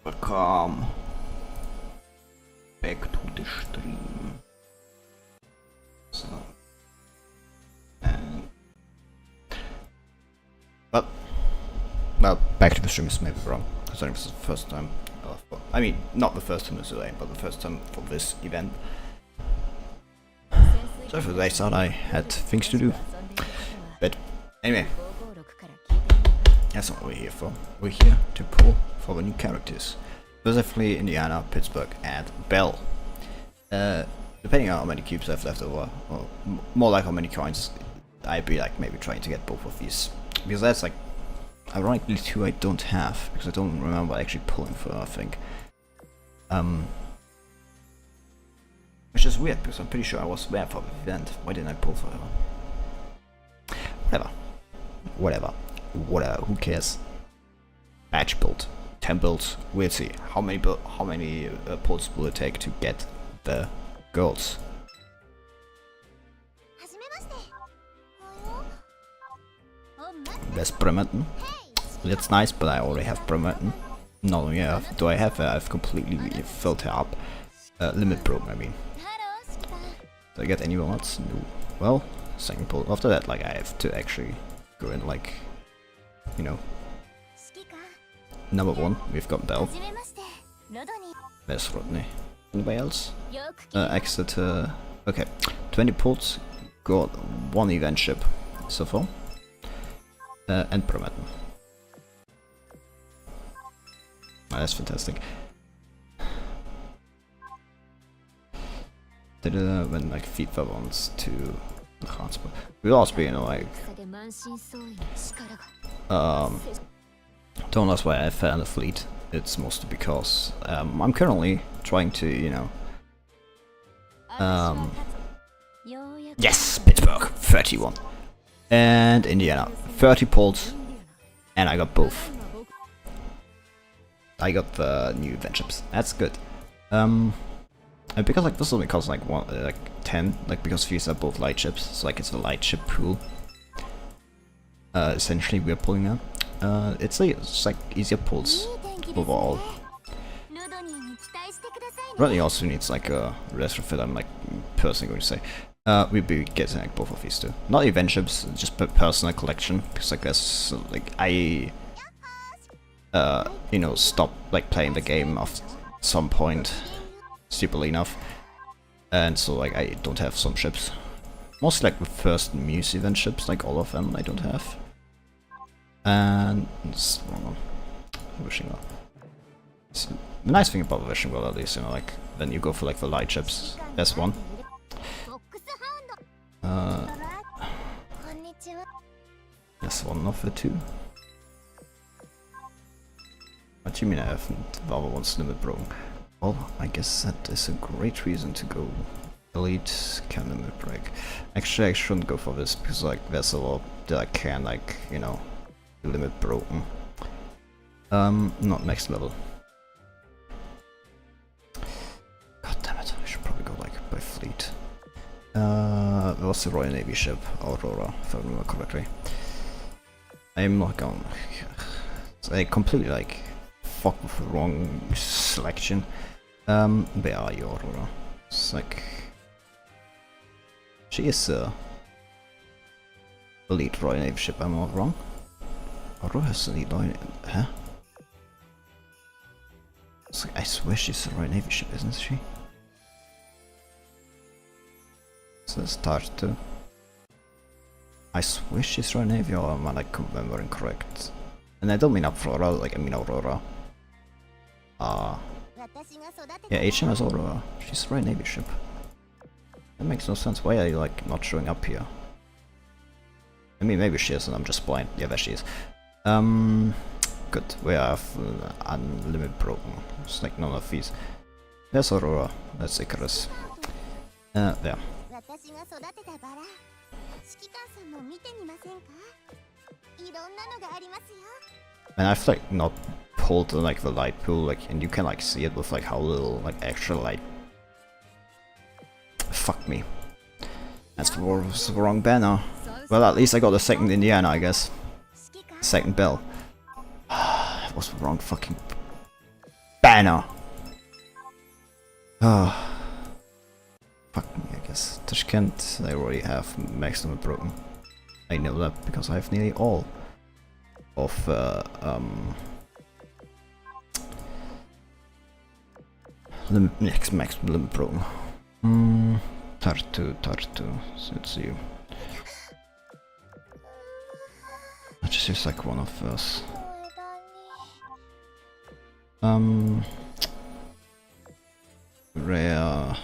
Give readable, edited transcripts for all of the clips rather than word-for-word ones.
Welcome back to the stream. So, and well, back to the stream is maybe wrong, because I think this is the first time. I mean, not the first time today, but the first time for this event. So for today, I thought I had things to do. But anyway, that's not what we're here for. We're here to pull for the new characters, specifically Indiana, Pittsburgh, and Bell. Depending on how many cubes I've left over, or more like how many coins, I'd be like maybe trying to get both of these, because that's like ironically two I don't have, because I don't remember actually pulling for, I think. Which is weird, because I'm pretty sure I was there for the event. Why didn't I pull for her? Whatever, who cares? Batch build, 10 builds, we'll see. How many pulls will it take to get the girls? There's Bremerton. That's nice, but I already have Bremerton. Not only do I have it, I've completely filled her up. Limit broke, I mean. Did I get any mods? No. Well, second pull. After that, like, I have to actually go in, like, you know. Number 1, we've got Bell. There's Rodney. Anybody else? Exeter. Okay, 20 pulls. Got 1 event ship so far. And Bremerton. Oh, that's fantastic. When like FIFA wants to hotspot. We'll also be, you know, like don't ask why I fell in the fleet. It's mostly because I'm currently trying to, you know, yes, Pittsburgh 31 and Indiana 30 pulls, and I got both. I got the new event ships. That's good. And because like this only costs like 10, like because these are both light ships, so like it's a light ship pool. Essentially, we're pulling now. It's like easier pulls overall. Rodney also needs like a retrofit. I'm like personally going to say. We'll be getting like both of these two. Not event ships, just personal collection. Because like there's like I you know, stop like playing the game at some point, stupidly enough, and so like I don't have some ships. Mostly like the first Muse event ships, like all of them I don't have. And it's wrong one. Wishing well. So, the nice thing about the wishing well, at least, you know, like then you go for like the light ships. There's one. There's one of the two. What do you mean I haven't? The other one's limit broken. Well, I guess that is a great reason to go elite can limit break. Actually, I shouldn't go for this because like there's a lot that I can, like, you know, limit broken. Not next level. God damn it! I should probably go like by fleet. There was the Royal Navy ship Aurora, if I remember correctly. I'm not going. I completely like fuck with the wrong selection. Where are you, Aurora? It's like she is elite Royal Navy ship. I'm not wrong. Aurora has elite Royal, huh? It's like, I swear she's a Royal Navy ship, isn't she? So let's start to. I swear she's Royal Navy, or am I like remembering correct? And I don't mean Aurora, like I mean Aurora. Yeah, HMS Aurora. She's a Royal Navy ship. That makes no sense. Why are you like not showing up here? I mean, maybe she is, and I'm just blind. Yeah, there she is. Good. We have unlimited broken. It's like none of these. There's Aurora. That's Icarus. There. And I've like not pulled like the light pool, like, and you can like see it with like how little like extra light. Fuck me. That's the wrong banner. Well, at least I got the second Indiana, I guess. Second Bell. wrong fucking banner. Oh. Fuck me, I guess. Tashkent, I already have maximum broken. I know that because I have nearly all of next maximum limit broken. Tartu, so it's you. I just use like one of those. Rare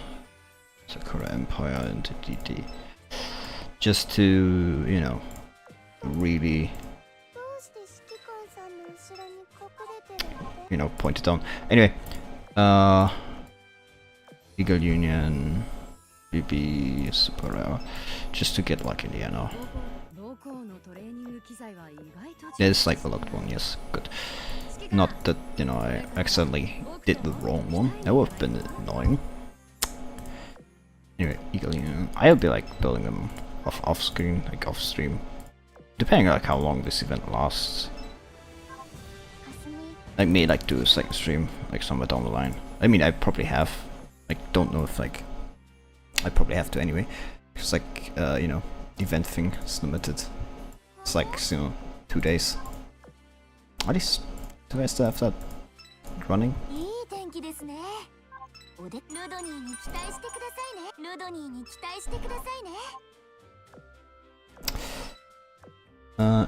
Sakura Empire into DD. Just to, you know, really, you know, point it down. Anyway, Eagle Union, BB, Super Rare, just to get like Indiana. There's like the locked one, yes, good. Not that, you know, I accidentally did the wrong one. That would have been annoying. Anyway, Eagle Union. I'll be like building them off screen, like off stream, depending on like how long this event lasts. I may like do a second stream like somewhere down the line. I mean, I probably have. I don't know if like I probably have to anyway, because like you know, event thing is limited. It's like, you know, 2 days. At least 2 days to have that running.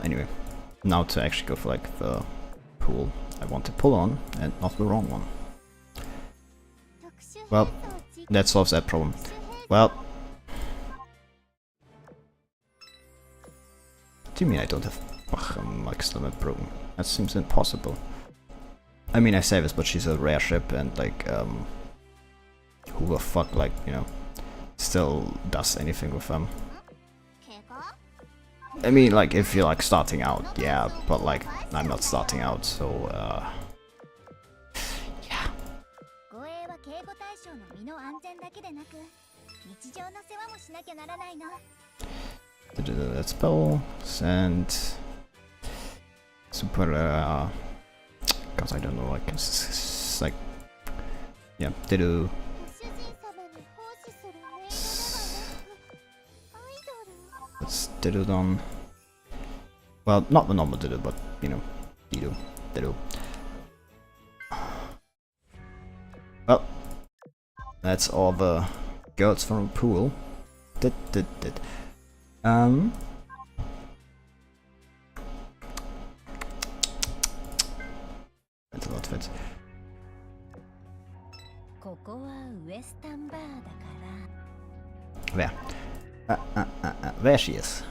Anyway, now to actually go for like the pool I want to pull on and not the wrong one. Well, that solves that problem. Well, what do you mean I don't have max limit broken? That seems impossible. I mean, I say this, but she's a rare ship, and like, who the fuck, like, you know, still does anything with them? I mean, like, if you're like starting out, yeah, but like, I'm not starting out, so yeah. That spell, send super cause I don't know, like it's like, yeah, they do. Let's Diddle. Well, not the normal Diddle, but you know, Diddle. Well, that's all the girls from the pool. Did. Mental outfit. Where? There she is.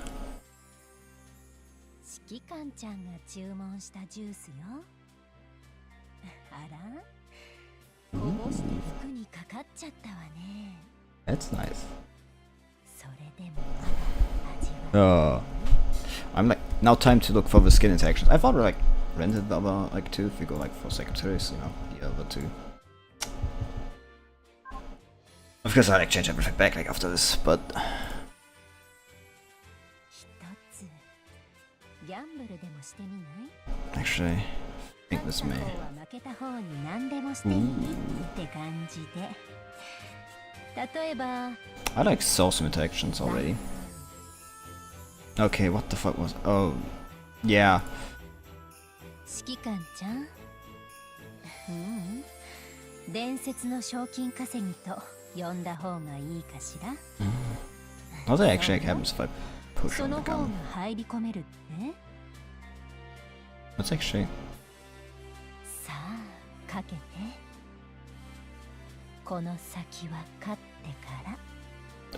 That's nice. I'm like, now time to look for the skin interactions. I've already like rented the other like two if you go like for secretaries, you know, the other two. Of course I like change everything back like after this, but actually I think this may. I like saw some interactions already. Okay, what the fuck was? Oh, yeah. What actually happens if I push on the gun? What's actually?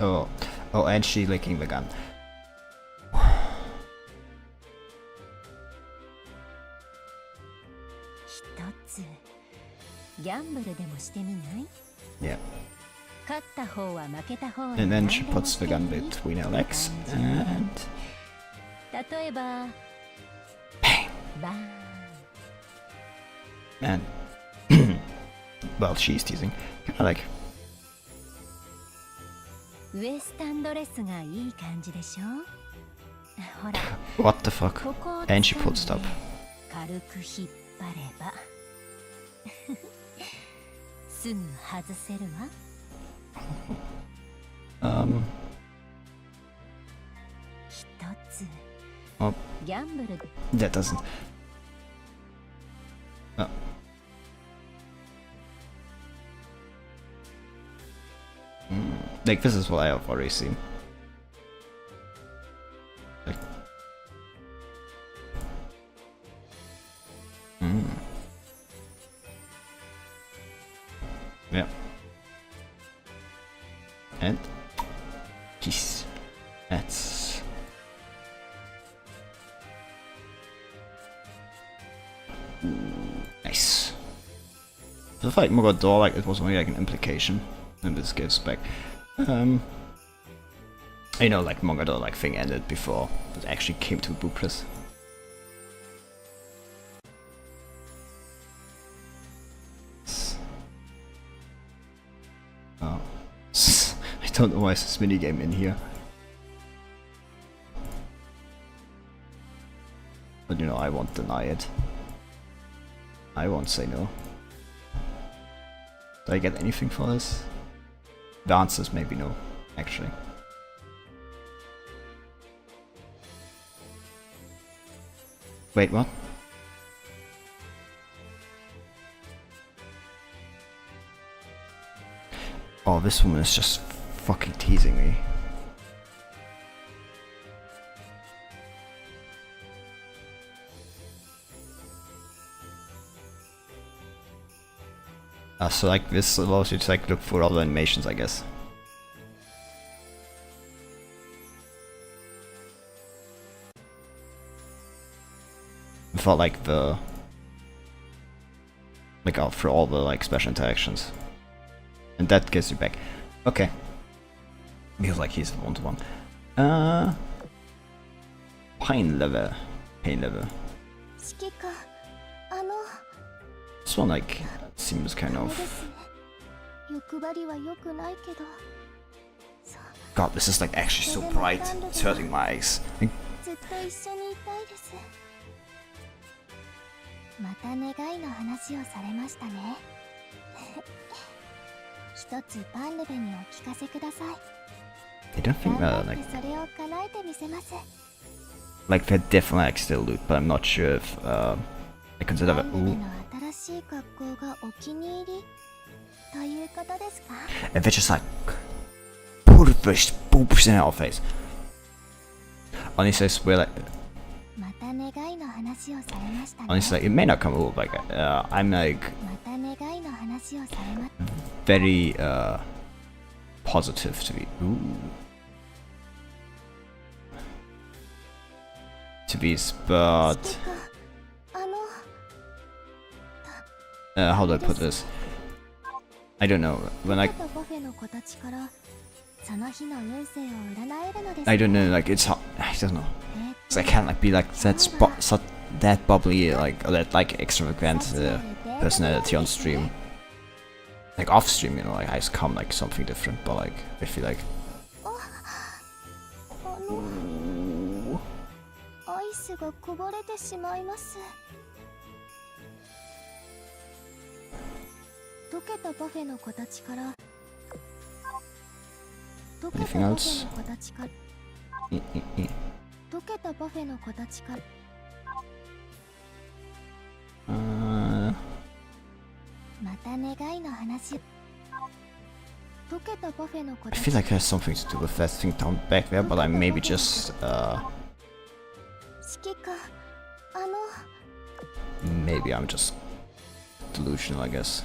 Oh, and she licking the gun. Yeah. And then she puts the gun between her legs and bang. And well, she's teasing. Kinda like. What the fuck? And she puts up. 張ればすぐ外せるわ。一つ Oh, ギャンブル that doesn't. Oh. Like, this is what I have already seen. Like. Yeah. And. Jeez. That's. Nice. So if like Mogador, like it was only like an implication, and this gives back. You know, like Mogador like thing ended before it actually came to Bucharest. Oh, I don't know why is this minigame in here. But you know, I won't deny it. I won't say no. Do I get anything for this? The answer is maybe no, actually. Wait, what? Oh, this woman is just fucking teasing me. So like this allows you to like look for other animations, I guess. For like the like out for all the like special interactions, and that gets you back. Okay, feels like he's one-to-one. Pain level. This one like seems kind of. God, this is like actually so bright. It's hurting my eyes. また願いの話をされましたね。一つパンルベにお聞かせください。I don't think like それを叶えてみせます。Like they're definitely like still loot, but I'm not sure if I consider that. Ooh. 新しい格好がお気に入りということですか？ And they're just like put boobs in our face. Honestly, I swear like. Honestly, it may not come over. Like I'm like very positive to be. To be, but how do I put this? I don't know. When I don't know. Like it's hot. I don't know. I can't like be like that bubbly like or that like extravagant personality on stream. Like off stream, you know, like I just come like something different, but like I feel like. Anything else? 溶けたパフェの形からまた願いの話溶けたパフェの形 I feel like it has something to do with that thing down back there, but I maybe just maybe I'm just delusional, I guess.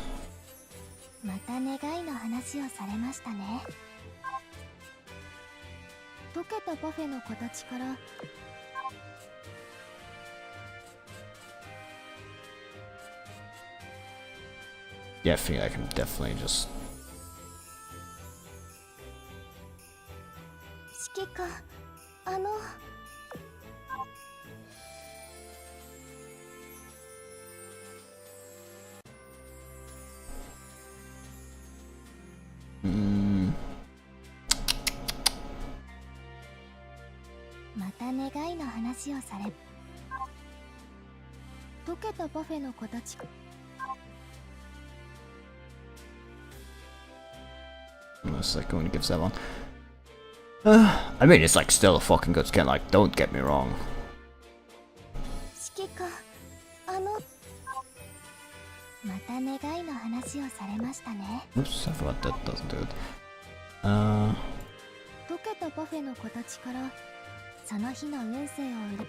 また願いの話をされましたね。溶けたパフェの形から Yeah, I think I can definitely just 指揮官また願いの話をされ溶溶けたパフェの形。 Unless like only gives that one. I mean, it's like still a fucking good skin. Like, don't get me wrong. 指揮官、また願いの話をされましたね。 Oops, I forgot that doesn't do it. 溶けたパフェの形からその日の運勢を占う。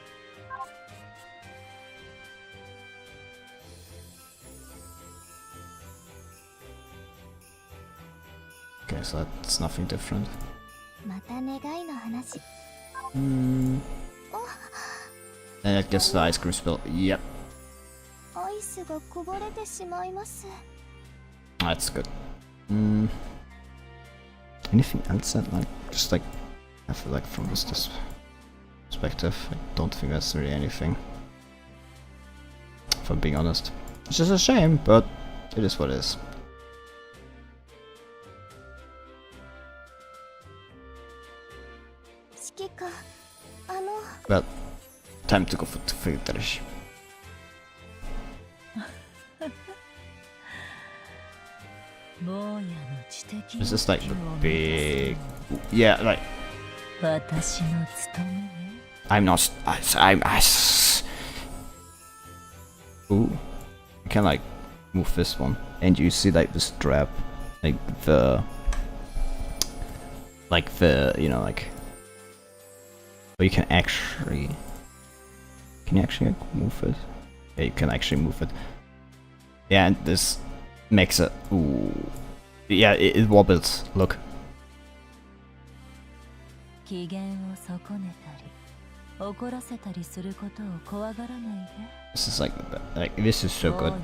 Okay, so that's nothing different. また願いの話。 And I guess the ice cream spill. Yep, アイスがこぼれてしまいます。 that's good. Anything else that like just like I feel like from this perspective, I don't think that's really anything. If I'm being honest, it's just a shame, but it is what it is. 指揮官、Well, time to go for to finish. This is like the big, yeah, like I'm not. Ooh, you can like move this one, and you see like the strap, like the, you know, like. But you can actually. Can you actually like, move it? Yeah, you can actually move it. Yeah, and this makes it. Ooh. Yeah, it wobbles. Look. This is like this is so good.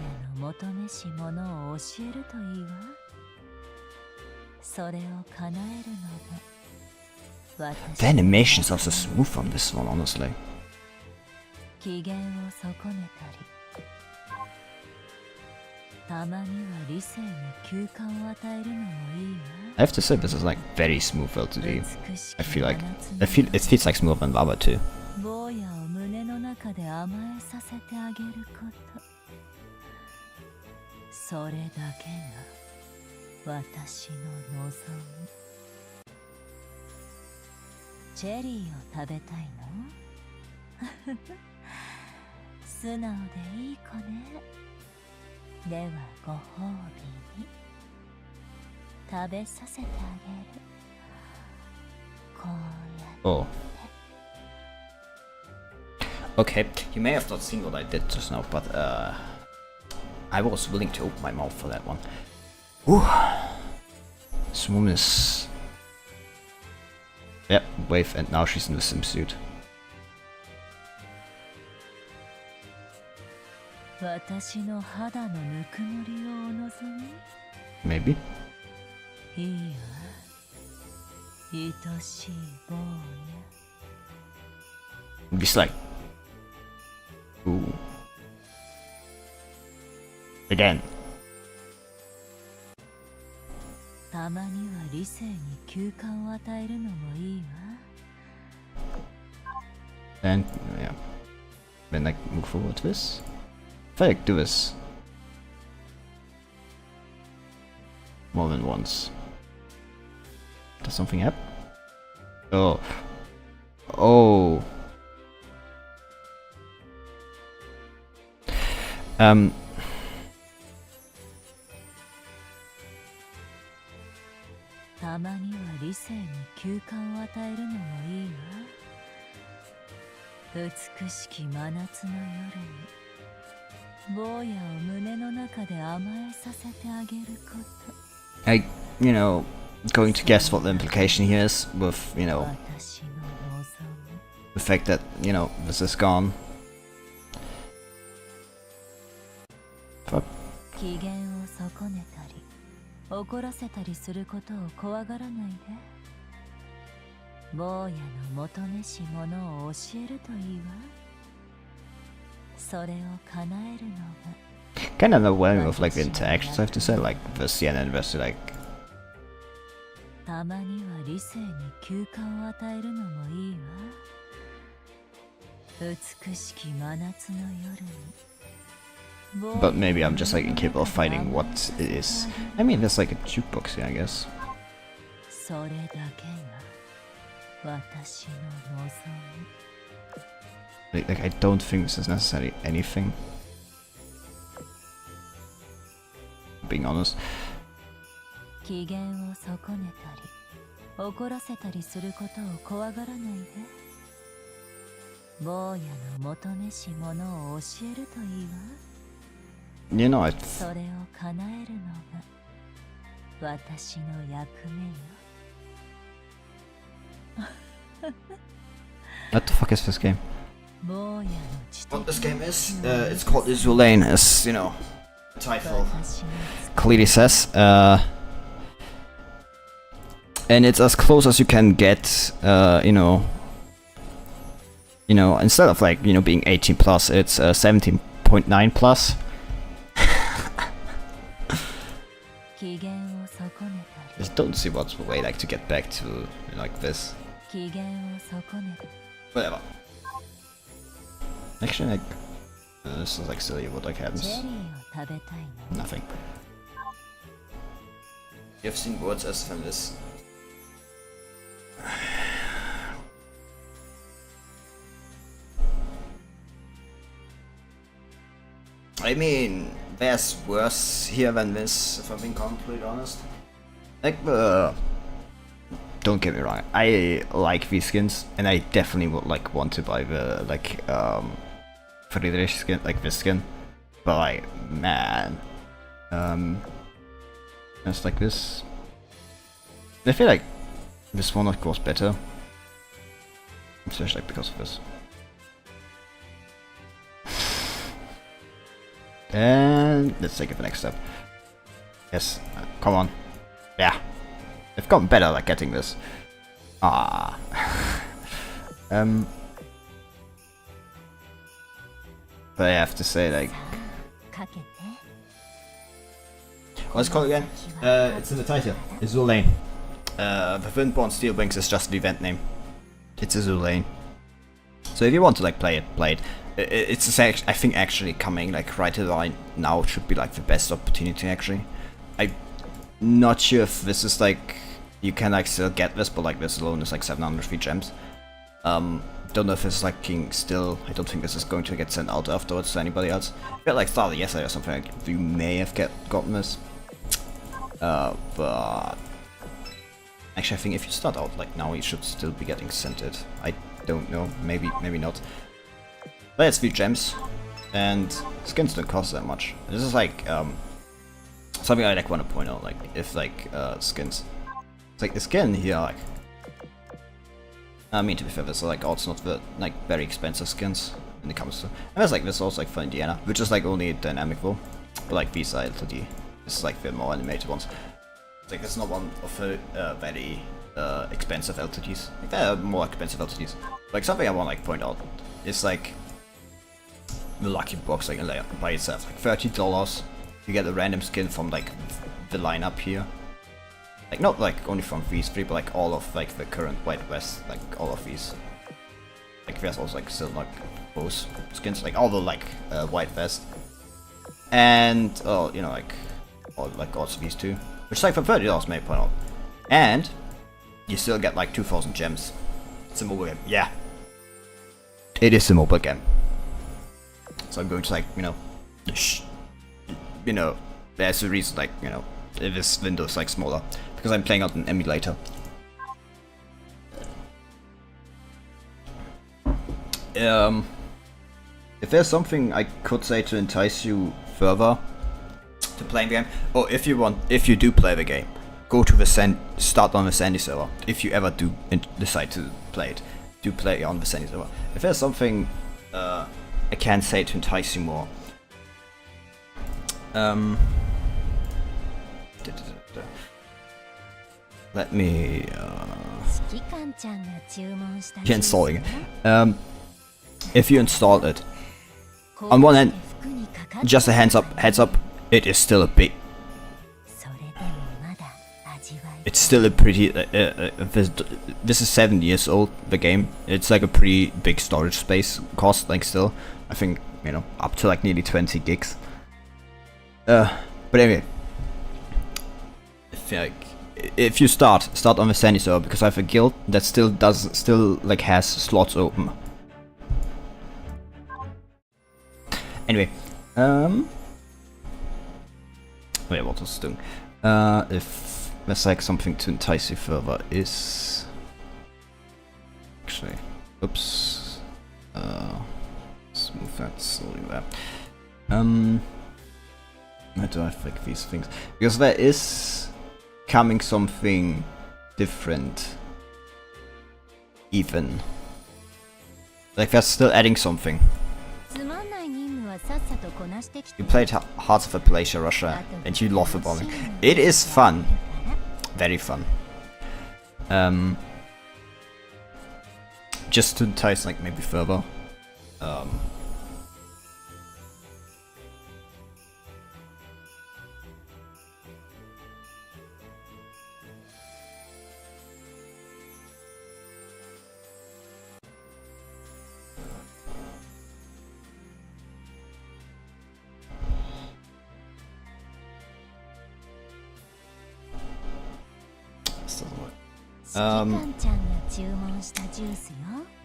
The animations are so smooth on this one, honestly. I have to say this is like very smooth LTD. I feel like it feels like smoother than Lava too. Oh. Okay, you may have not seen what I did just now, but I was willing to open my mouth for that one. Ooh. This woman is... Yep, wave, and now she's in the swimsuit. Maybe. It's like, ooh. Again. And yeah, then like move forward to this. If I like do this more than once, does something happen? Oh, oh. I, you know, going to guess what the implication here is with, you know, the fact that, you know, this is gone. Fuck. Kind of underwhelming with like the interactions, I have to say, like the CNN versus like. But maybe I'm just like incapable of finding what it is. I mean, there's like a jukebox here, I guess. それだけが私の望み Like I don't think this is necessarily anything. Being honest. 機嫌を損ねたり怒らせたりすることを怖がらないで坊やの求めしものを教えるといいわ You know, それを叶えるのが私の役目よ what the fuck is this game? 坊やの What this game is? It's called Azur Lane, as you know, the title clearly says. And it's as close as you can get, you know, instead of like, being 18 plus, it's 17.9 plus. 機嫌を損ねたり Just don't see what's the way like to get back to like this. 機嫌を損ねる Whatever. Actually, like, this is like silly. What like チェ happens? リーを食べたいの Nothing. You've seen words as from this. I mean, there's worse here than this, if I'm being completely honest. Like, don't get me wrong, I like these skins, and I definitely would like want to buy the like Friedrich skin, like this skin. But like, man, just like this. I feel like this one of course better, especially like because of this. And let's take it the next step. Yes, come on. Yeah, I've gotten better at getting this. Ah. But I have to say, like, かけて what's it called again? It's in the title. Azur Lane. The Windborne Steel Wings is just the event name. It's Azur Lane. So if you want to like play it, play it. It's I think actually coming like right now should be like the best opportunity actually. I'm not sure if this is like you can like still get this, but like this alone is like 703 gems. Don't know if it's like still. I don't think this is going to get sent out afterwards to anybody else. I feel like started yesterday or something. Like you may have gotten this, but actually I think if you start out like now, you should still be getting sent it. I don't know. Maybe not. But it's 3 gems, and skins don't cost that much. This is like something I like want to point out. Like if like skins, it's like the skin here. Like I mean to be fair, this is like also not the like very expensive skins when it comes to. And there's like this also like for Indiana, which is like only dynamic though. But like these are LTD. This is like the more animated ones. It's like it's not one of the very expensive LTDs. Like there are more expensive LTDs. Like something I want to like point out is like the lucky box like by itself, like $30. You get a random skin from like the lineup here. Like not like only from these 3, but like all of like the current White West, like all of these. Like there's also like still like those skins, like all the like White West, and oh you know like all like also these 2, which is like for $30 may point out, and you still get like 2,000 gems. It's a mobile game, yeah. It is a mobile game. So I'm going to like there's a reason like this window is like smaller because I'm playing out an emulator. If there's something I could say to entice you further to playing the game, or if you do play the game, go to the start on the Sandy server. If you ever do decide to play it, do play on the Sandy server. If there's something I can say to entice you more. Let me installing it. If you install it, on one hand, just a heads up, it is still a big. It's still a pretty. This is 7 years old. The game. It's like a pretty big storage space cost. Like still, I think up to like nearly 20 gigs. But anyway, if you start on the sandy server, because I have a guild that still like has slots open. Anyway, wait, what was I doing? If there's like something to entice you further is actually, oops, let's move that slowly there. Where do I like these things? Because there is coming something different, even. Like they're still adding something. You played Hearts of Appalachia, Russia, and you love the bombing. It is fun, very fun. Just to entice like maybe further.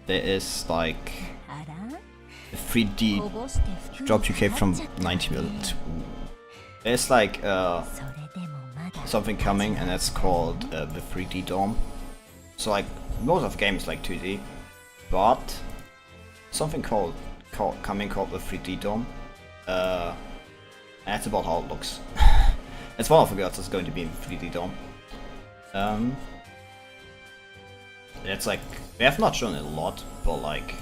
There is like a 3D drop you came from 90 million. There's like something coming, and that's called the 3D Dome. So like most of the game is like 2D, but something called the 3D Dome. And that's about how it looks. It's one of the girls that's going to be in 3D Dome. It's like, they have not shown it a lot, but like...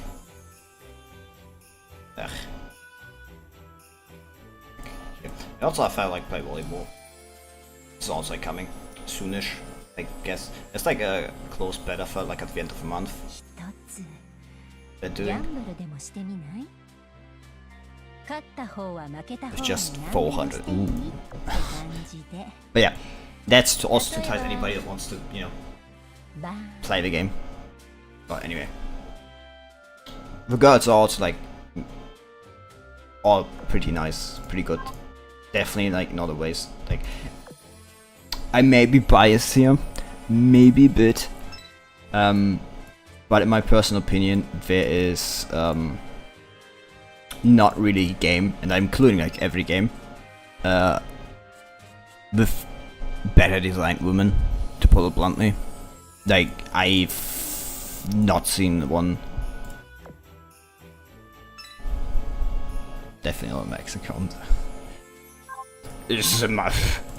Ugh. Yeah. I also felt like play volleyball. It's also like coming soonish, I guess. It's like a close beta for like at the end of the month. They're doing. It's just 400. Ooh. But yeah, that's also to entice anybody that wants to, you know, play the game. But anyway, the girls are also like all pretty nice, pretty good. Definitely like in other ways. Like I may be biased here, maybe a bit, but in my personal opinion, there is not really game, and I'm including like every game, with better designed women, to put it bluntly. Like, I've not seen one. Definitely not a Max account. This is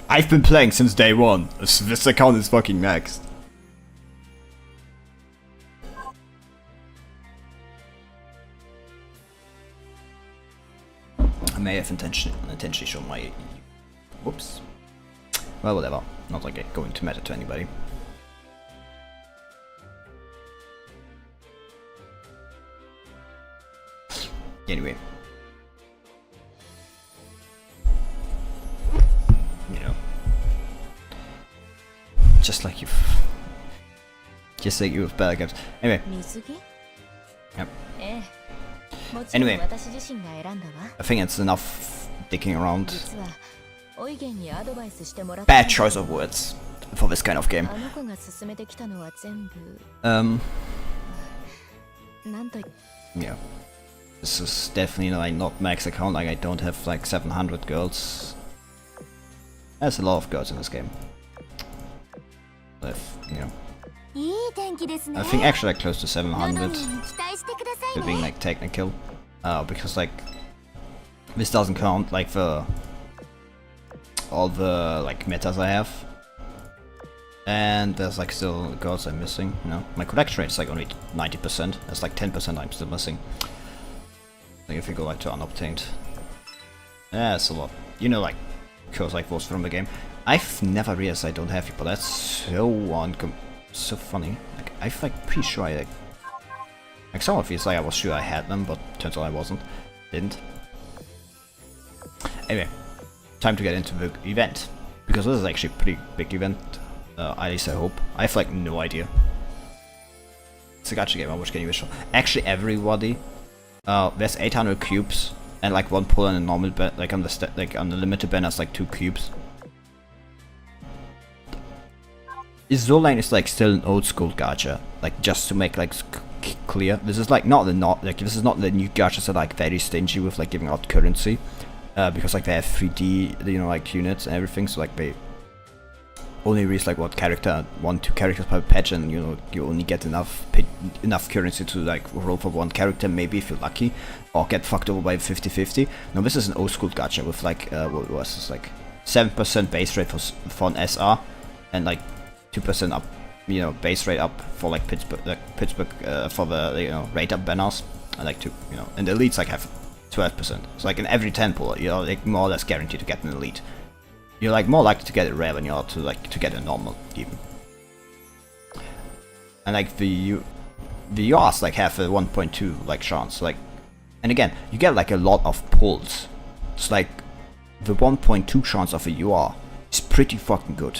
I've been playing since day one. This account is fucking maxed. I may have intentionally shown my... Whoops. Well, whatever. Not like it going to matter to anybody. Anyway. You know. Just like you with better games. Anyway. Yep. Anyway. I think it's enough dicking around. Bad choice of words for this kind of game. Yeah. This is definitely like not max account, like I don't have like 700 girls. There's a lot of girls in this game. You know. I think actually like close to 700. For being like technical. Because like this doesn't count like all the like metas I have. And there's like still girls I'm missing, you know. My collection rate is like only 90%. There's like 10% I'm still missing. Like if you go like to unobtained. Yeah, it's a lot. You know, like girls like those from the game. I've never realized I don't have people. That's so funny. Like I'm like pretty sure I like some of these like I was sure I had them, but turns out I didn't. Anyway, time to get into the event, because this is actually a pretty big event. At least I hope. I have like no idea. It's a gacha game. How much can you wish for? Actually, everybody. There's 800 cubes and like 1 pull and a normal ban, like on the limited banner is like 2 cubes. Azur lane is like still an old school gacha, like just to make like clear. This is like not this is not the new gachas that are like very stingy with like giving out currency, because like they have 3D, you know, like units and everything, so like they only release like 1 2 characters per patch, and you know you only get enough currency to like roll for 1 character, maybe if you're lucky, or get fucked over by 50-50. No, this is an old school gacha with like what was this, like 7% base rate for an SR, and like 2% up, you know, base rate up for like Pittsburgh for the, you know, rate up banners. I like to, you know, and the elites like have 12%. So like in every 10 pull, you're like more or less guaranteed to get an elite. You're like more likely to get a rare than you are to get a normal even. And like the yours like have a 1.2 like chance, like, and again you get like a lot of pulls. It's like the 1.2 chance of a UR is pretty fucking good.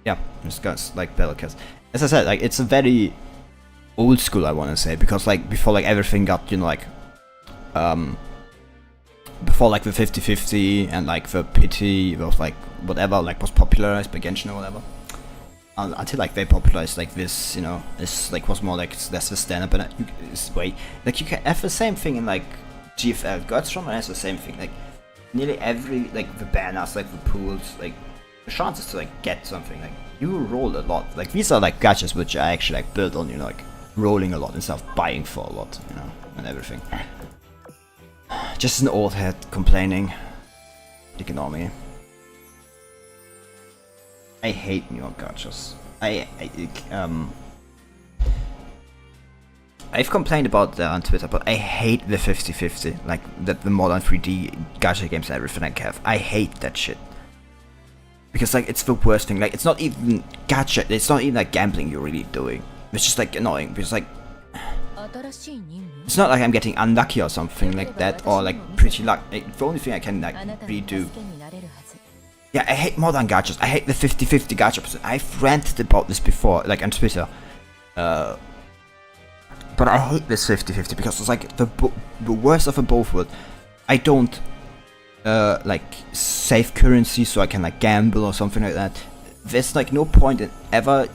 Yeah, this guy's like Pelicans. As I said, like it's a very old school, I want to say, because like before like everything got, you know, like before like the 50-50 and like the pity was like whatever like was popularized by Genshin or whatever, until like they popularized like this, you know, this like was more like that's the standard, but it's way like you can have the same thing in like GFL. Godstrom has the same thing, like nearly every like the banners, like the pools, like the chances to like get something, like you roll a lot. Like these are like gachas which I actually like built on, you know, like rolling a lot instead of buying for a lot, you know, and everything. Just an old head complaining. Ignore me. I hate New York gachas. I've complained about that on Twitter, but I hate the 50-50, like the modern 3D gacha games and everything I have. I hate that shit. Because like it's the worst thing. Like it's not even gacha, it's not even like gambling you're really doing. It's just like annoying because like it's not like I'm getting unlucky or something like that, or like pretty luck. Like, the only thing I can like redo. Yeah, I hate modern gachas. I hate the 50-50 gacha. I've ranted about this before, like on Twitter. But I hate this 50-50 because it's like the worst of both worlds. I don't like save currency so I can like gamble or something like that. There's like no point in ever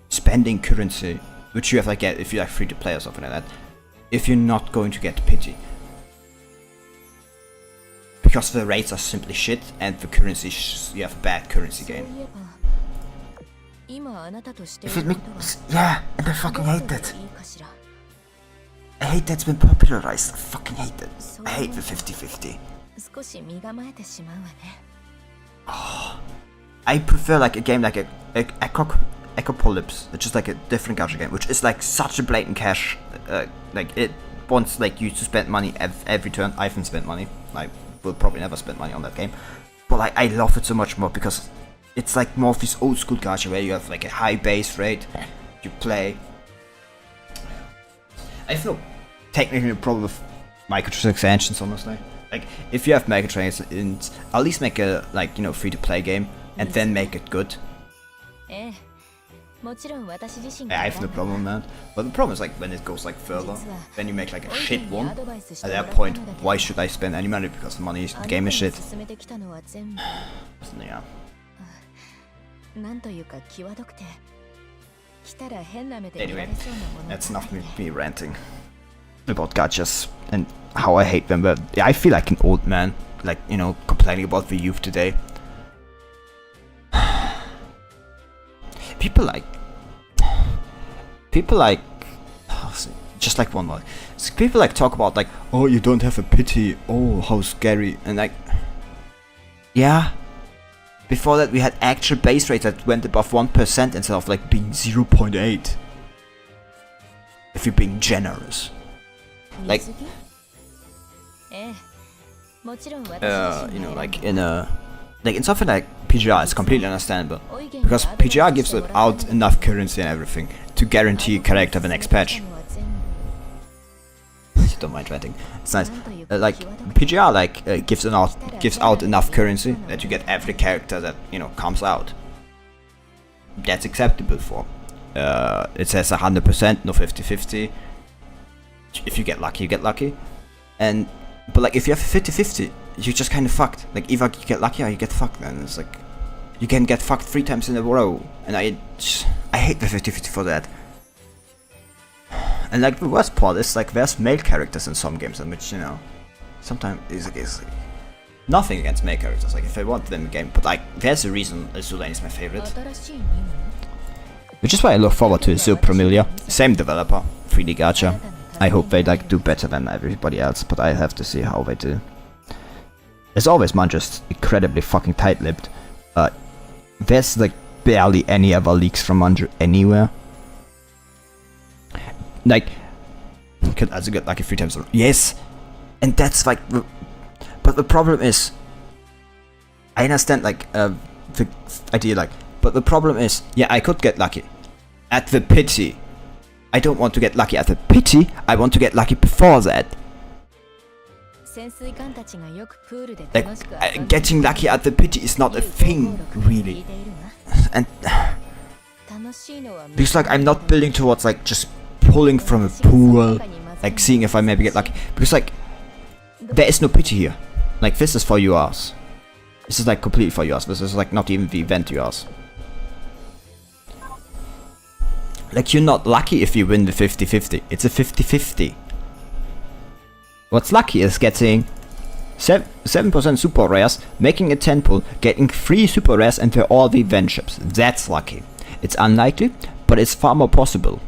spending currency which you have like get if you like free to play or something like that, if you're not going to get pity. Because the rates are simply shit and the currency you have bad currency gain. If it makes, yeah, and I fucking hate it. I hate that's been popularized. I fucking hate it. I hate the 50-50. Oh, I prefer like a game like Ecopolypse, which is like a different gacha game, which is like such a blatant cash. Like it wants like you to spend money every turn. I haven't spent money. I will probably never spend money on that game, but like I love it so much more because it's like more of this old school gacha where you have like a high base rate. You play. I have no technically problem with microtransactions, honestly. Like if you have microtransactions, at least make a like, you know, free to play game and then make it good. I have no problem with that. But the problem is like when it goes like further, then you make like a shit one. At that point, why should I spend any money? Because the game is shit. Yeah. Anyway, that's enough me ranting about gachas and how I hate them. But yeah, I feel like an old man, like, you know, complaining about the youth today. People like just like one more. People like talk about like, oh, you don't have a pity, oh, how scary, and like, yeah. Before that, we had actual base rates that went above 1% instead of like being 0.8. If you're being generous, like, you know, like in something like PGR, it's completely understandable because PGR gives out enough currency and everything to guarantee a character the next patch. Don't mind ranting. It's nice. Like PGR, like gives out enough currency that you get every character that, you know, comes out. That's acceptable for. It says 100%, no 50-50. If you get lucky, you get lucky. And but like if you have 50-50, you're just kind of fucked. Like either you get lucky or you get fucked. Then it's like you can get fucked 3 times in a row, and I hate the 50-50 for that. And like the worst part is like there's male characters in some games, in which, you know, sometimes it's nothing against male characters. Like if I want them in the game, but like there's a reason Azur is my favorite. Which is why I look forward to Azur Promilia. Same developer, 3D Gacha. I hope they like do better than everybody else, but I have to see how they do. As always, man, just incredibly fucking tight-lipped. There's like barely any other leaks from Manju anywhere. Like, could also get lucky 3 times. Yes, and that's like, but the problem is, I understand like the idea, like, but the problem is, yeah, I could get lucky at the pity. I don't want to get lucky at the pity. I want to get lucky before that. Like, getting lucky at the pity is not a thing, really. And because like I'm not building towards like just pulling from a pool, like seeing if I maybe get lucky. Because like there is no pity here. Like this is for yours. This is like completely for yours. This is like not even the event yours. Like you're not lucky if you win the 50-50. It's a 50-50. What's lucky is getting 7% super rares, making a 10 pull, getting 3 super rares, and they're all the event ships. That's lucky. It's unlikely, but it's far more possible.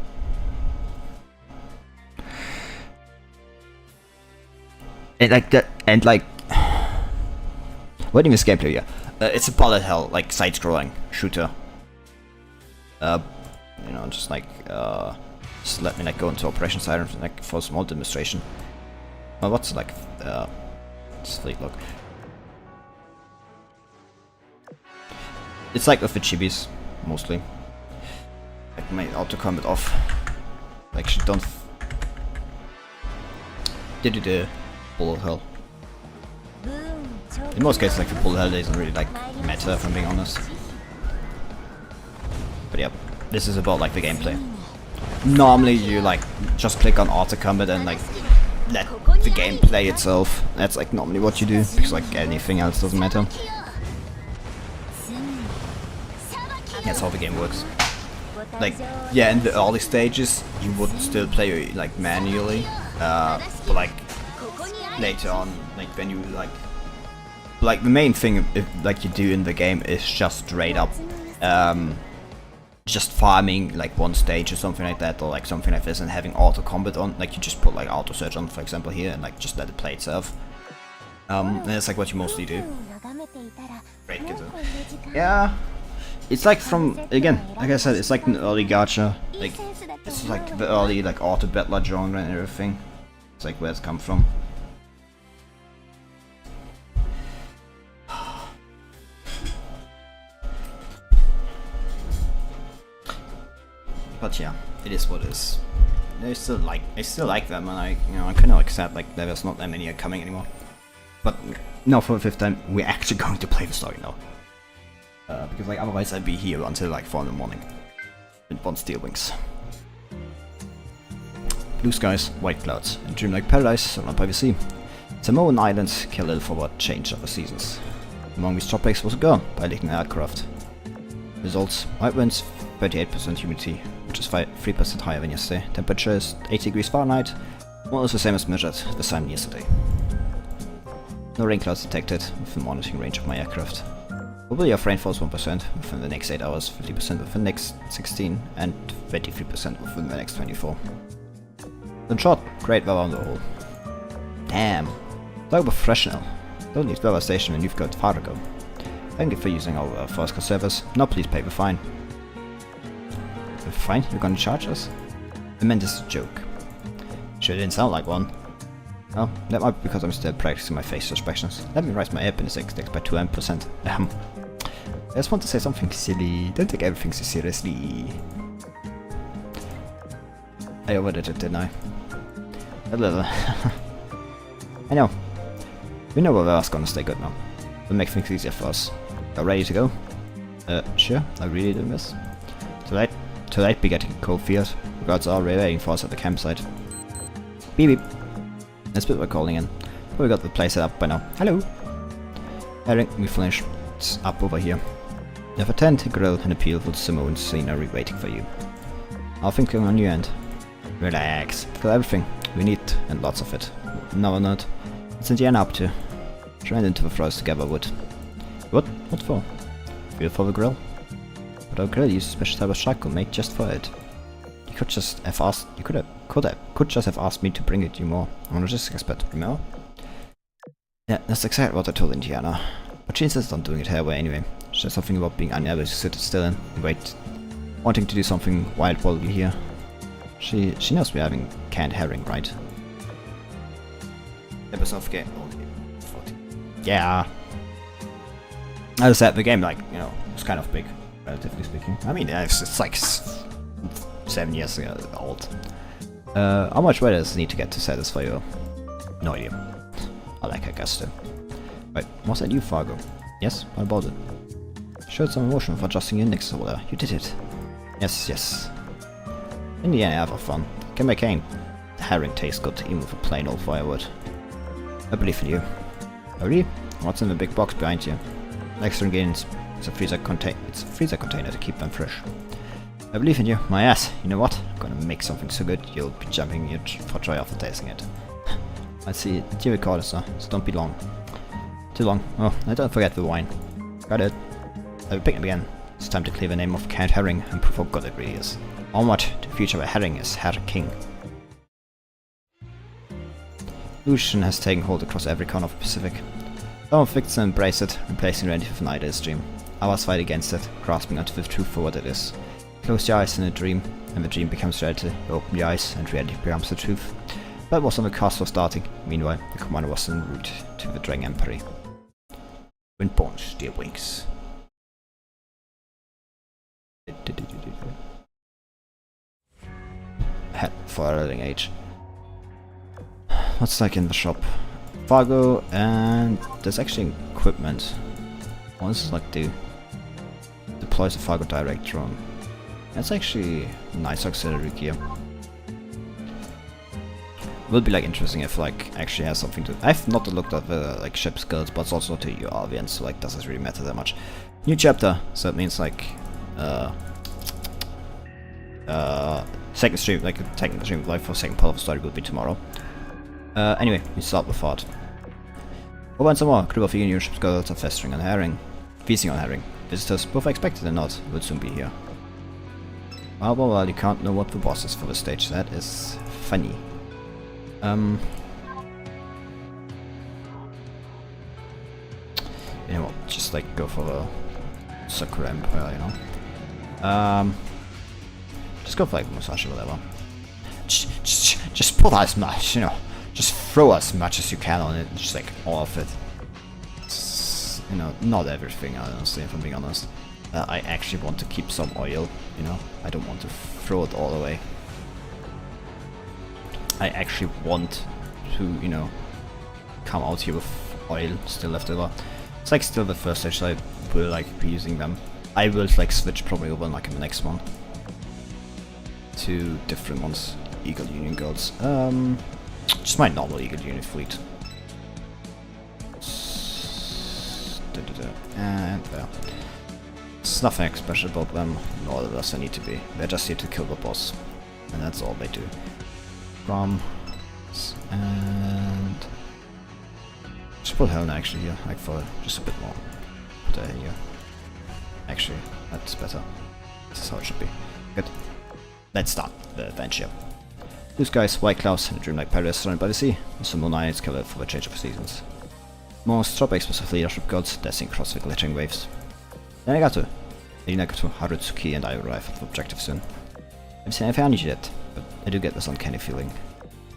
And like that, and like, what is this gameplay here? It's a bullet hell, like side-scrolling shooter. You know, just like, just let me like go into Operation Siren like for a small demonstration. Well, what's like, just fleet look. It's like with the chibis, mostly. Like my auto combat off. Like she don't. Did it the bullet hell? In most cases, like the bullet hell doesn't really like matter, if I'm being honest. But yeah, this is about like the gameplay. Normally, you like just click on auto combat and like let the game play itself. That's like normally what you do, because like anything else doesn't matter. That's how the game works. Like, yeah, in the early stages, you would still play like manually, but like later on, like when you like the main thing like you do in the game is just straight up, just farming like one stage or something like that, or like something like this, and having auto combat on. Like you just put like auto search on, for example, here, and like just let it play itself. And that's like what you mostly do. Great, good. Yeah. It's like from, again, like I said, it's like an early gacha, like, it's like the early, like, auto-battler genre and everything. It's like where it's come from. But yeah, it is what it is. I still like them, and I kind of accept, like, there's not that many are coming anymore. But, no, for the 5th time, we're actually going to play the story now. Because like otherwise I'd be here until like 4 in the morning with 1 steel wings. Blue skies, white clouds, and dreamlike paradise surrounded by the sea. Samoan Islands care little for what changed over seasons. Among these topics was a girl piloting an aircraft. Results: white winds, 38% humidity, which is 3% higher than yesterday. Temperature is 80 degrees Fahrenheit, more or less the same as measured this time yesterday. No rain clouds detected within monitoring range of my aircraft. Probability of rainfall is 1% within the next 8 hours, 50% within the next 16, and 23% within the next 24. In short, great weather on the whole. Damn. Talk professional. Don't leave weather station when you've got far to go. Thank you for using our force service. Now please pay the fine. The fine? You're gonna charge us? I meant this as a joke. Sure didn't sound like one. Oh, that might be because I'm still practicing my face expressions. Let me raise my appendix by 2%. I just want to say something silly. Don't take everything so seriously. I overdid it, didn't I? A little. I know. We know where we're gonna stay good now. We'll make things easier for us. Are ready to go? Sure. I really do miss. Tonight be getting cold fears. The guards are already waiting for us at the campsite. Beep beep. That's what we're calling in. We got the place set up by now. Hello! Herring, we finished up over here. You have a tent, a grill, and a beautiful Samoan scenery waiting for you. I'll think on your end. Relax. Got everything we need, and lots of it. No, not. It's Indiana up to. Trying into the forest to gather wood. What? What for? Fuel for the grill? But our grill uses a special type of charcoal made just for it. You could just have asked. You could just have asked me to bring it you more. I'm a logistics expert, remember? Yeah, that's exactly what I told Indiana. But she insists on doing it her way anyway. She says something about being unable to sit still and wait, wanting to do something wild while we're here. She knows we're having canned herring, right? Episode of game. Yeah. As I said, the game, like, you know, it's kind of big, relatively speaking. I mean, it's like 7 years old. How much weather does it need to get to satisfy you? No idea. I like her gusto. Wait, was that you, Fargo? Yes, what about it? Showed some emotion for adjusting your index order. You did it. Yes. In the end, have fun. Can make cane. The herring tastes good, even with a plain old firewood. I believe in you. Oh, really? What's in the big box behind you? Extra ingredients. It's a freezer container to keep them fresh. I believe in you, my ass. You know what? I'm gonna make something so good you'll be jumping for joy after tasting it. I see. You recorded, sir, so don't be long. Too long. Oh, and don't forget the wine. Got it. I will pick it again. It's time to clear the name of canned herring and prove how good it really is. How much the future of a herring is Herr King. Illusion has taken hold across every corner of the Pacific. Some fix and embrace it, replacing reality with an ideal dream. Others fight against it, grasping onto the truth for what it is. Close your eyes in a dream, and the dream becomes reality. You open your eyes, and reality becomes the truth. That was on the cast for starting. Meanwhile, the commander was en route to the Dragon Emperor. Windborne, steer wings. Head for a learning age. What's like in the shop? Fargo, and there's actually equipment. What is like to deploy the Fargo direct drone. That's actually nice auxiliary gear. Will be like interesting if like actually has something to. I've not looked at the like ship skills, but it's also to your audience, so like doesn't really matter that much. New chapter, so it means like second stream, like the technical stream live for second part of the story will be tomorrow. Anyway, we start with thought. Over and some more, crew of Union Shipgirls are feasting on herring. Visitors, both expected and not, will soon be here. Well, you can't know what the boss is for the stage. That is funny. You know what? Just like go for the Sakura Empire, you know. Just go for like Musashi or whatever. Just put as much, you know. Just throw as much as you can on it. Just like all of it. It's, you know, not everything. Honestly, if I'm being honest. I actually want to keep some oil, you know. I don't want to throw it all away. I actually want to, you know, come out here with oil still left over. It's like still the first stage, so I will like be using them. I will like switch probably over like in the next one to different ones. Eagle Union Girls. Just my normal Eagle Union fleet. And there. There's nothing special about them, nor does there need to be. They're just here to kill the boss. And that's all they do. And just put Helena actually here, like for just a bit more. Put her here. Actually, that's better. This is how it should be. Good. Let's start the adventure. Blue skies, white clouds, and a dreamlike paradise surrounded by the sea. The summer night is covered for the change of seasons. Most tropics with leadership gods dashing across the glittering waves. Inagato Harutsuki and I arrive at the objective soon. I haven't seen anything on you yet, but I do get this uncanny feeling.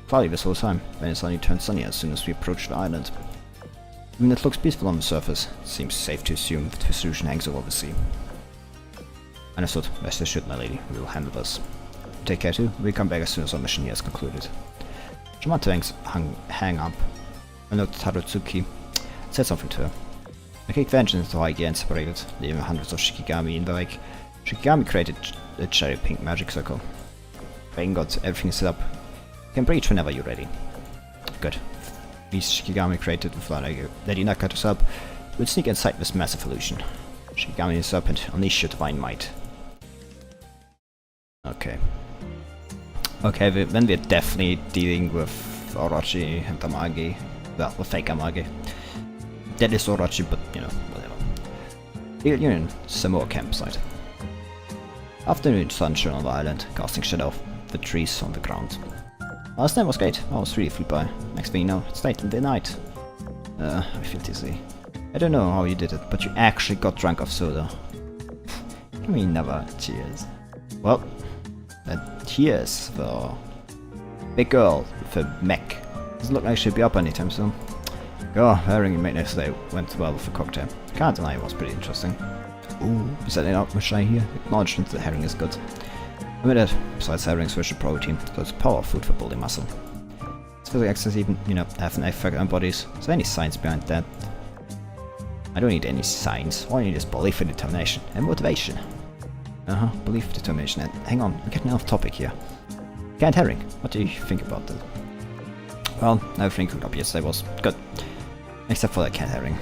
Cloudy this whole time, then it suddenly turns sunny as soon as we approach the island. Even though it looks peaceful on the surface, it seems safe to assume that the solution hangs over the sea. Understood, rest assured my lady, we will handle this. Take care too, we'll come back as soon as our mission here is concluded. Shimata hang up. I noted Harutsuki. I said something to her. I kicked vengeance into Haigi and separated, leaving hundreds of Shikigami in the wake. Shikigami created a cherry pink magic circle. Thank God, everything is set up. You can breach whenever you're ready. good. These Shikigami created with Lady Nakato's help will sneak inside this massive illusion. Shikigami is up and unleash your divine might. Okay. Okay, then we're definitely dealing with Orochi and Amagi. Well, with fake Amagi. That is Orochi, but you know, whatever. Eagle Union, Samoa campsite. Afternoon sun shone on the island, casting shadow of the trees on the ground. Last night was great. I was really flew by. Next thing you know, it's late in the night. I feel dizzy. I don't know how you did it, but you actually got drunk off soda. Give me another cheers. Well, cheers for big girl with a mech. Doesn't look like she'll be up anytime soon. Oh, herring you made yesterday went well with the cocktail. Can't deny it was pretty interesting. Ooh, you setting out much here? Acknowledgement that herring is good. I mean that, besides herring's rich in protein, so it's power food for building muscle. It's physical exercise even, you know, have an effect on bodies. Is there any science behind that? I don't need any science. All I need is belief and determination. And motivation. Belief, determination. And hang on, we're getting off topic here. Canned herring, what do you think about that? Well, everything cooked up yesterday was good. Except for that canned herring.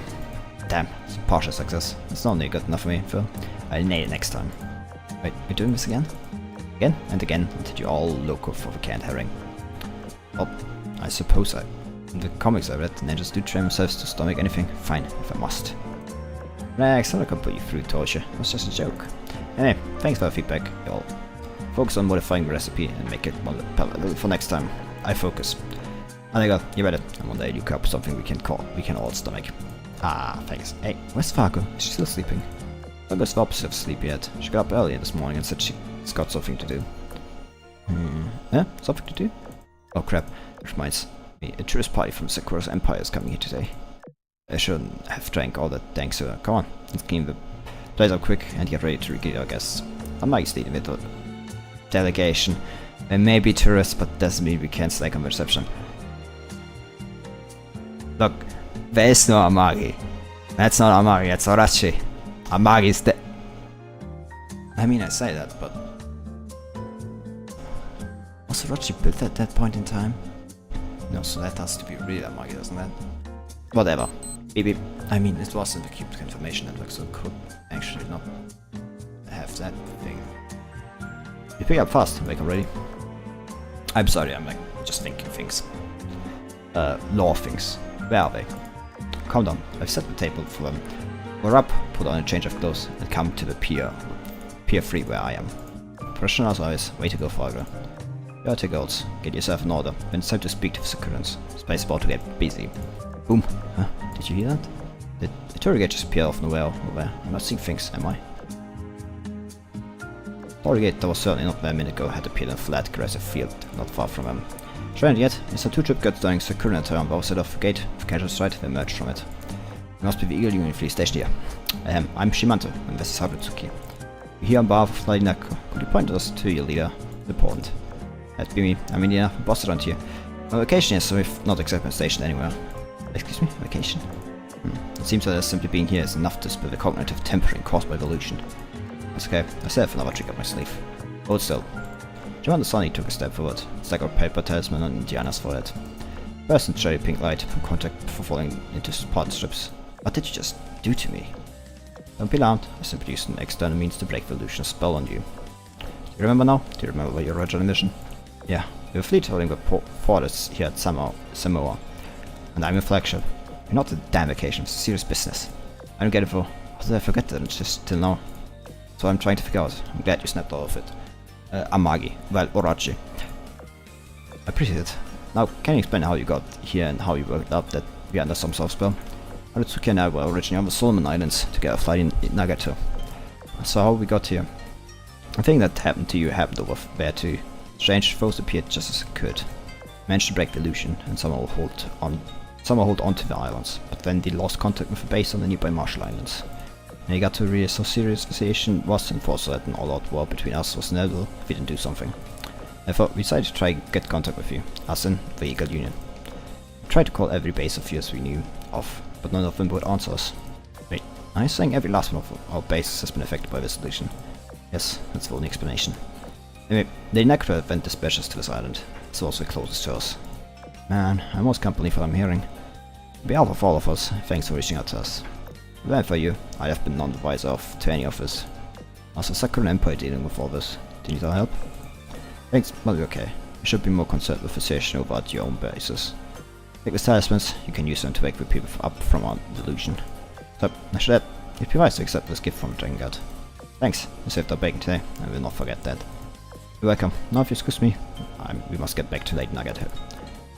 Damn, it's a partial success. It's not only good enough for me, Phil. I'll nail it next time. Wait, you're doing this again? Again and again until you all look for the canned herring. Well, I suppose in the comics I read, ninjas do train themselves to stomach anything. Fine, if I must. Relax, I'm not gonna put you through torture. It was just a joke. Anyway, thanks for the feedback, y'all. Focus on modifying the recipe and make it more palatable for next time. I focus. And I got, you read it, and one day you cook up something we can all stomach. Ah, thanks. Hey, where's Fargo? Is she still sleeping? Fargo's the opposite of sleepy yet. She got up earlier this morning and said she's got something to do. Yeah? Something to do? Oh crap, that reminds me, a tourist party from Sakura's Empire is coming here today. I shouldn't have drank all that thanks to her. Come on, let's clean the place up quick and get ready to greet our guests. I might lead with the delegation. There may be tourists, but doesn't mean we can't slack on the reception. Look, there is no Amagi. That's not Amagi, that's Orochi. Amagi's dead. I mean, I say that, but... Was Orochi built at that point in time? No, so that has to be real Amagi, doesn't it? Whatever. Maybe, I mean, it was in the cubed information network, so it could actually not have that thing. You pick up fast, wake up ready. I'm sorry, I'm like, just thinking things. Law things. Where are they? Calm down, I've set the table for them. We're up, put on a change of clothes, and come to the pier 3 where I am. Professional as always, way to go, Fargo. Dirty girls, get yourself in order, when it's time to speak to the Sakurans. This place is about to get busy. Boom. Huh? Did you hear that? The Torrigate just appeared off nowhere over there. I'm not seeing things, am I? Torrigate that was certainly not there a minute ago had appeared in a flat, aggressive field, not far from him. Trained yet, Mr. Two-Trip got during Sakuran turn both side of the gate, with casual stride, they emerged from it. It must be the Eagle Union Fleet station here. I'm Shimanto, and this is Harutsuki. We're here on behalf of Lady Nako. Could you point us to your leader? Important. That'd be me. I'm Indiana, boss around here. On vacation, yes, so if not exactly stationed anywhere. Excuse me? Vacation? It seems that simply being here is enough to spill the cognitive tempering caused by evolution. That's okay, I still have another trick up my sleeve. Hold still. Joan the Sunny took a step forward. It's like our paper talisman on Indiana's forehead. Burst in cherry pink light from contact before falling into part strips. What did you just do to me? Don't be alarmed, I simply used an external means to break the illusion spell on you. Do you remember now? Do you remember your original mission? Yeah, we have a fleet holding the ports here at Samoa. And I'm a flagship. You're not a damn vacation, it's serious business. I don't get it for... How did I forget that just till now? So I'm trying to figure out. I'm glad you snapped all of it. Amagi. Well, Orochi. I appreciate it. Now, can you explain how you got here and how you worked out that we're under some sort of spell? Harutsuki and I were originally on the Solomon Islands to get a flight in Nagato. So how we got here? I think that happened to you happened over there too. Strange foes appeared just as it could. Managed to break the illusion and somehow hold onto the islands, but then they lost contact with the base on the nearby Marshall Islands. And you got to realize how serious the situation was and foresaw that an all-out war between us was inevitable if we didn't do something. Therefore, we decided to try and get contact with you, us in the Eagle Union. We tried to call every base of yours we knew of, but none of them would answer us. Wait, are you saying every last one of our bases has been affected by this illusion? Yes, that's the only explanation. Anyway, the Necro event dispatches to this island. It's also closest to us. Man, I almost can't believe what I'm hearing. On behalf of all of us, thanks for reaching out to us. If it weren't for you, I'd have been none the wiser off to any of this. How's the Sakura Empire dealing with all this? Do you need our help? Thanks, well, you're okay. You should be more concerned with the situation over at your own bases. Take the talismans, you can use them to wake the people up from our delusion. So, I should add, you'd be wise to accept this gift from Dragon God. Thanks, you saved our bacon today, and we'll not forget that. You're welcome. Now if you excuse me, we must get back to Late Nugget Hill.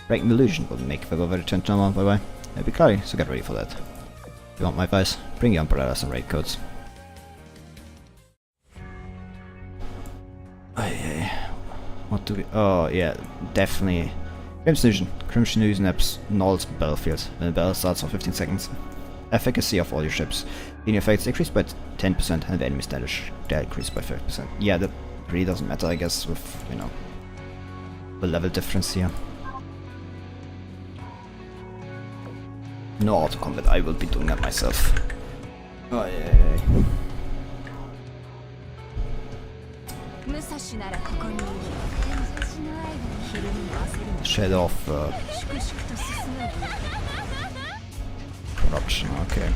Breaking the illusion will make the weather return to normal, bye bye. It'll be cloudy, so get ready for that. If you want my advice, bring your umbrellas and raincoats. What do we... Oh, yeah, definitely. Crimson Illusion. Crimson Illusion apps nulls battlefield. When the battle starts for 15 seconds. Efficacy of all your ships. Linear effects decrease by 10% and the enemy status decrease by 5%. Yeah, that really doesn't matter, I guess, with, you know, the level difference here. No auto combat, I will be doing that myself. Oh, yeah. Shadow of corruption, okay.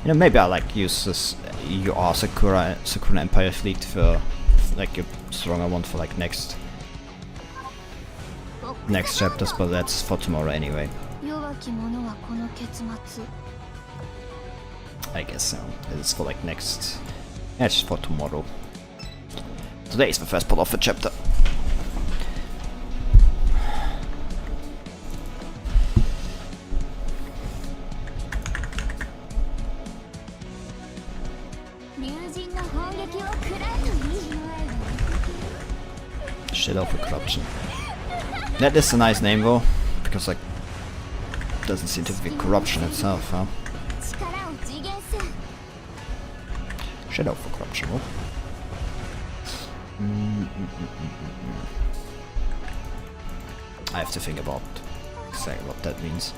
You know, maybe I like use this your Sakura Empire fleet for like a stronger one for like next chapters, but that's for tomorrow anyway. I guess so. It's for like next... Yeah, it's for tomorrow. Today is the first part of the chapter. Shit out for corruption. That is a nice name though, because like doesn't seem to be corruption itself, huh? Shadow for corruption. Oh. I have to think about exactly what that means.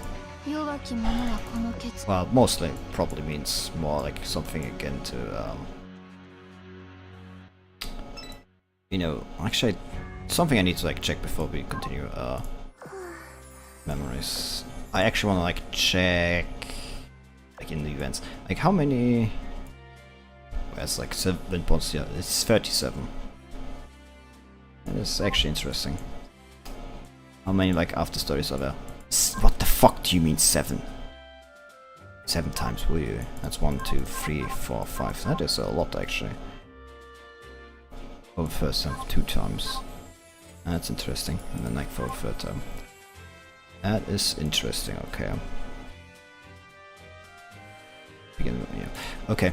Well, mostly probably means more like something akin to, you know, actually, something I need to like check before we continue. Memories. I actually want to like check, like in the events, like how many. It's like 7 points, yeah, it's 37. And it's actually interesting. How many like after stories are there? What the fuck do you mean 7? 7 times, will you? That's 1, 2, 3, 4, 5. That is a lot actually. For the first time, 2 times. That's interesting. And then like for the third time. That is interesting, okay. Begin with, yeah. Okay.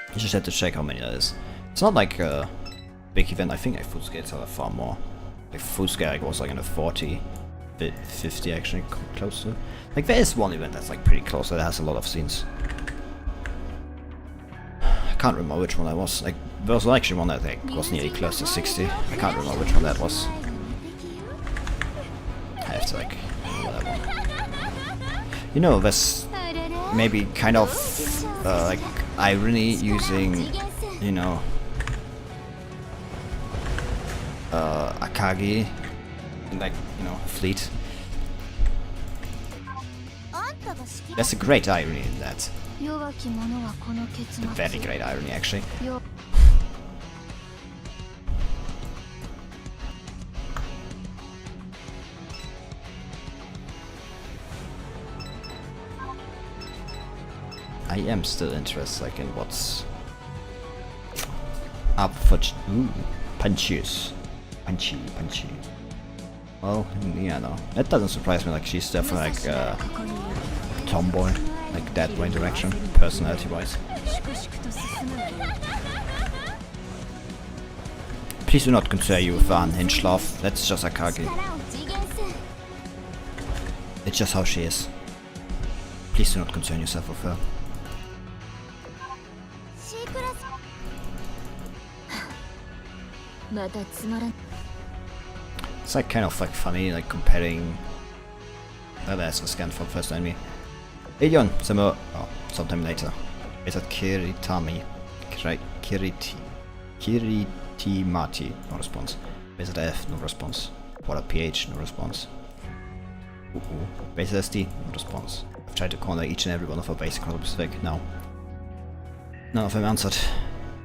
I just had to check how many that is. It's not like a big event. I think full scales are far more. Like full scale was like in a 40, 50 actually close to. Like there is one event that's like pretty close that has a lot of scenes. I can't remember which one that was. Like there was actually one that I think was nearly close to 60. I can't remember which one that was. I have to like remember that one. You know, there's maybe kind of like irony using, you know, Akagi in like, you know, fleet. There's a great irony in that. A very great irony actually. I am still interested like in what's up for punches. Punchy. Well, yeah, no. That doesn't surprise me, like she's definitely like a tomboy, like that way direction, personality wise. Please do not concern you with the unhinged love, that's just Akagi. It's just how she is. Please do not concern yourself with her. It's like kind of like funny, like comparing. That's the scan from first enemy. Elion, sometime later. It's at Kiritami. Kiriti. T Marty, no response. Basic F, no response. Water PH, no response. Basic SD, no response. I've tried to corner each and every one of our basic concepts back now. None of them answered.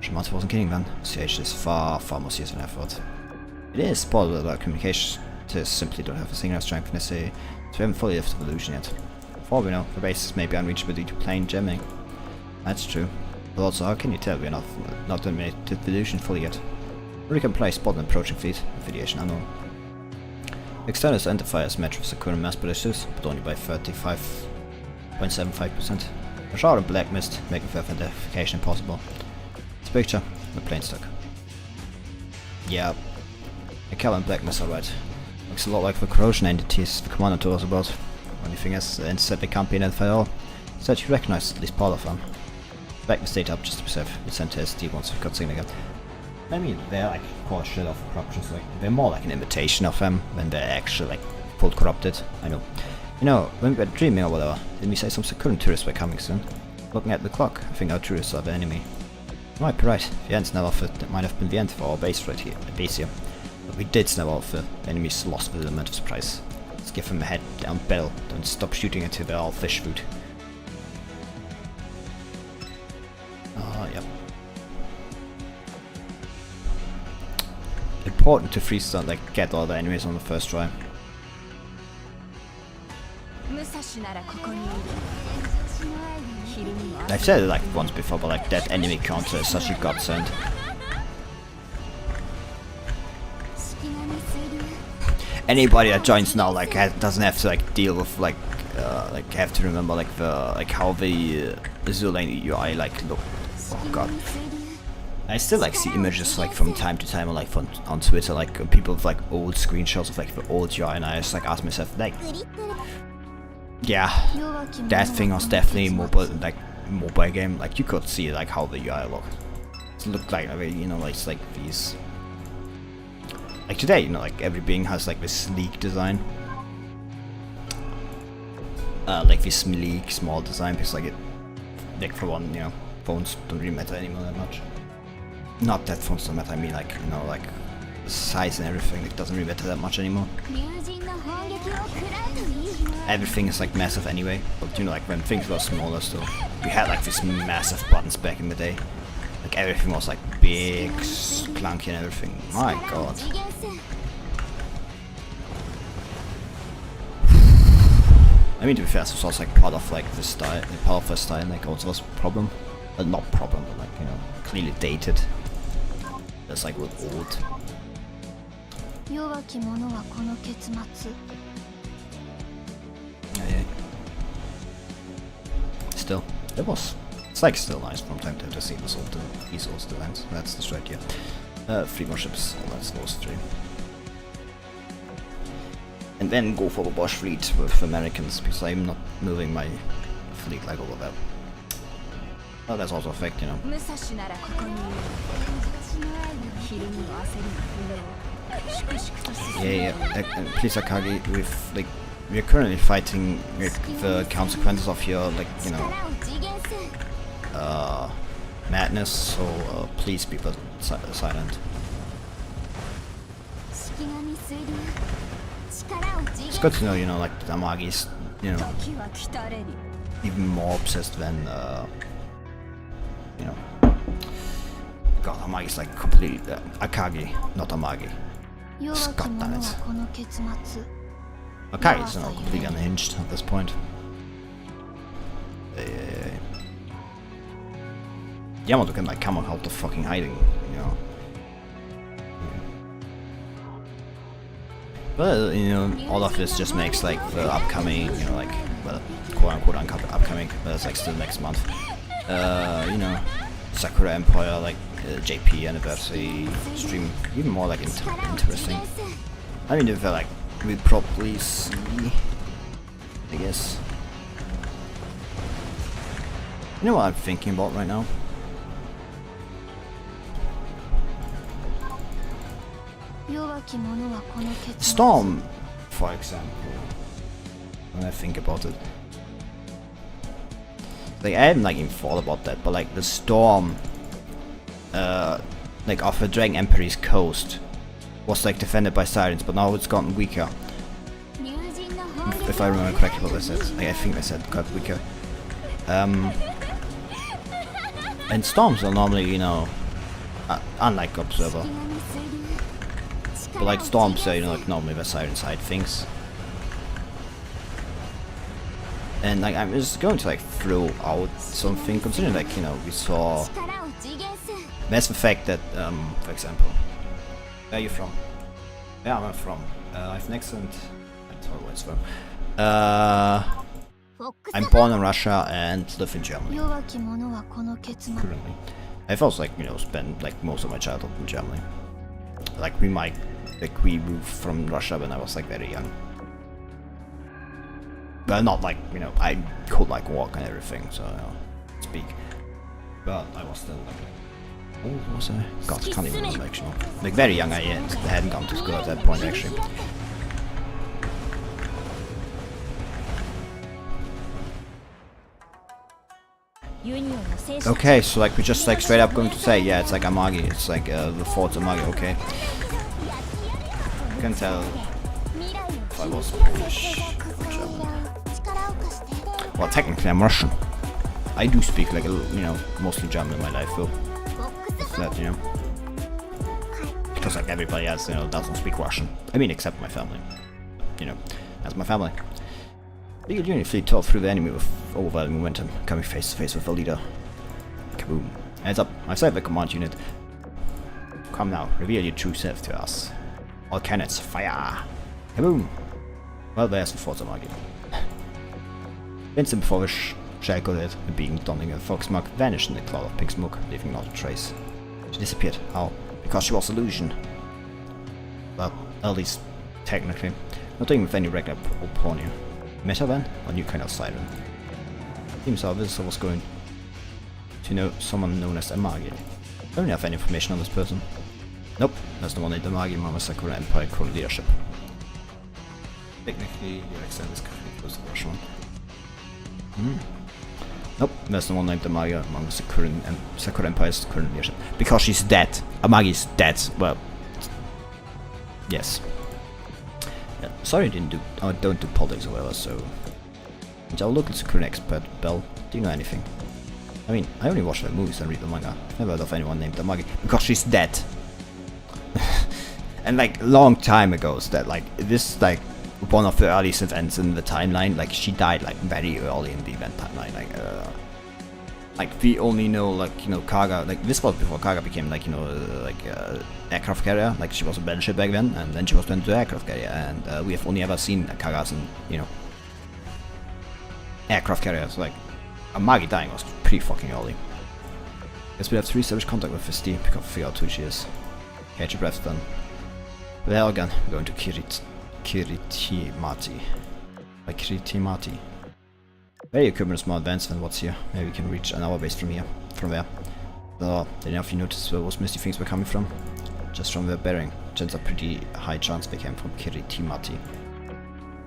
Shimata wasn't kidding then. CH is far more serious than effort. It is possible that communication simply don't have a singular strength in this area, so we haven't fully left evolution yet. For all we know, the bases may be unreachable due to plain jamming. That's true. But also, how can you tell we're not eliminated evolution fully yet? We can play spot an approaching fleet, affiliation unknown. Externals identify as match with the current mass producers, but only by 35.75%. A shroud of black mist making further identification impossible. This picture, the plane stuck. Yeah, a cow and black mist, alright. Looks a lot like the corrosion entities the commander told us about. Only thing is, instead they can't be identified at all. Instead you recognize at least part of them. Back the state up just to be safe. We'll send to SD once we've got signal again. I mean, they're like core shit of corruptions, like they're more like an imitation of them than they're actually like full corrupted. I know. You know, when we were dreaming or whatever, didn't we say some current tourists were coming soon? Looking at the clock, I think our tourists are the enemy. You might be right. The end snell off it might have been the end for our base right here, base here. But we did snell off the enemies lost with the element of surprise. Let's give them a head down battle, don't stop shooting until they're all fish food. Yep. Important to freeze like get all the enemies on the first try. I've said it like once before, but like that enemy counter is such a godsend. Anybody that joins now like doesn't have to like deal with like have to remember like the how the Azur lane UI like look. Oh god. I still like see images like from time to time like on Twitter like people with like old screenshots of like the old UI, and I just like ask myself like, yeah, that thing was definitely mobile game. Like you could see like how the UI looked. It looked like you know like it's like these. Like today, you know, like every being has like this sleek design. Like this sleek, small design, because like it, like for one, you know, phones don't really matter anymore that much. Not that phones don't matter, I mean like, you know, like size and everything, it doesn't really matter that much anymore. Everything is like massive anyway, but you know, like when things were smaller still, we had like these massive buttons back in the day. Like everything was like big, clunky and everything. My god. I mean, to be fair, this was also like part of like the style, part of the style, like also was a problem. Not problem, but like, you know, clearly dated. That's like with old. Yeah. Still, it was. It's like still nice from time to time to see these old designs. That's the straight, yeah. 3 more ships, that's those 3. And then go for the Bosch fleet with Americans, because I'm not moving my fleet like over there. Well, that's also a fact, you know. Yeah. Please, Akagi, we're currently fighting the consequences of your, like, you know, madness, so please be silent. It's good to know, you know, like the Amagi's, you know, even more obsessed than, you know, God, Amagi's like completely, Akagi, not Amagi. God damn it. Akagi's, you know, completely unhinged at this point. Yamato can like come out of fucking hiding, you know. But you know, all of this just makes like the upcoming, you know, like, well, quote unquote upcoming, but it's like still next month. You know, Sakura Empire, like JP anniversary stream, even more like interesting. I mean, if like we'll probably see, I guess. You know what I'm thinking about right now? Storm, for example, when I think about it. Like, I haven't like even thought about that, but like the storm like of the Dragon Empire's coast was like defended by sirens, but now it's gotten weaker. If I remember correctly what I said. I think I said got weaker. And storms are normally, you know, unlike Observer. But like storms are, you know, like normally the sirens hide things. And like I'm just going to like throw out something, considering like, you know, we saw that's the fact that for example, where are you from? Yeah, I'm from. I have an accent. I don't know where it's from. I'm born in Russia and live in Germany currently. I've also like, you know, spent like most of my childhood in Germany. Like we moved from Russia when I was like very young. But not like, you know, I could like walk and everything, so you know, speak. But I was still like, how old was I? God, I can't even remember actually. Like very young, I hadn't gone to school at that point actually. Okay, so like we just like straight up going to say, yeah, it's like Amagi, it's like the Fort Amagi, okay. You can tell if I was Polish or German. Well, technically I'm Russian. I do speak like a little, you know, mostly German in my life though. That, you know. Because like everybody else, you know, doesn't speak Russian. I mean, except my family. You know, that's my family. The Union fleet tore through the enemy with overwhelming momentum, coming face to face with the leader. Kaboom. Heads up, I saved the command unit. Come now, reveal your true self to us. All cannons, fire! Kaboom! Well, there's the Fort Amagi. Instant before the shell got hit, the beacon dawning a fog smoke vanished in the cloud of pink smoke, leaving not a trace. She disappeared. How? Because she was illusion. Well, at least technically. Not dealing with any regular opponent. Meta then? A new kind of siren. Seems our visitor was going to know someone known as Amagi. Don't have any information on this person. Nope, that's the one named Amagi, Mama Sakura Empire current leadership. Technically, your accent is correct, was the Russian one. Nope, that's the one named Amagi, Mama Sakura Empire's current leadership. Because she's dead. Amagi's dead. Well, yes. Yeah, sorry I don't do politics or whatever, so... Our local security expert, Bell, do you know anything? I mean, I only watch the movies and read the manga. I've never heard of anyone named Amagi, because she's dead. And like, long time ago, is that like, this like, one of the earliest events in the timeline, like, she died like very early in the event timeline, like we only know, like, you know, Kaga, like, this was before Kaga became, like, you know, aircraft carrier, like, she was a battleship back then, and then she was turned into aircraft carrier, and we have only ever seen Kagas in, you know, aircraft carriers, like, Amagi dying was pretty fucking early. Guess we have to re-establish contact with Fisti, pick up, figure out who she is. Catch your breath then. Well, again, we're going to Kiritimati. Like Kiritimati. Very equipment is more advanced than what's here. Maybe we can reach an hour base from here. From there. So, then if you notice where those misty things were coming from? Just from their bearing. Chances are pretty high chance they came from Kiritimati.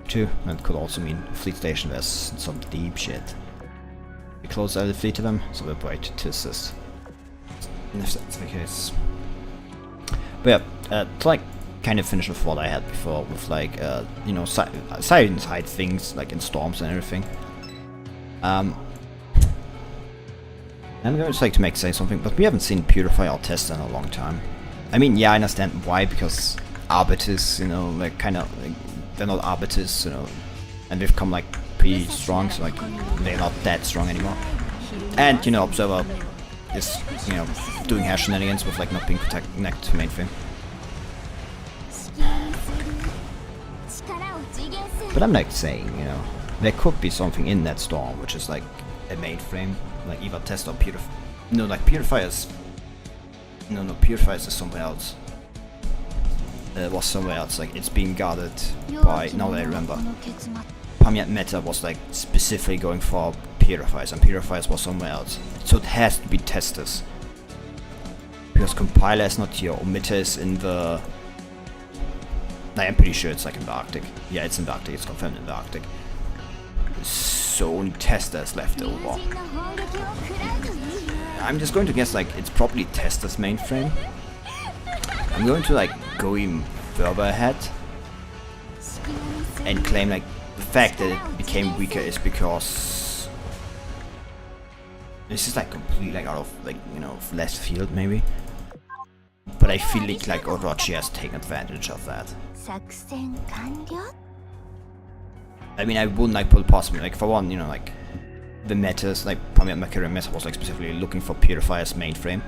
2, and could also mean a fleet station. There's some deep shit. We close out the fleet to them, so we're bright to assist. And if that's the case. But yeah, to like kind of finish with what I had before, with like, you know, sirens hide things like in storms and everything. I'm going to like to say something, but we haven't seen Purify or Test in a long time. I mean, yeah, I understand why, because Arbiters, you know, like kind of, like, they're not Arbiters, you know, and they've come like pretty strong, so like they're not that strong anymore. And, you know, Observer is, you know, doing hair shenanigans with like not being connected to mainframe. But I'm like saying, you know, there could be something in that storm, which is like a mainframe, like either Test or Purify. No, like Purifiers. No, Purifiers is somewhere else. It was somewhere else, like it's being guarded by, now that I remember. Pamiat Meta was like specifically going for Purifiers, and Purifiers was somewhere else. So it has to be Testers. Because Compiler is not here, Omitter is in the... I'm pretty sure it's like in the Arctic. Yeah, it's in the Arctic, it's confirmed in the Arctic. So only Testers left over. I'm just going to guess like it's probably Testers mainframe. I'm going to like go even further ahead and claim like the fact that it became weaker is because this is like completely like out of like, you know, left field maybe. But I feel like Orochi has taken advantage of that. I mean, I wouldn't like put possibly like for one, you know, like the metas, like probably my career meta was like specifically looking for Purifier's mainframe,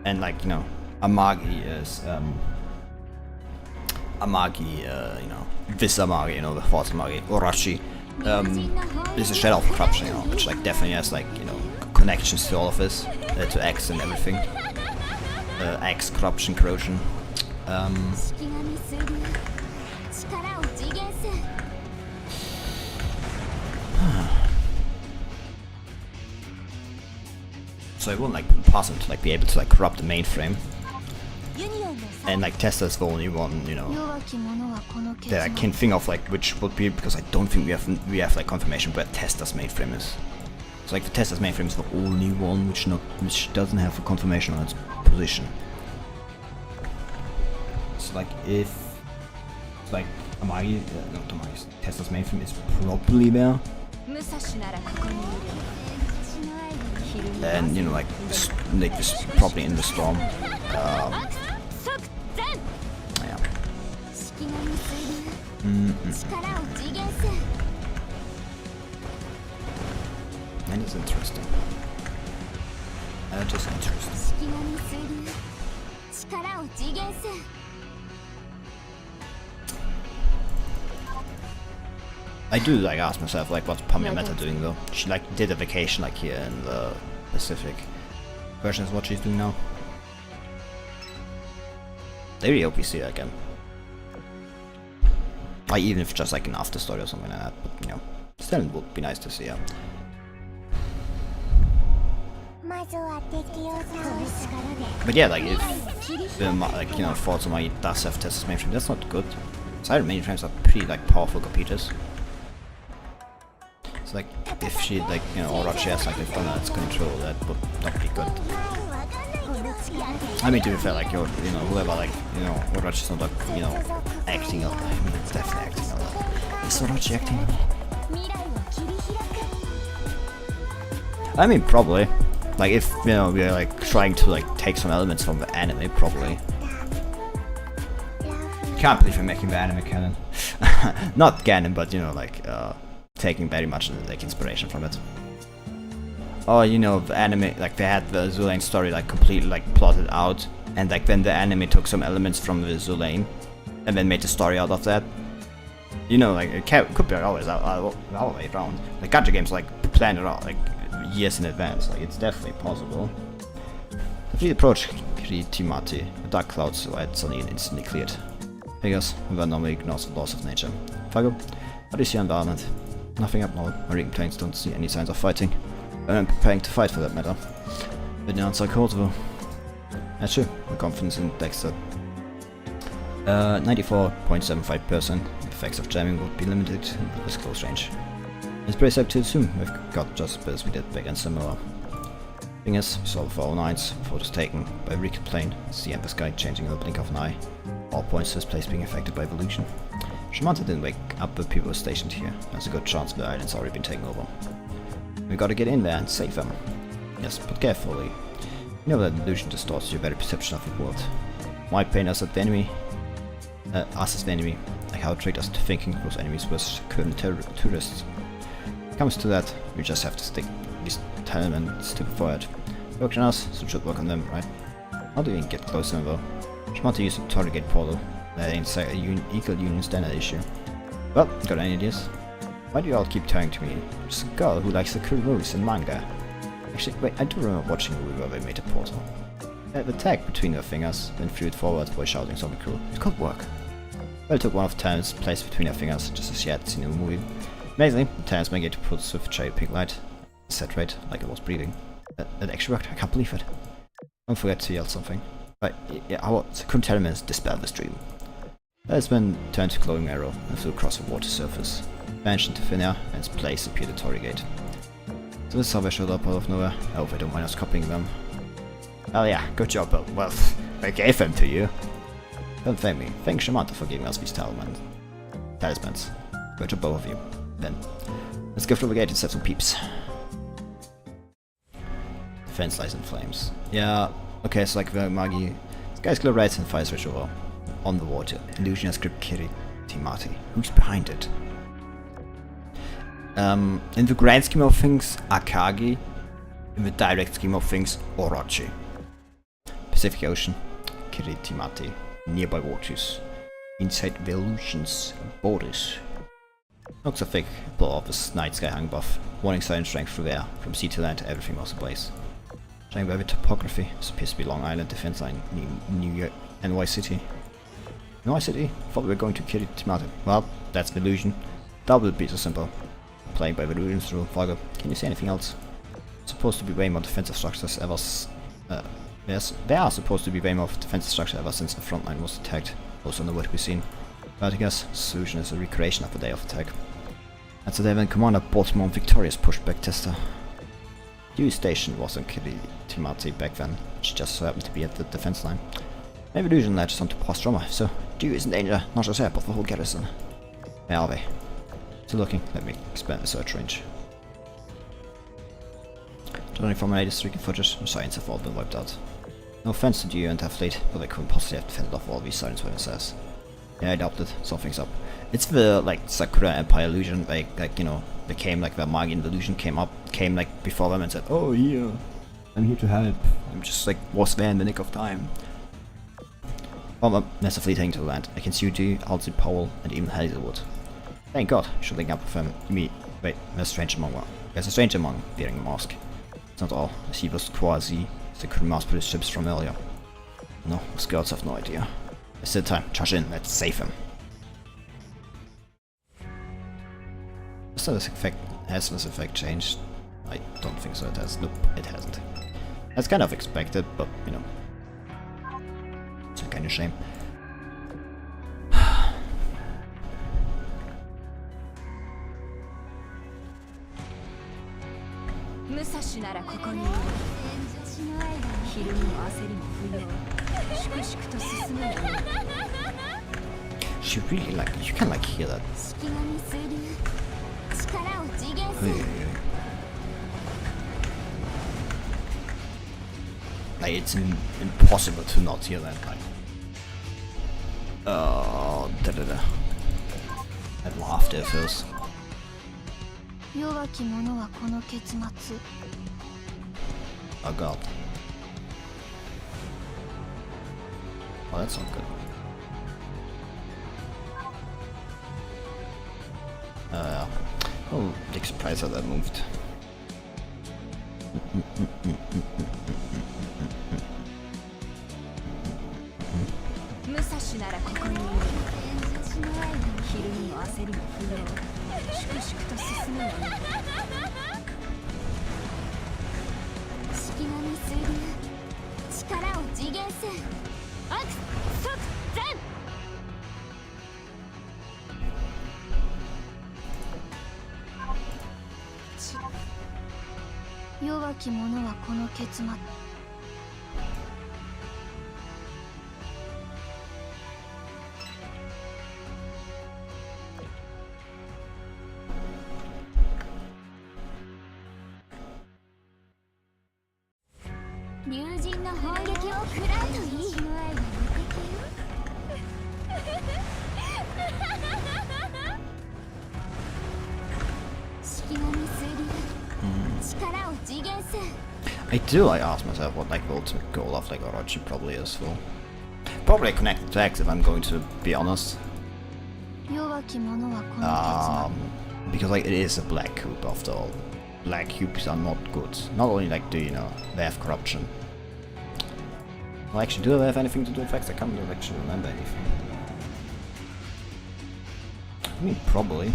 and like, you know, Amagi is you know, this Amagi, you know, the fourth Amagi, Orochi is a shadow of corruption, you know, which like definitely has like, you know, connections to all of this, to X and everything, X, corruption, corrosion. So I wouldn't like pass him to like be able to like corrupt the mainframe, and like Tesla's the only one, you know, that I can think of like which would be, because I don't think we have like confirmation where Tesla's mainframe is. So like the Tesla's mainframe is the only one which doesn't have a confirmation on its position. So like if like Amagi, not Amagi, Tesla's mainframe is probably there. And you know, like this probably in the storm. Yeah. That is interesting. Just interesting. I do like ask myself like what's Pamela Meta doing though. She like did a vacation like here in the Pacific. Version is what she's doing now. I really hope we see her again. Like even if just like an after story or something like that, but you know, still it would be nice to see her. But yeah, like if the like, you know, Forza does have Tesla's mainframe, that's not good. Siren mainframes are pretty like powerful computers. So like if she like, you know, Orochi has like a thunder its control, that would not be good. I mean, to be fair, like you know, whoever like, you know, Orochi's not like, you know, acting out. I mean, it's definitely acting out. Is Orochi acting? I mean, probably. Like if, you know, we're like trying to like take some elements from the anime, probably. Can't believe we're making the anime canon. Not canon, but you know, like taking very much like inspiration from it. Oh, you know, the anime, like they had the Zulane story like completely like plotted out, and like then the anime took some elements from the Zulane and then made the story out of that. You know, like it could be always all the way around. Like gacha games like planned it out like years in advance. Like it's definitely possible. The free approach Timati, a dark cloud silhouette suddenly and instantly cleared. Figures, who normally ignores the laws of nature. Fago, what is your environment? Nothing abnormal. My reading planes don't see any signs of fighting. I'm preparing to fight for that matter. But the answer calls though. That's true. My confidence index at 94.75%. Effects of jamming would be limited in this close range. It's pretty safe to assume we've got just as we did back in similar. Thing is, we saw the 409s, photos taken by Rick plane, see in the sky changing in the blink of an eye. All points to this place being affected by evolution. Shimata didn't wake up the people stationed here. There's a good chance the island's already been taken over. We gotta get in there and save them. Yes, but carefully. You know that illusion distorts your very perception of the world. Why paint us as the enemy? Us as the enemy, like how it tricked us to thinking those enemies were current tourists. Comes to that, we just have to stick these tell them and stick forward. Worked on us, so it should work on them, right? How do we get close to them though? Shimata used a target portal. That ain't a equal union standard issue. Well, got any ideas? Why do you all keep turning to me? Just a girl who likes the cool movies and manga. Actually, wait, I do remember watching a movie where they made a portal. The tag between her fingers, then threw it forward while shouting something cool. It could work. Well, it took one of Talon's placed between her fingers, just as she had seen in the movie. Amazingly, Talon's managed to put swift cherry pink light. Set right, like it was breathing. That actually worked, I can't believe it. Don't forget to yell something. Right, yeah, our current elements dispel this dream. Earthman turned to glowing arrow and flew across the water surface. Vanished into thin air, and its place appeared the Torii Gate. So this is how they showed up out of nowhere. I hope I don't mind us copying them. Well yeah, good job, Bill. Well, I gave them to you. Don't thank me. Thank Shamanta for giving us these talismans. Go to both of you. Then, let's go through the gate and set some peeps. Defense lies in flames. Yeah, okay, so like the Magi. This guy's glow rides and fires ritual on the water. Illusion script Kiri Timati. Who's behind it? In the grand scheme of things, Akagi. In the direct scheme of things, Orochi. Pacific Ocean, Kiri Timati. Nearby waters. Inside the illusion's borders. Looks a thick blow of this night sky hung above. Warning sign strength through the air. From sea to land, everything was ablaze. Showing by the topography, this appears to be Long Island defense line, New York, NY City. NY City? Thought we were going to Kiri Timati. Well, that's the illusion. That would be so simple. Playing by the illusions through Fargo. Can you say anything else? Supposed to be way more defensive structures ever. Yes, there are supposed to be way more defensive structures ever since the front line was attacked. Also nowhere to be seen. But I guess the solution is a recreation of the day of attack. That's the day when Commander Baltimore Victorious pushed back Testa. Dewey's station was in Kiri Timati back then, which just so happened to be at the defense line. Maybe illusion latches onto past trauma, so Dewey is in danger, not just her, but the whole garrison. Where are they? Still looking, let me expand the search range. Turning from an 80 streaking footage, the sirens have all been wiped out. No offense to Dewey and her fleet, but they couldn't possibly have defended off all these sirens when it says. Yeah, I doubt it, something's up. It's the like Sakura Empire illusion, like you know, became like the Magian illusion came like before them and said, oh yeah, I'm here to help. I'm just like was there in the nick of time. Well, a massive fleet heading to the land. I can see Dewey, Halsey Powell, and even Hazelwood. Thank God, I should link up with them. Wait, there's a stranger among there's a stranger among wearing a mask. It's not all. I see those quasi the crew mass produced ships from earlier. No, the scouts have no idea. It's still time. Charge in. Let's save him. Has this effect changed? I don't think so. It has. Nope, it hasn't. That's kind of expected, but you know, it's a kind of shame. She really like, you can like hear that. Like it's impossible to not hear that. Like, oh, that laughter feels. Oh God. Oh, that's not good. Oh, big surprise how that moved. I ask myself what like the ultimate goal of like Orochi probably is for. Probably connected to X if I'm going to be honest. Because like it is a black cube after all. Black cubes are not good. Not only like do you know, they have corruption. Well actually do they have anything to do with X? I can't actually remember anything. I mean probably.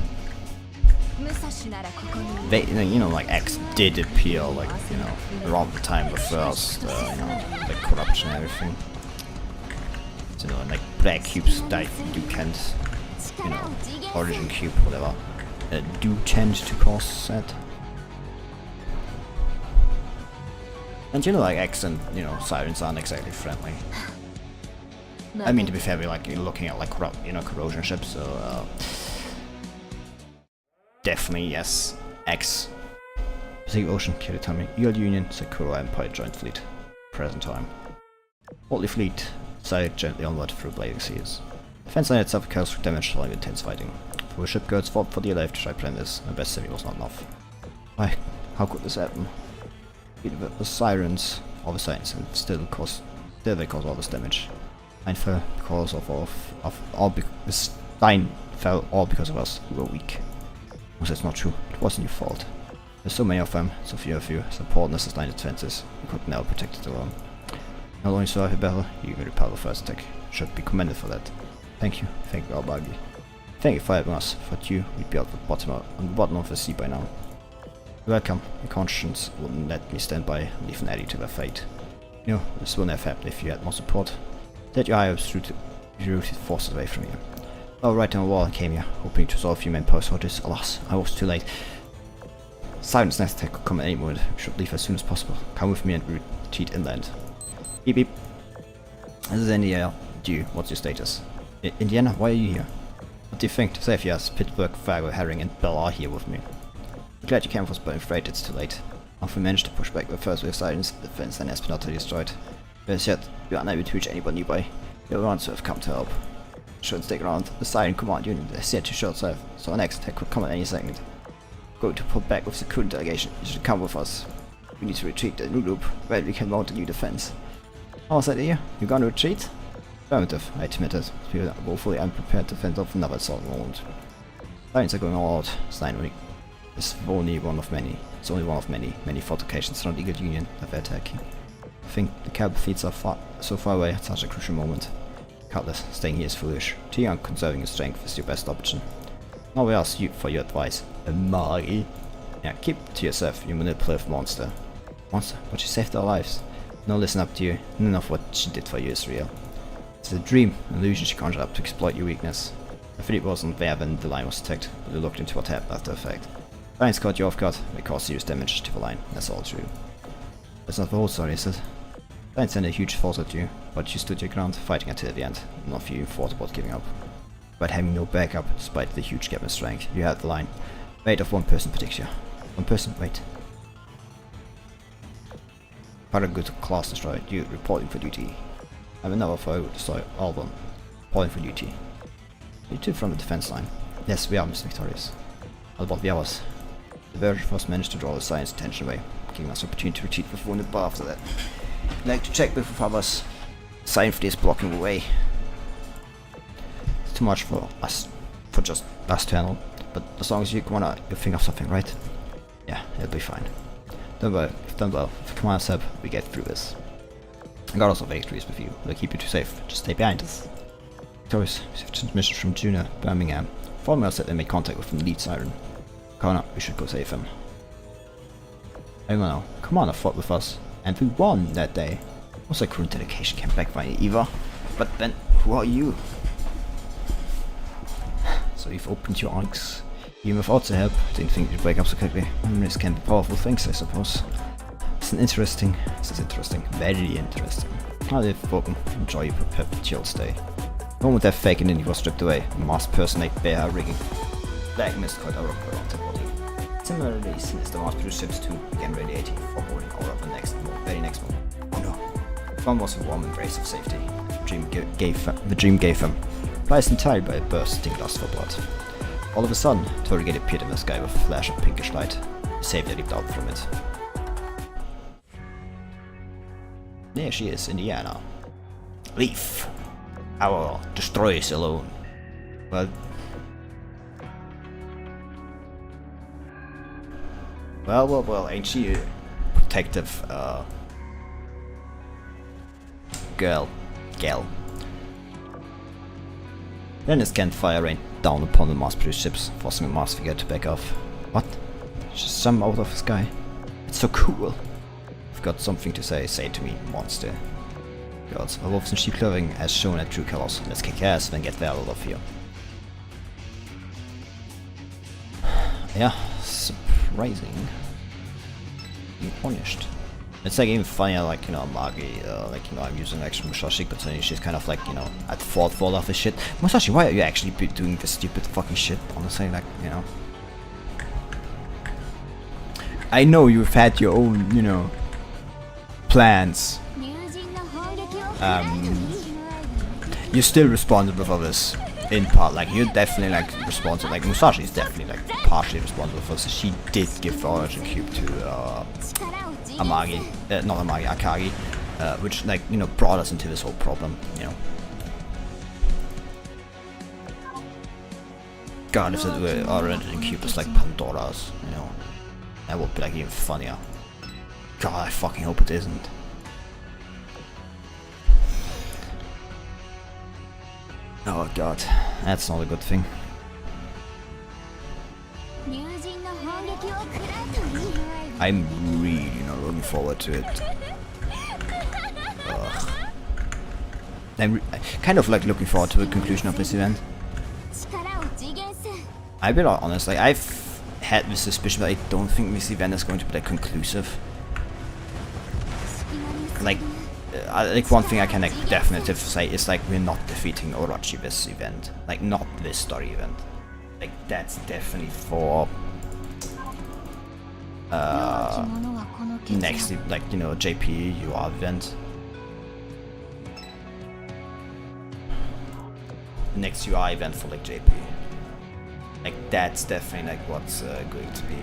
They, you know, like X did appear, like, you know, around the time the first, you know, like corruption and everything. So, you know, like black cubes that you can't, you know, origin cube, whatever, do tend to cause that. And you know, like X and, you know, sirens aren't exactly friendly. I mean, to be fair, we're like looking at like corrosion ships, so definitely yes. X. Pacific Ocean, Kiritami, Yield Union, Sakura Empire Joint Fleet. Present time. Holy Fleet sailed gently onward through blazing seas. The fence line itself caused damage following intense fighting. For Shipgirls fought for dear life to try to prevent this, and best saving was not enough. Why? How could this happen? The sirens, all the sirens, and still they cause all this damage. Line fell because of all this line fell all because of us who were weak. Was that's not true? It wasn't your fault. There's so many of them, so few of you, as important as the line defenses, you could never protect it alone. Not only survive a battle, you even repel the first attack. Should be commended for that. Thank you, Albagi. Thank you for helping us. Without you, we'd be on the bottom of the sea by now. You're welcome. My conscience wouldn't let me stand by and leave an eddy to their fate. You know, this wouldn't have happened if you had more support. Let your higher-ups routed forces away from you. I was right on the wall and came here, hoping to resolve your main post orders. Alas, I was too late. Silence next attack could come at any moment. We should leave as soon as possible. Come with me and retreat inland. Beep beep. This is Indiana. What's your status? Indiana, why are you here? What do you think? To save yes, Pittsburgh, Fargo, Herring and Bell are here with me. I'm glad you came with us, but I'm afraid it's too late. After we managed to push back the first wave of silence, the fence and has been utterly destroyed. As yet, we are unable to reach anyone nearby. You're the ones who have come to help. Shouldn't stick around. The Siren Command Unit is yet to show itself, so our next attack could come at any second. Going to pull back with the current delegation. You should come with us. We need to retreat the new loop, where we can mount a new defense. How was that here? You gonna retreat? Affirmative, I admitted. We were woefully unprepared to fend off another assault moment. Sirens are going all out. Stein is only one of many. It's only one of many fortifications around Eagle Union that they're attacking. I think the cavalry fleets are so far away at such a crucial moment. Cutlass, staying here is foolish. Too young, conserving your strength is your best option. Now we ask you for your advice. Amari. Yeah, keep to yourself, you manipulative monster. Monster? But she saved our lives. No, listen up to you. None of what she did for you is real. It's a dream, an illusion she conjured up to exploit your weakness. I feel it wasn't there when the line was attacked, but we looked into what happened after the fact. Lines caught you off guard, they caused serious damage to the line, that's all true. That's not the whole story, is it? Lines sent a huge force at you, but you stood your ground, fighting until the end. None of you thought about giving up. But having no backup, despite the huge gap in strength, you held the line. Fate of one person predicts you. One person? Wait. Paragood class destroyer, you reporting for duty. I have another foe destroyer, Alban. Reporting for duty. You two from the defense line. Yes, we are Mr. Victorious. What about the others? The Verge Force managed to draw the Science attention away, giving us opportunity to retreat with wounded, but after that. I'd like to check with others. Science is blocking the way. It's too much for us, for just us to handle. But as long as you think of something, right? Yeah, it'll be fine. Done well. If the commander's help, we get through this. Regardless of victories with you, we'll keep you too safe. Just stay behind us. Victorious, received transmission from Juno, Birmingham. Informing us that they made contact with the lead siren. Connor, we should go save him. I don't know. Commander fought with us, and we won that day. Also, current dedication came back by Eva. But then, who are you? So you've opened your eyes. Even without the help, didn't think you'd wake up so quickly. Memories can be powerful things, I suppose. This is interesting, very interesting. Now they've spoken, enjoy your perpetual stay. The moment that fake identity was stripped away, a masked personate bear rigging. Black mist caught our rock around the body. Similarly, since the mass-produced ships too began radiating, foreboding out of the very next moment. Oh no. One was a warm embrace of safety. The dream gave them, replaced entirely by a bursting lust for blood. All of a sudden, Torrigate appeared in the sky with a flash of pinkish light. The savior leaped out from it. There she is, Indiana. Leave! Our destroy us alone. Well, ain't she a protective, girl. Then his can't fire rained down upon the mass-produced ships, forcing the mass figure to back off. What? Just some out of the sky? It's so cool. You've got something to say it to me, monster. Girls, our wolves in sheep clothing has shown at true colors. Let's kick ass and get well out of here. Yeah, surprising. Being punished. It's like even funnier, like, you know, Magi, like, you know, I'm using extra Musashi, but then she's kind of like, you know, at fault for all of this shit. Musashi, why are you actually doing this stupid fucking shit? Honestly, like, you know. I know you've had your own, you know, plans. You're still responsible for this, in part. Like, you're definitely, like, responsible. Like, Musashi is definitely, like, partially responsible for this. She did give the Origin Cube to, Amagi, not Amagi, Akagi, which, like, you know, brought us into this whole problem, you know. God, if the Origin Cube was like Pandora's, you know, that would be, like, even funnier. God, I fucking hope it isn't. Oh god, that's not a good thing. I'm really not looking forward to it. Ugh. I'm kind of like looking forward to the conclusion of this event. I'll be honest, like, I've had this suspicion that I don't think this event is going to be like conclusive. Like, like one thing I can like definitively say is like we're not defeating Orochi this event. Like, not this story event. Like, that's definitely for next, like, you know, JP UR event. Next UI event for like JP. Like, that's definitely like what's going to be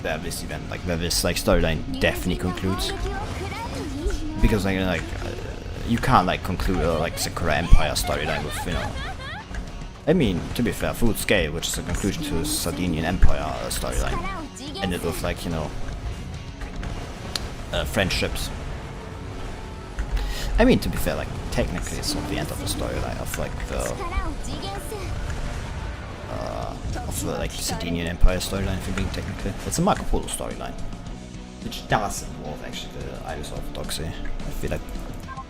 where this event, like where this like storyline definitely concludes. Because like you can't like conclude a like Sakura Empire storyline with, you know, I mean, to be fair, Food Scale, which is a conclusion to the Sardinian Empire storyline, ended with like, you know, friendships. I mean, to be fair, like technically it's not the end of the storyline of like the like Sardinian Empire storyline, if you're being technically. It's a Marco Polo storyline, which does involve actually the Irish Orthodoxy. I feel like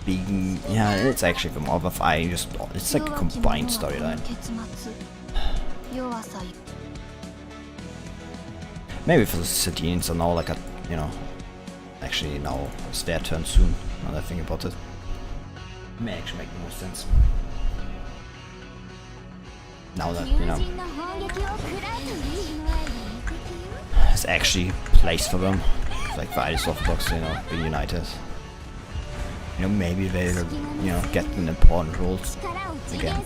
being, yeah, it's actually the more of it's like a combined storyline. Maybe for the Sardinians are now like a, you know, actually now it's their turn soon, now that I think about it. May actually make more sense. Now that, you know, it's actually place for them, like the Irish Orthodox, you know, being united. You know, maybe they'll, you know, get an important role again,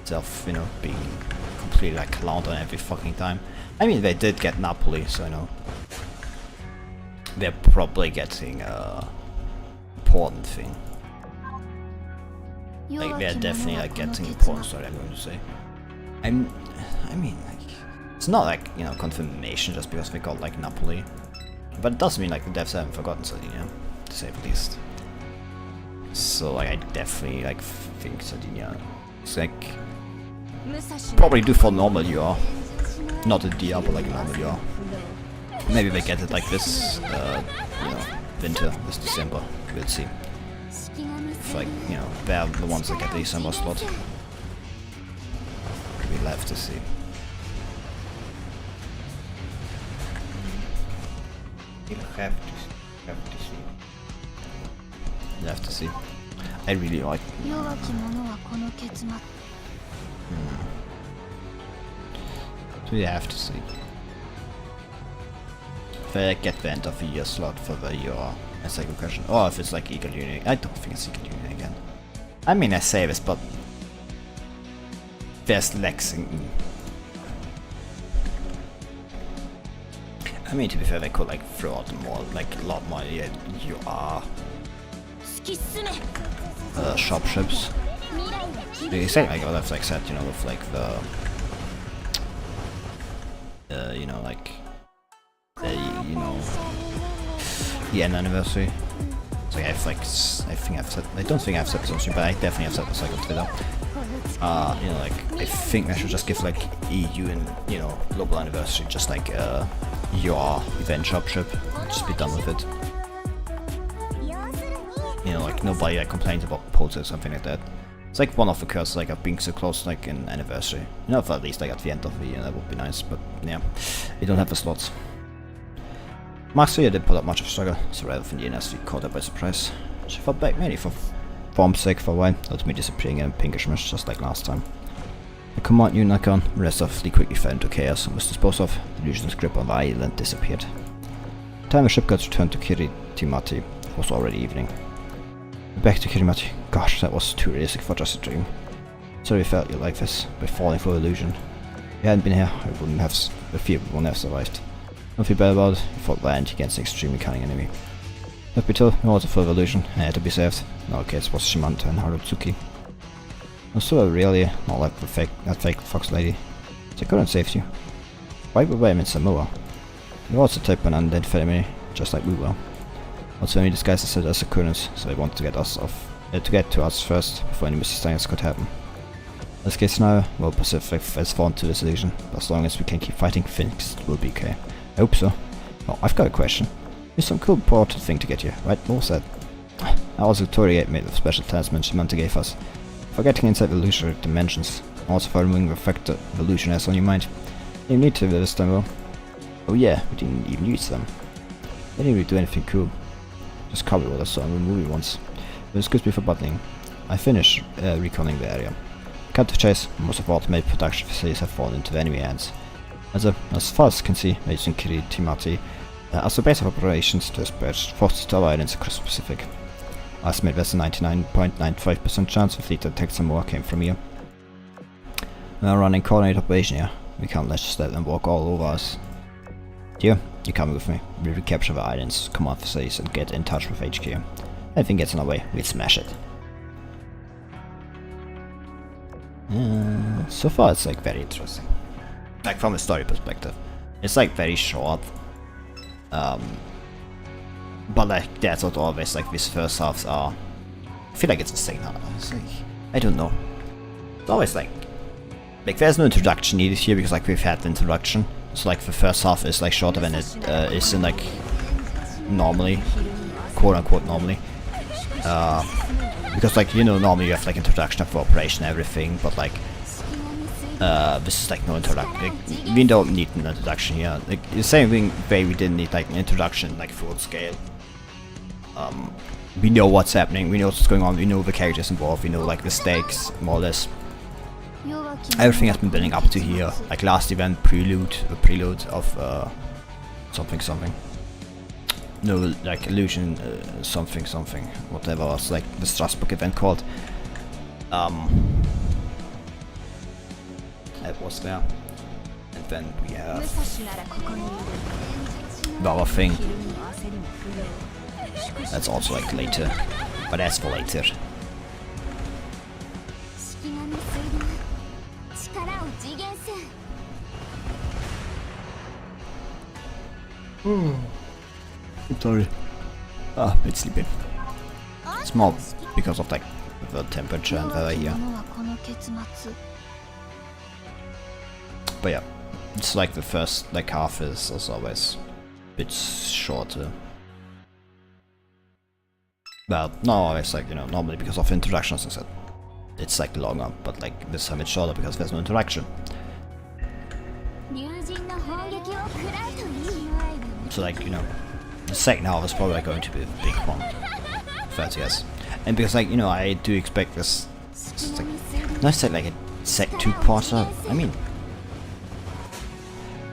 instead of, you know, being completely like clowned on every fucking time. I mean, they did get Napoli, so, you know, they're probably getting a important thing. Like, they're definitely like getting important story, I'm going to say. I mean, like, it's not like, you know, confirmation just because they got like Napoli, but it does mean like the devs haven't forgotten Sardinia, to say the least. So like, I definitely like think Sardinia is like probably do for normal UR, not a DR, but like a normal UR. Maybe they get it like this, you know, winter, this December. We'll see. If, like, you know, they're the ones that get the December slot. We'll have to see. We'll have to see. I really like. So we have to see. If I get the end of the year slot for the year, a second question. Or if it's like Eagle Union. I don't think it's Eagle Union again. I mean, I say this, but there's Lexington. I mean, to be fair, they could like throw out more, like a lot more. Yeah, you are shop ships. The same like what I've like said, you know, with like the you know, like you know, the end anniversary. So I have like, I think I've said, I don't think I've said something, but I definitely have said this like on Twitter. You know, like, I think I should just give like EU and, you know, global anniversary just like your event shopship, just be done with it. You know, like nobody like complains about polls or something like that. It's like one of the curses like of being so close like in anniversary. You know, for at least like at the end of the year, that would be nice, but yeah, we don't have the slots. Marcia didn't put up much of a struggle, so rather than the NSV caught her by surprise. She fought back mainly for form's sake for a while, ultimately disappearing in a pinkish mist just like last time. The command unit gone, the rest of the fleet quickly fell into chaos and was disposed of. The illusion's grip on the island disappeared. By the time the Shipgirls returned to Kiritimati, it was already evening. Back to Kirimati. Gosh, that was too realistic for just a dream. Sorry you felt you like this, by falling for illusion. If you hadn't been here, I wouldn't have the fear we wouldn't have survived. Don't feel bad about it, you fought land against an extremely cunning enemy. Let me tell, you was a further illusion, and had to be saved. In our case was Shimanta and Harutsuki. I'm so really not like that fake fox lady. They couldn't save you. Why were we in Samoa? You also type an unidentified enemy, just like we were. Also only disguised as occurrence, so they wanted to get to us first, before any misunderstandings could happen. In this case now, well, Pacific has fallen to this illusion, but as long as we can keep fighting, things will be okay. I hope so. Oh, I've got a question. It's some cool important thing to get you, right? What was that? That was a Victoria made with special talisman Shimanta gave us. For getting inside the illusory dimensions, also for removing the effect the illusion has on your mind. You need to this time though. Oh yeah, we didn't even use them. They didn't really do anything cool. Just covered what I saw in the movie once. But excuse me for bottling. I finished reconning the area. Cut to chase, most of automated production facilities have fallen into the enemy hands. As far as I can see, Major Kiritimati as a base of operations to dispatch forces to islands across the Pacific. I estimate there's a 99.95% chance the fleet that attacked Samoa came from here. We are running coordinated operation here. We can't just let them walk all over us. Dear, you come with me. We recapture the islands, command facilities and get in touch with HQ. Anything gets in our way, we'll smash it. So far it's like very interesting. Like from a story perspective. It's like very short. But like that's not always like these first halves are. I feel like it's the second half. It's like, I don't know. It's always like there's no introduction needed here because like we've had the introduction. So like the first half is like shorter than it is in like normally, quote unquote normally. Because like you know normally you have like introduction of operation and everything, but like this is like no introduction. Like, we don't need an introduction here. Like the same way we didn't need like an introduction like full scale. We know what's happening. We know what's going on. We know the characters involved. We know like the stakes more or less. Everything has been building up to here. Like last event, prelude of something. No, like illusion, something, whatever was like the Strasbourg event called. That was there. And then we have the other thing. That's also like later, but that's for later. I'm sorry. Ah, bit sleepy. It's more because of like the temperature and weather here. But yeah, it's like the first like half is as always a bit shorter. Well, not always, like, you know, normally because of introductions, as I said. It's like longer, but like this time it's shorter because there's no interaction. So like, you know, the second half is probably going to be a big one. 30 years. And because like, you know, I do expect this, like, not say like a two-parter, I mean,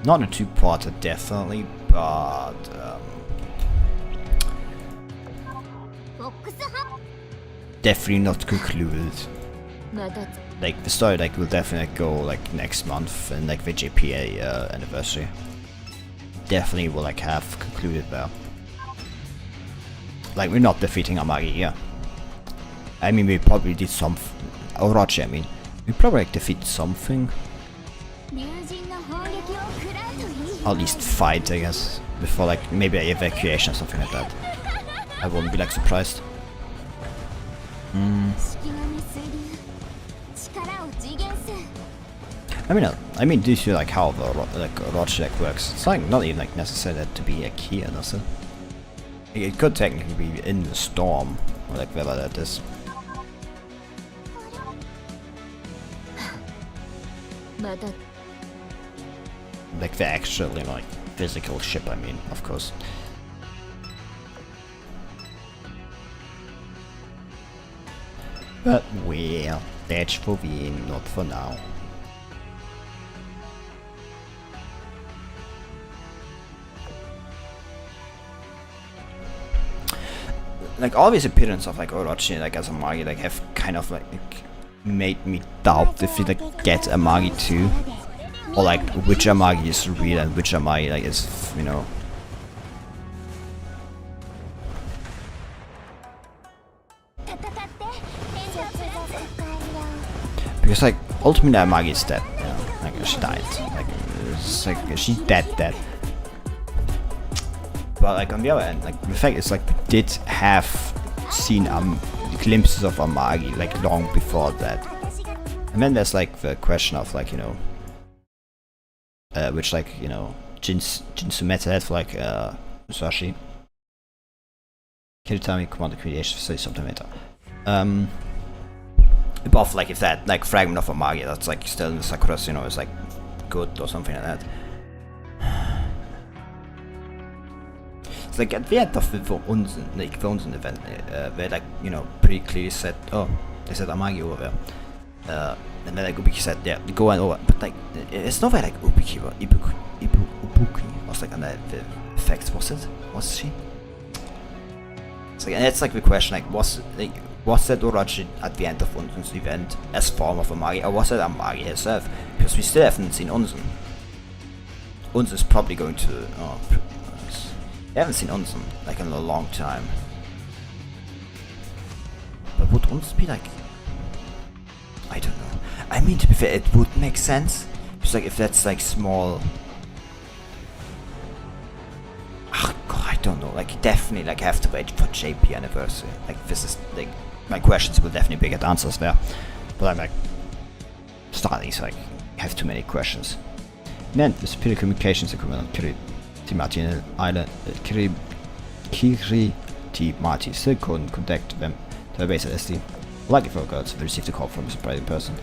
not a two-parter definitely, but definitely not concluded. Like the story like will definitely go like next month and like the JPA anniversary. Definitely will like have concluded there. Like we're not defeating Amagi here. I mean we probably did some Orochi, I mean. We probably like defeat something. At least fight, I guess. Before like maybe an evacuation or something like that. I wouldn't be like surprised. I mean, do you see like how the Orochi deck works? It's like not even like necessary to be like here, does it? It could technically be in the storm, or like wherever that is. Like the actual, you know, like physical ship, I mean, of course. But well, that's for me, not for now. Like all these appearance of like Orochi like as a Magi like have kind of like made me doubt if you like get a Magi too, or like which Amagi is real and which Amagi like is, you know. Because like ultimately Amagi is dead, you know, like she died, like it's like she's dead. But like on the other end, like the fact is like we did have seen glimpses of Amagi like long before that. And then there's like the question of like, you know, which like, you know, Jinsu Meta had for like Musashi. Can you tell me command creation say something later? Above like if that like fragment of Amagi that's like still in the Sakura's, you know, is like good or something like that. It's like at the end of the Vonsen event, where like, you know, pretty clearly said, oh, they said Amagi over there. And then like Ubiki said, yeah, go on over. But like, it's not like Ubiki or Ibuki was like on the effects, was it? Was she? It's like, and it's like the question, like, was that Orochi at the end of Unzen's event as form of Amagi, or was it Amagi herself? Because we still haven't seen Unzen. Unzen's probably going to, I haven't seen Unzen like in a long time. But would Unzen be like, I don't know. I mean, to be fair, it would make sense. It's like if that's like small. Oh god, I don't know. Like definitely like have to wait for JP anniversary. Like this is like my questions will definitely get answers there. But I'm like starting to like have too many questions. And then the superior communications equipment on Timati Island, Kiriti still couldn't contact them to the base at SD. Lucky for girls, we received a call from a surprising person.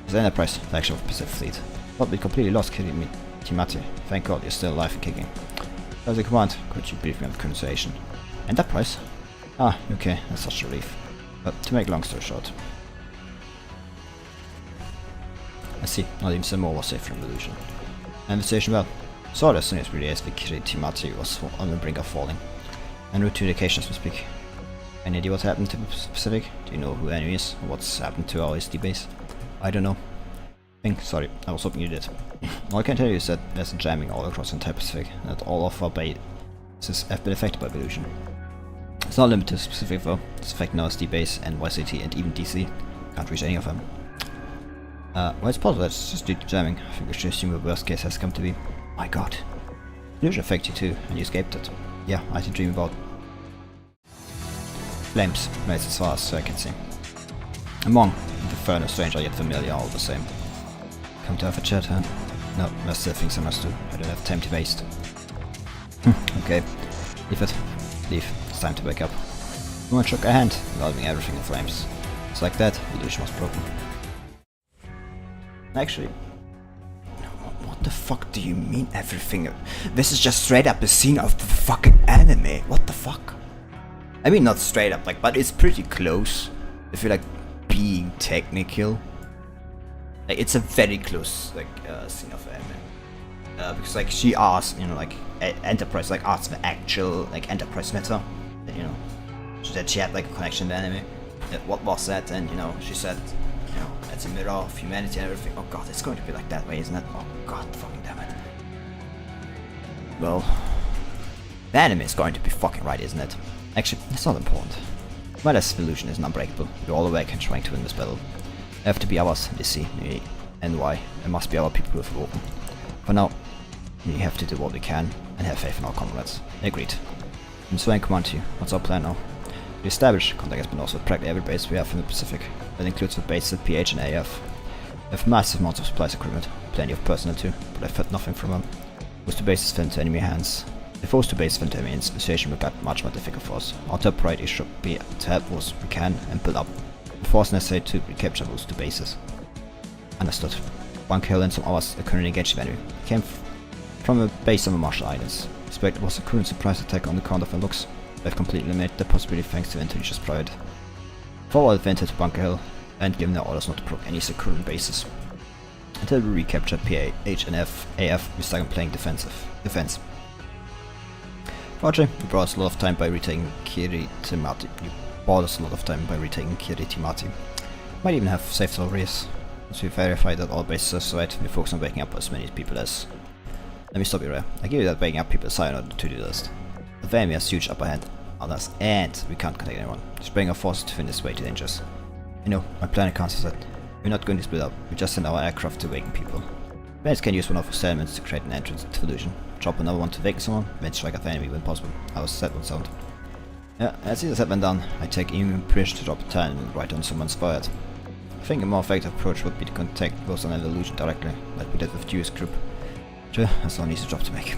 It's the Enterprise faction of Pacific Fleet. But we completely lost Timati. Thank God you're still alive and kicking. As a command, could you brief me on the conversation? Enterprise? Ah, okay, that's such a relief. But to make long story short. I see, not even some more was saved from illusion. And the station well. Saw it as soon as we realized the Timati was on the brink of falling. En route to the locations we speak. Any idea what happened to the Pacific? Do you know who enemy is? Or what's happened to our SD base? I don't know. Sorry, I was hoping you did. All I can tell you is that there's jamming all across the entire Pacific, and that all of our bases have been affected by pollution. It's not limited to Pacific though, it's affecting our SD base, NYCT, and even DC. Can't reach any of them. Well, it's possible that's just due to jamming. I think we should assume the worst case has come to be. My god. Pollution affects you too, and you escaped it. Yeah, I did dream about flames, made as far as I can see. Among the furnace stranger yet familiar all the same. Come to have a chat, huh? No, there's still things I must do. I don't have time to waste. Okay. Leave it. Leave. It's time to wake up. No one shook a hand, involving everything in flames. It's like that, the illusion was broken. Actually, what the fuck do you mean everything? This is just straight up a scene of the fucking anime. What the fuck? I mean, not straight up, like, but it's pretty close. If you're like being technical, like it's a very close like scene of anime. Because like she asked, you know, like Enterprise like asked the actual like Enterprise meta, you know, she said she had like a connection to the anime. What was that? And you know, she said, you know, it's a mirror of humanity and everything. Oh god, it's going to be like that way, isn't it? Oh god, fucking damn it. Well, the anime is going to be fucking right, isn't it? Actually, it's not important. My last illusion is unbreakable. We're all awake and trying to win this battle. They have to be ours, DC, NY. It must be our people who have spoken. For now, we have to do what we can and have faith in our comrades. Agreed. I'm swaying command to you. What's our plan now? We established contact has been also with practically every base we have in the Pacific. That includes the bases at PH and AF. We have massive amounts of supplies equipment, plenty of personnel too, but I've heard nothing from them. Those two bases fell into enemy hands. If those two bases fell into enemy, the situation will get much more difficult for us. Our top priority should be to help those we can and build up. The force necessary to recapture those two bases. Understood. One kill and some hours are currently engaged with enemy. Came from a base on the Marshall Islands. Suspect it was a current surprise attack on the count of their looks. They've completely eliminated the possibility thanks to intelligence pride. forward the to Bunker Hill and giving their orders not to provoke any secure bases. Until we recapture PH and AF, we start playing defense. Fortunately, we brought us a lot of time by retaking Kiritimati. Might even have saved our race. Once we verify that all bases are survived, we focus on waking up as many people as... Let me stop you there. I give you that waking up people aside on the to-do list. The enemy has huge upper hand on us, and we can't contact anyone. Just bring our forces to finish way too dangerous. You know, my planet council said, we're not going to split up, we just send our aircraft to waken people. Planets can use one of our settlements to create an entrance into illusion. Drop another one to waken someone, then strike at the enemy when possible. How does that one sound? Yeah, as soon as that went done, I take even permission to drop a time right on someone's fired. I think a more effective approach would be to contact those on an illusion directly, like we did with Dewey's group. Sure, that's not an easy job to make.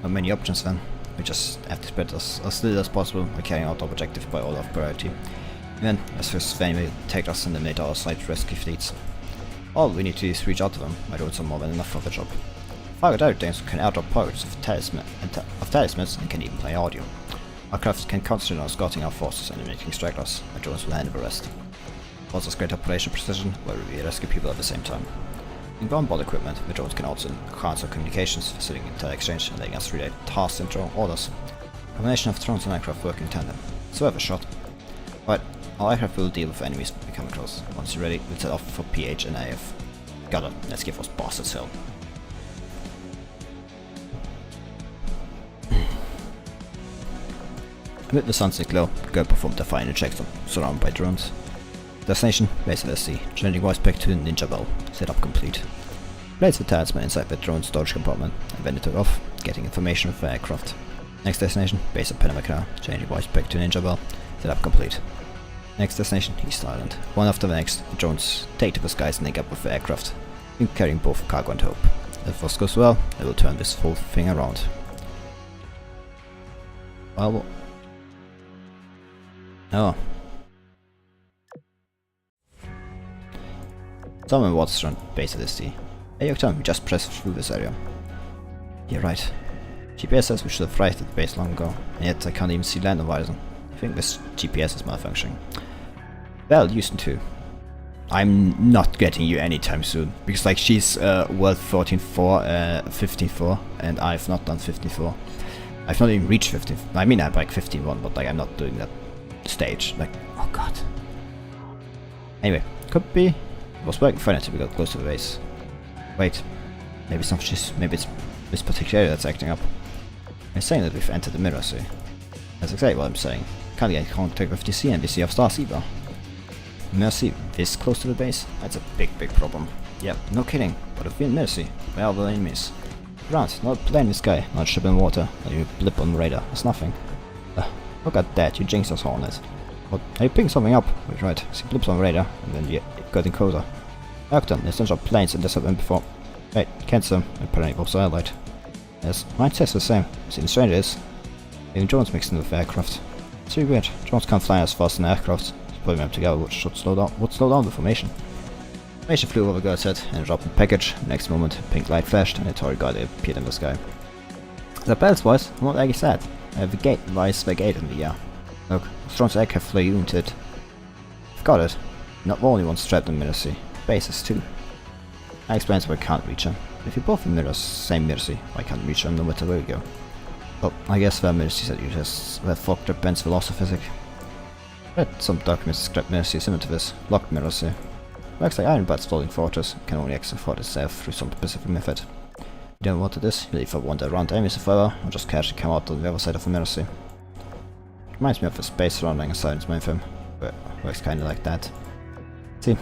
Not many options then. We just have to spread as little as possible by carrying out our objective by order of priority. And then, as first Sven will take us and eliminate our slight rescue fleets. All we need to do is reach out to them. My roads are more than enough for the job. Fire Directors can airdrop pockets of talismans and can even play audio. Our crafts can concentrate on scouting our forces and eliminating stragglers. My drones will handle the rest. Also, great operation precision, where we rescue people at the same time. In ground-board equipment, the drones can also enhance our communications, facilitating intel exchange and letting us relay tasks and draw orders. A combination of drones and aircraft work in tandem. So have a shot. Right, our aircraft will deal with enemies we come across. Once you're ready, we'll set off for PH and AF. Got it, let's give us bastards hell. With the sunset glow, go perform the final checks surrounded by drones. Destination, base LSC, changing voice back to Ninja Bell, setup complete. Place the talisman inside the drone storage compartment, and then it took off, getting information from the aircraft. Next destination, base of Panama, changing voice back to Ninja Bell, setup complete. Next destination, East Island. One after the next, the drones take to the skies and link up with the aircraft, carrying both cargo and hope. If this goes well, they will turn this whole thing around. Well... Oh. Someone watched around base at ST. Hey Octane, we just pressed through this area. You're right. GPS says we should have arrived at the base long ago, and yet I can't even see land horizon. I think this GPS is malfunctioning. Well, Houston too. I'm not getting you anytime soon, because like she's world 14.4, 15.4, and I've not done 15.4. I've not even reached 15. I mean I'm like 15.1, but like I'm not doing that stage. Like, oh god. Anyway, could be. It was working fine until we got close to the base. Wait, maybe it's not just, maybe it's this particular area that's acting up. I'm saying that we've entered the mirror sea. That's exactly what I'm saying. Can't get in contact with DC and VC of stars either. Mercy, this close to the base? That's a big problem. Yeah, no kidding. But if we're in Mercy, where are the enemies? Ground, not a plane in the sky, not a ship in water, not even a blip on the radar. It's nothing. Look at that, you jinxed us on it. What? Are you picking something up? Wait, right. See blips on the radar, and then you getting closer. Octane, there's tons of planes and this have been before. Wait, cancel them, and put any box satellite. Yes, mine says the same. See, the strange is, even drones mixed in with aircraft. It's really weird. Drones can't fly as fast as aircraft. Putting them together would slow down the formation. Formation flew over the girl's head and dropped the package. Next moment, a pink light flashed and a Tory guy appeared in the sky. The bells, boys. I'm not like I said. The gate lies the gate in the air. Look, Strong's aircraft flew into it. I've got it. Not the only one strapped in Mirror bases too. I explains why I can't reach them. If you both in mirrors, same Mirror why can't reach them no matter where you go? Well, I guess the Mirror said you just that fucked up Ben's philosophy. Read some documents describe Mirror similar to this. Locked Mirror Looks like Ironbad's floating fortress can only exit for itself through some specific method. You don't know what it is, you'll either wander around enemies forever, or just casually come out on the other side of the Mirror Reminds me of a space surrounding a silence mainframe, but works kinda like that. See,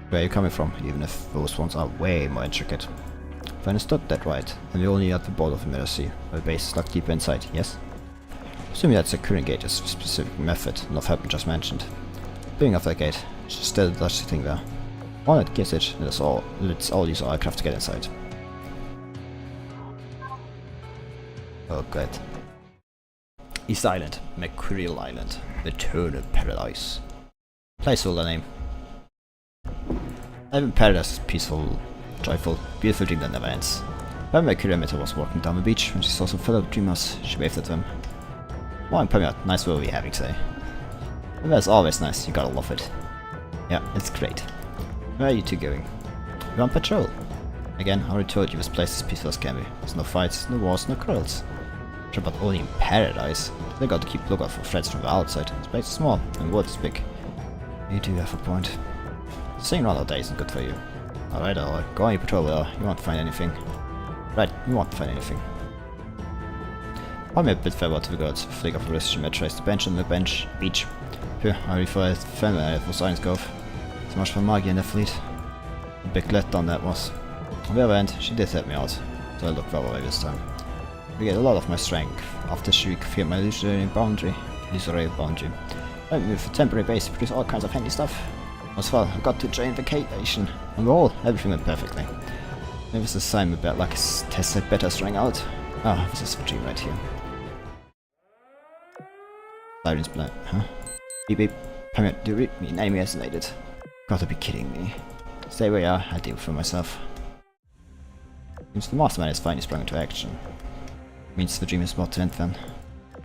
where you're coming from, even if those ones are way more intricate. If I understood that right, then we're only at the border of the Mirror where the base is locked deeper inside, yes? Assuming that securing gate is a specific method, not have just mentioned. Being off that gate, it's just still the Dutch thing there. One that gives it, let's all use our aircraft to get inside. Oh god. East Island, Mercurial Island, Eternal Paradise. Placeholder name. Even Paradise is peaceful, joyful, beautiful dream that never ends. When Mercury emitter was walking down the beach when she saw some fellow dreamers, she waved at them. Morning Premier, nice weather we're having today. And that's always nice, you gotta love it. Yeah, it's great. Where are you two going? We're on patrol. Again, I already told you this place is peaceful as can be. There's no fights, no wars, no quarrels. Sure, but only in paradise. They got to keep lookout for threats from the outside. This place is small, and the world is big. You do have a point. Staying around all day isn't good for you. Alright, go on your patrol, you won't find anything. Right, you won't find anything. I'm a bit farewell to the gods. Flick of a wrist, she may trace the bench on the bench beach. Phew, I refer to family for Science Cove. So much for Maggie and the fleet. A big letdown that was. On the other hand, she did help me out, so I looked the other way this time. We get a lot of my strength after she cleared my illusory boundary. Let me with a temporary base to produce all kinds of handy stuff. As well, I got to drain vacation. On the whole, everything went perfectly. Maybe this is a sign about luck test I better strung out. Ah, this is the dream right here. Siren's blood, huh? Beep beep. Permit, do you read me? Enemy isolated. Gotta be kidding me. Stay where you are, I'll deal for myself. Seems the mastermind has finally sprung into action. Means the dream is about to end then.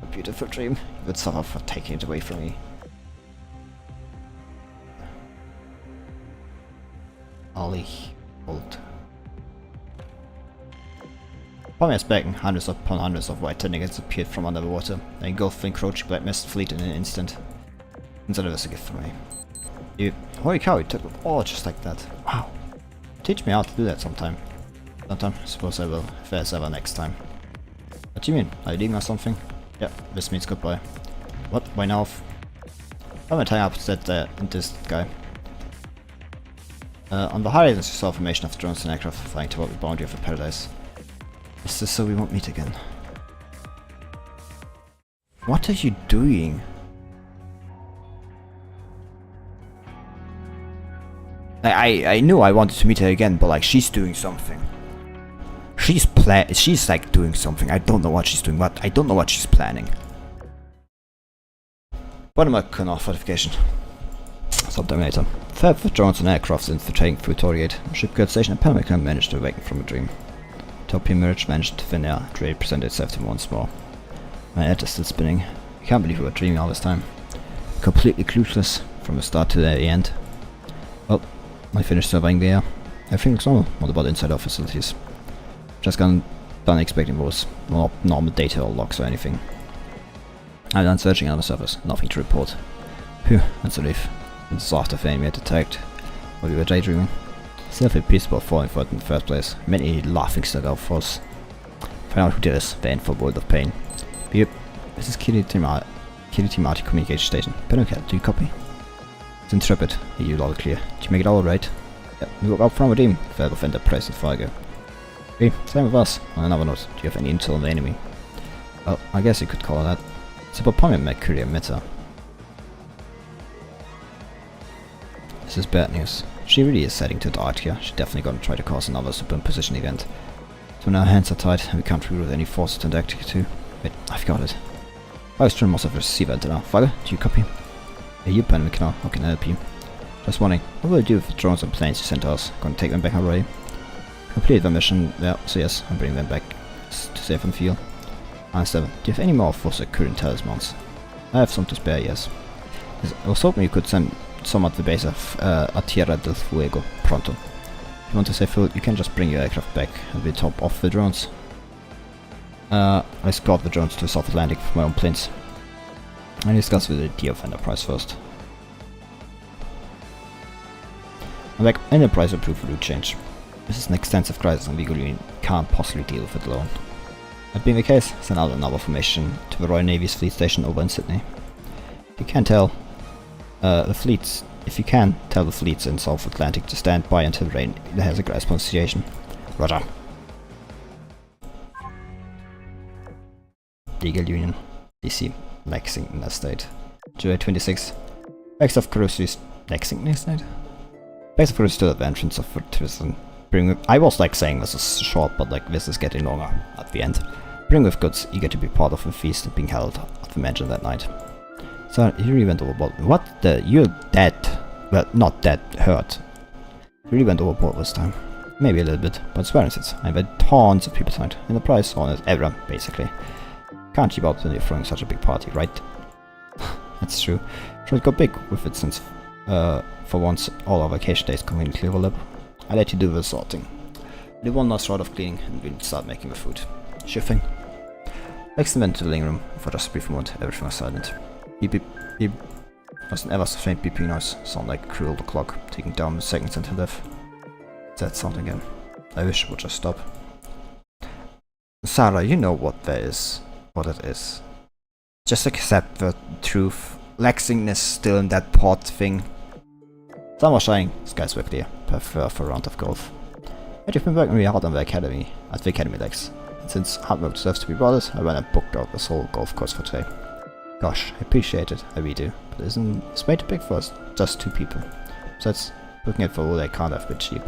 A beautiful dream. You would suffer for taking it away from me. Ollie. Old. Upon my back, hundreds upon hundreds of white tentacles appeared from under the water. They engulfed the encroaching black mist fleet in an instant. Consider this a gift from me. Holy cow, you took it all just like that. Wow. Teach me how to do that sometime. Sometime, I suppose I will, if there's ever next time. What do you mean? Are you leaving or something? Yeah, this means goodbye. What? Why now? I'm gonna tie up this guy. On the horizon, you saw formation of drones and aircraft flying toward the boundary of the paradise. Is this so we won't meet again? What are you doing? I knew I wanted to meet her again, but like she's doing something. She's like doing something. I don't know what she's doing. I don't know what she's planning. Bottom up fortification. Sometime later. Third with drones and aircrafts infiltrating through Torgate. Shipgirls station and Pelican managed to awaken from a dream. Top emerged, vanished, thin air. Trade presented itself to me once more. My head is still spinning. I can't believe we were dreaming all this time. Completely clueless from the start to the end. Well, I finished surveying the air. Everything looks normal. What about inside our facilities? Just done expecting those. Not normal data or logs or anything. I'm done searching on the surface. Nothing to report. Phew, that's a relief. It's after the enemy had attacked. While we were daydreaming. Still feel peaceful falling for it in the first place. Many laughing stuck out for us. Find out who did this, the info world of pain. Yep, this is Kitty Timati communication station. Pinocchio, do you copy? It's Intrepid. You loud clear. Did you make it all right? Yep, we woke up from a dream. Fair offender present Fargo. Okay, same with us. On another note, do you have any intel on the enemy? Well, I guess you could call it that. It's about Pommy Mercury emitter. This is bad news. She really is heading to the art here. She's definitely gonna try to cause another superimposition event. So now our hands are tied and we can't reroute any forces to Antarctica too. Wait, I've got it. Wildstrom must have received antenna. Fargo, do you copy? Yeah, you pen canal. How can I help you? Just wondering, what will you do with the drones and planes you sent to us? Gonna take them back already? Completed the mission, yeah, so yes, I'm bringing them back to safe and field. And 7. Do you have any more for current talismans? I have some to spare, yes. I was hoping you could send some at the base of Tierra del Fuego, pronto. If you want to save fuel, you can just bring your aircraft back and we top off the drones. I scout the drones to South Atlantic for my own planes. I discuss with the idea of Enterprise first. I'm back. Enterprise approved route change. This is an extensive crisis and Legal Union can't possibly deal with it alone. That being the case, send out another formation to the Royal Navy's fleet station over in Sydney. If you can tell the fleets in South Atlantic to stand by until rain has a grasp on the situation. Roger. Legal Union, DC, Lexington Estate. July 26. Bags of Caruso's Lexington Estate? Bags of Caruso to the entrance of Fortress. I was like saying this is short, but like this is getting longer at the end. Bring with goods, eager to be part of a feast being held at the mansion that night. So he really went overboard. What the? You're dead. Well, not dead, hurt. He really went overboard this time. Maybe a little bit, but swearing it. I bet tons of people signed. And the price on it, everyone, basically. Can't keep up when you're throwing such a big party, right? That's true. Should go big with it since For once, all our vacation days conveniently overlap. I let you do the sorting. Do one last round of cleaning and we'll start making the food. Sure thing. Lex went to the living room. For just a brief moment, everything was silent. Beep beep beep. Was an ever so faint beeping noise, sound like a cruel clock, ticking down the seconds until death. That sound again. I wish it would just stop. Sarah, you know what that is. What it is. Just accept the truth. Lexington is still in that pot thing. Sun was shining, skies were clear. Prefer for a round of golf. But you've been working really hard on the academy, at the academy Lex. And since hard work deserves to be rewarded, I went and booked out this whole golf course for today. Gosh, I appreciate it, I really do. But isn't it's way too big for us, just 2 people. Besides, booking it for all I can't have been cheap.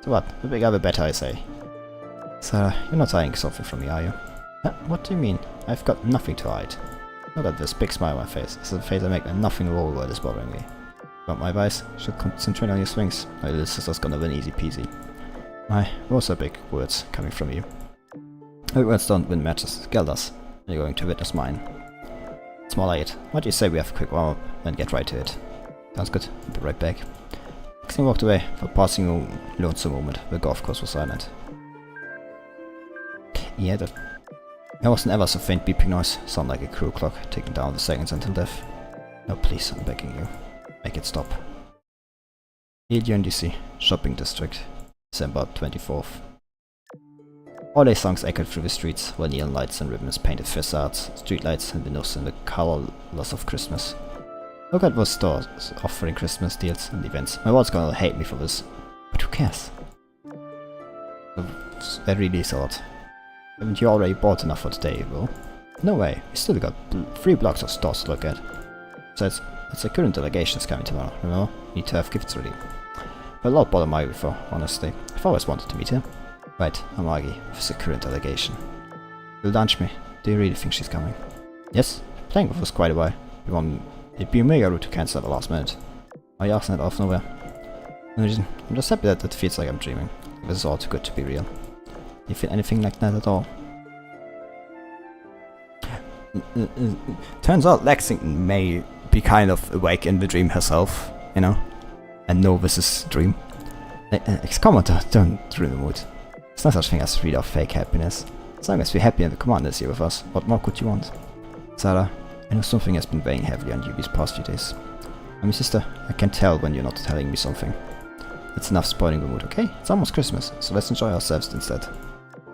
So what, the bigger the better, I say. Sarah, you're not hiding something from me, are you? What do you mean? I've got nothing to hide. Look at this big smile on my face. This is a face I make and nothing in the whole world is bothering me. Want my advice? Should concentrate on your swings. My little sister's gonna win easy peasy. My, those are big words coming from you. Big words don't win matches, girl does. You're going to witness mine. It's more like it. What do you say we have a quick warm up and get right to it? Sounds good. I'll be right back. Nixon walked away. For passing a lonesome moment, the golf course was silent. Yeah, there was an ever so faint beeping noise, sound like a cruel clock, ticking down the seconds until death. No, please, I'm begging you. Make it stop. Helion DC, Shopping District, December 24th. Holiday songs echoed through the streets, while neon lights and ribbons painted facades, streetlights and windows in the colors of Christmas. Look at those stores offering Christmas deals and events. My world's gonna hate me for this, but who cares? That really is a lot. Haven't you already bought enough for today, Will? No way, we still got 3 blocks of stores to look at. Besides, it's a current delegation is coming tomorrow, remember? Need to have gifts ready. But a lot bother Maggie for, honestly. I've always wanted to meet her. Right, I'm Maggie, with the current delegation. You'll lunch me. Do you really think she's coming? Yes, playing with us quite a while. It'd be mega rude to cancel at the last minute. Are you asking it out of nowhere? No reason. I'm just happy that it feels like I'm dreaming. This is all too good to be real. Do you feel anything like that at all? Turns out Lexington may be kind of awake in the dream herself, you know, and know this is a dream. Come on, don't ruin the mood. There's no such thing as real or fake happiness. As long as we're happy and the commander is here with us, what more could you want? Sarah, I know something has been weighing heavily on you these past few days. I'm your sister, I can tell when you're not telling me something. It's enough spoiling the mood, okay? It's almost Christmas, so let's enjoy ourselves instead.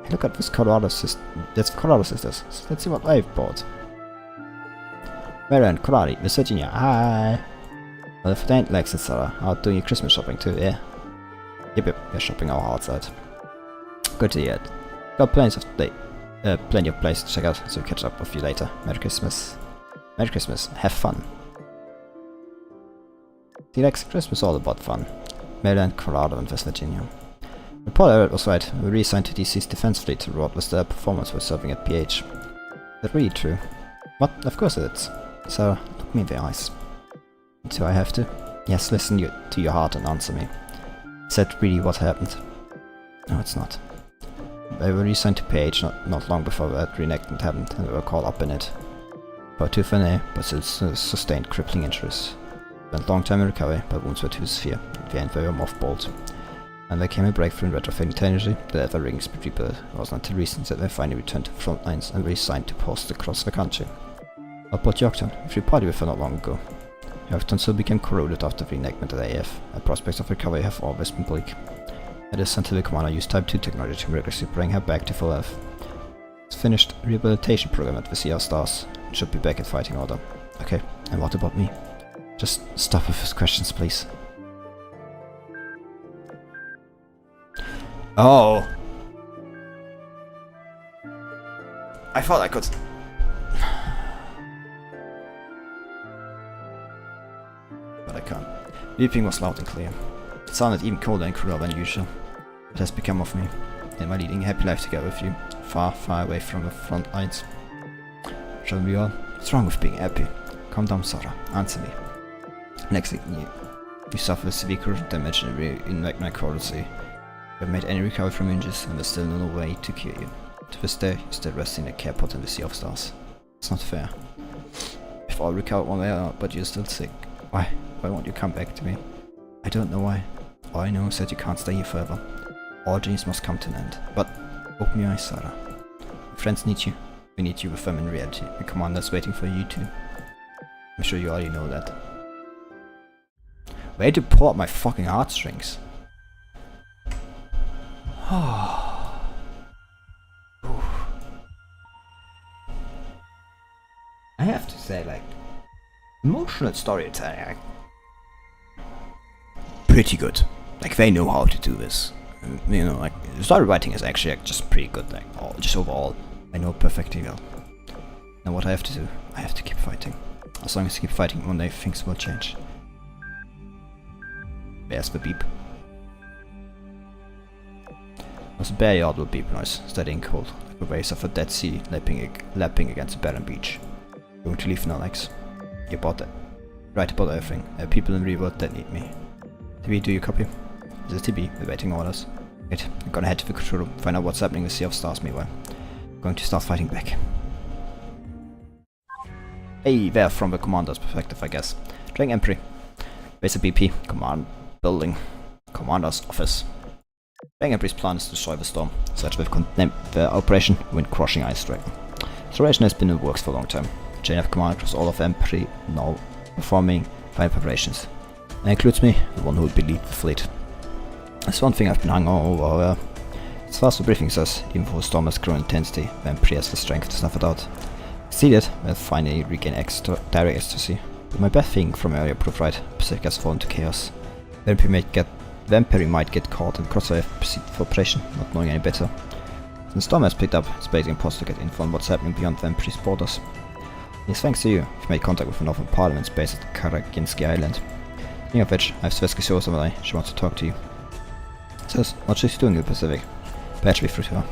Hey, look at this Colorado sisters. So let's see what I've bought. Marianne, Colorado, Miss Virginia, hi! Well, if it ain't Lex and Sarah, out doing your Christmas shopping too, yeah? Yep, we're shopping our hearts out. Good to hear it. Got plenty of places to check out, so we'll catch up with you later. Merry Christmas. Merry Christmas, have fun. See, Lex, Christmas is all about fun. Maryland, Colorado, and West Virginia. The report I read was right. We reassigned to DC's defense fleet to reward with their performance while serving at PH. Is that really true? What? Of course it is. Sarah, look me in the eyes. Do I have to? Yes, listen to your heart and answer me. Is that really what happened? No, it's not. They were reassigned to PH not long before that reenactment happened, and we were caught up in it. About too thin, but still sustained crippling injuries. Spent long time in recovery, but wounds were too severe. At the end, they were mothballed. And there came a breakthrough in retrofitting technology that ever rings but rebuilt. It wasn't until recent that they finally returned to the front lines and reassigned to posts across the country. About Yorktown, which we parted with not long ago. Yorktown still became corroded after the reenactment at AF, and prospects of recovery have always been bleak. That is until the commander used Type 2 technology to rigorously bring her back to full health. It's finished rehabilitation program at the CR Stars, and should be back in fighting order. Okay, and what about me? Just stop with his questions, please. Oh! I thought I could... But I can't. Weeping was loud and clear. It sounded even colder and crueler than usual. What has become of me? Am I leading a happy life together with you? Far, far away from the front lines. Shall we all? What's wrong with being happy? Calm down, Sarah. Answer me. Next thing you suffer severe corrosion damage in magma corrosion. You have made any recovery from injuries, and there's still no way to cure you. To this day, you're still resting in a care pot in the Sea of Stars. It's not fair. We've all recovered one way or another, but you're still sick. Why? Why won't you come back to me? I don't know why. All I know is that you can't stay here forever. All dreams must come to an end. But open your eyes, Sarah. Your friends need you. We need you with them in reality. The commander's waiting for you too. I'm sure you already know that. Way to pull up my fucking heartstrings. I have to say, like, emotional storytelling, pretty good. Like, they know how to do this. You know, like, story writing is actually just pretty good, like, just overall. I know perfectly well. Now what I have to do, I have to keep fighting. As long as I keep fighting, one day things will change. There's the beep. It was a very audible beep noise, steady and cold, like the waves of a dead sea lapping against a barren beach. Going to leave now, Lex. You bought that. Right about everything. There are people in the real world that need me. TB, do you copy? This is TB, we're waiting orders. Wait, I'm gonna head to the control room, find out what's happening with Sea of Stars meanwhile. I'm going to start fighting back. Hey, there from the commander's perspective, I guess. Drink Emperor. Base BP, command building, commander's office. Drink Emperor's plan is to destroy the storm, such with the Operation Wind Crushing Ice Dragon. The operation has been in the works for a long time. The chain of command across all of Emperor now performing final preparations. That includes me, the one who would lead the fleet. That's one thing I've been hung over. As far as the briefing says, even though the storm has grown in intensity, the Emperor has the strength to snuff it out. Succeeded, we'll finally regain direct ecstasy. But my bad thing from earlier proved right. Pacific has fallen to chaos. The Emperor might get caught in crossfire for operation, not knowing any better. Since the storm has picked up, it's basically impossible to get info on what's happening beyond the Emperor's borders. It's thanks to you, we've made contact with an Northern Parliament's base at Karaginski Island. Speaking of which, I have Sveska Sosa, she wants to talk to you. Says, what she's doing in the Pacific. Better be through to her.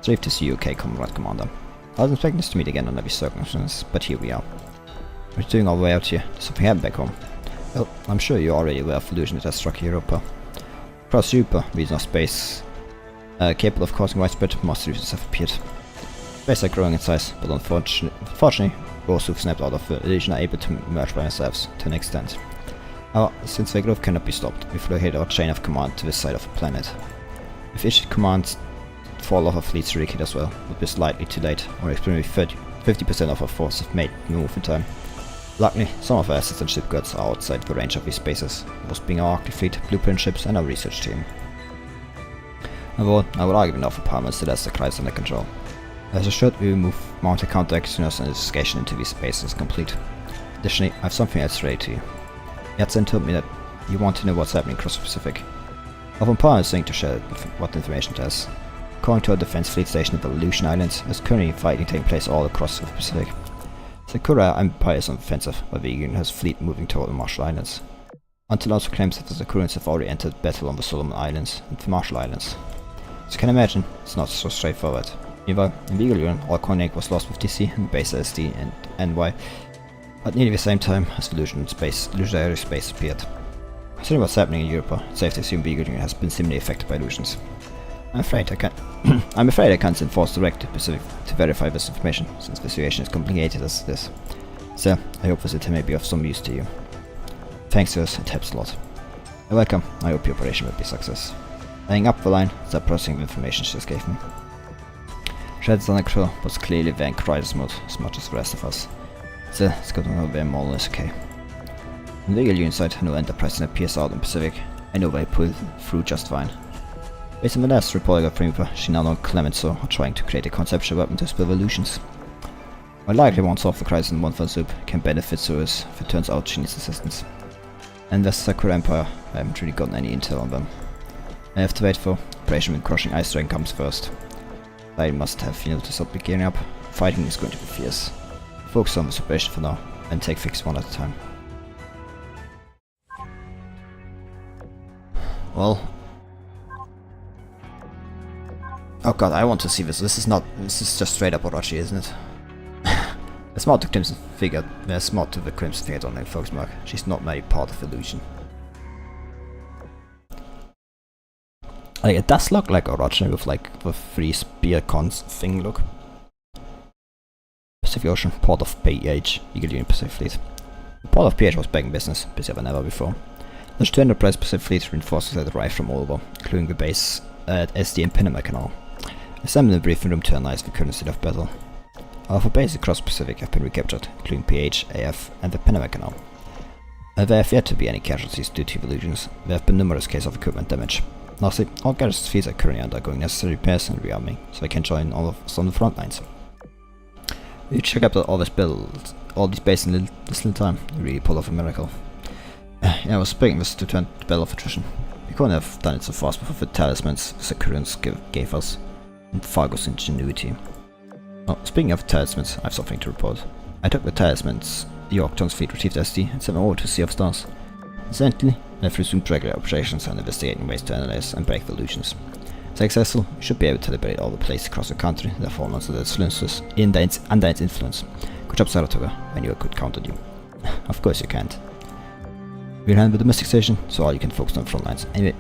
Safe to see you, okay, Comrade Commander. I was expecting us to meet again under these circumstances, but here we are. We're doing our way out here. Does something happen back home? Well, I'm sure you're already aware of the illusion that has struck Europa. Across Europa, region of space, capable of causing widespread mass illusions have appeared. Space are growing in size, but unfortunately, those who've snapped out of the illusion are able to emerge by themselves, to an extent. However, since their growth cannot be stopped, we've located our chain of command to this side of the planet. If issued commands fall off our fleets to recade as well, would be slightly too late, or approximately 50% of our force have made the move in time. Luckily, some of our assets and shipgirls are outside the range of these bases, most being our Arctic fleet, blueprint ships and our research team. Overall, I would argue enough for Parliament still has the crisis under control. As assured, we will mount a counter-action as an investigation into these bases is complete. Additionally, I have something else to relate to you. Yatsen told me that you want to know what's happening across the Pacific. Often Parliament is saying to share what information it has. According to our defense fleet station at the Aleutian Islands, there's currently fighting taking place all across the Pacific. Sakura Empire is on the offensive, while the Union has fleet moving toward the Marshall Islands. Until also claims that the Sakurans have already entered battle on the Solomon Islands and the Marshall Islands. As you can imagine, it's not so straightforward. Meanwhile, in the Eagle Union, all coordinate was lost with DC and base SD and NY, at nearly the same time as the illusionary space appeared. Considering what's happening in Europe, it's safe to assume the Eagle Union has been similarly affected by illusions. I'm afraid I can't send force direct to Pacific to verify this information, since the situation is complicated as this. So, I hope this item may be of some use to you. Thanks to us, it helps a lot. You're welcome, I hope your operation will be a success. Laying up the line, start processing the information she just gave me. Shred's on the crew was clearly there in crisis mode, as much as the rest of us. So, it's good to know they're more or less okay. On the Eagle Union side, no Enterprise appears out in Pacific. I know they pulled through just fine. Based on the last report I got from Upa, she now knows Clemenceau are trying to create a conceptual weapon to spell illusions. While likely won't solve the crisis in one fell swoop, can benefit Suez if it turns out she needs assistance. And the Sakura Empire, I haven't really gotten any intel on them. I have to wait for Operation Wind Crushing Ice Dragon comes first. I must have to start gearing up. Fighting is going to be fierce. Focus on this operation for now, and take things one at a time. Well. Oh god, I want to see this. This is just straight up Orochi, isn't it? There's more to Crimson figure. There's more to the Crimson figure, don't folks mark. She's not very part of illusion. Like, it does look like Orochi with like the free spear cons thing look. Pacific Ocean, port of PH, Eagle Union Pacific Fleet. The port of PH was back in business, busier than ever before. The 2 Enterprise Pacific Fleet reinforcements had arrived from all over, including the base at SD and Panama Canal. Assembled in the briefing room to analyze the current state of battle. All of the bases across the Pacific have been recaptured, including PH, AF, and the Panama Canal. There have yet to be any casualties due to evolutions. There have been numerous cases of equipment damage. Lastly, all garrison fleets are currently undergoing necessary repairs and rearming, so they can join all of us on the front lines. You check up all these bases in this little time. You really pull off a miracle. I was expecting this to turn to battle of attrition. We couldn't have done it so fast before the talismans the Sakurians gave us, and Fargo's ingenuity. Oh, speaking of talismans, I have something to report. I took the talismans Yorktown's fleet retrieved SD and sent them over to Sea of Stars. Incidentally, I've resumed regular operations and investigating ways to analyze and break the illusions. Successful, we should be able to liberate all the places across the country that fall under its influence. Good job, Saratoga. I knew I could count on you. Of course you can't. We're handling the domestic station, so all you can focus on the front lines. Anyway,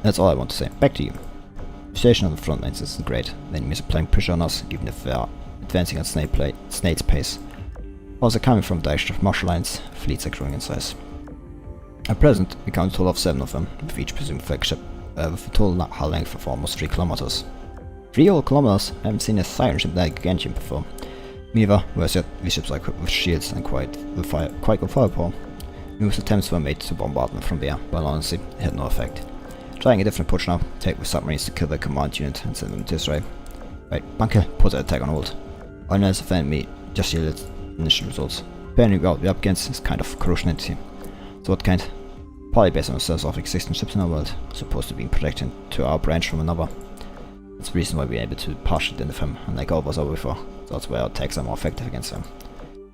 that's all I want to say. Back to you. The station on the front lines isn't great. The enemies are applying pressure on us, even if they are advancing at snake's pace. Also coming from the direction of martial lines, fleets are growing in size. At present, we count a total of 7 of them, with each presumed flagship, with a total hull length of almost 3 kilometers. 3 whole kilometers? I haven't seen a siren ship that gigantic before. Neither, whereas yet these ships are equipped with shields and quite good firepower. Numerous attempts were made to bombard them from there, but honestly, it had no effect. Trying a different approach now, take the submarines to kill their command unit and send them to Israel. Right, bunker, put the attack on hold. Our analysis of enemy just yielded initial results. Apparently what we're up against is kind of corrosion entity. So what kind? Probably based on the cells of existing ships in our world, supposed to be protected to our branch from another. That's the reason why we're able to partially identify them, unlike all of us over before. So that's why our attacks are more effective against them.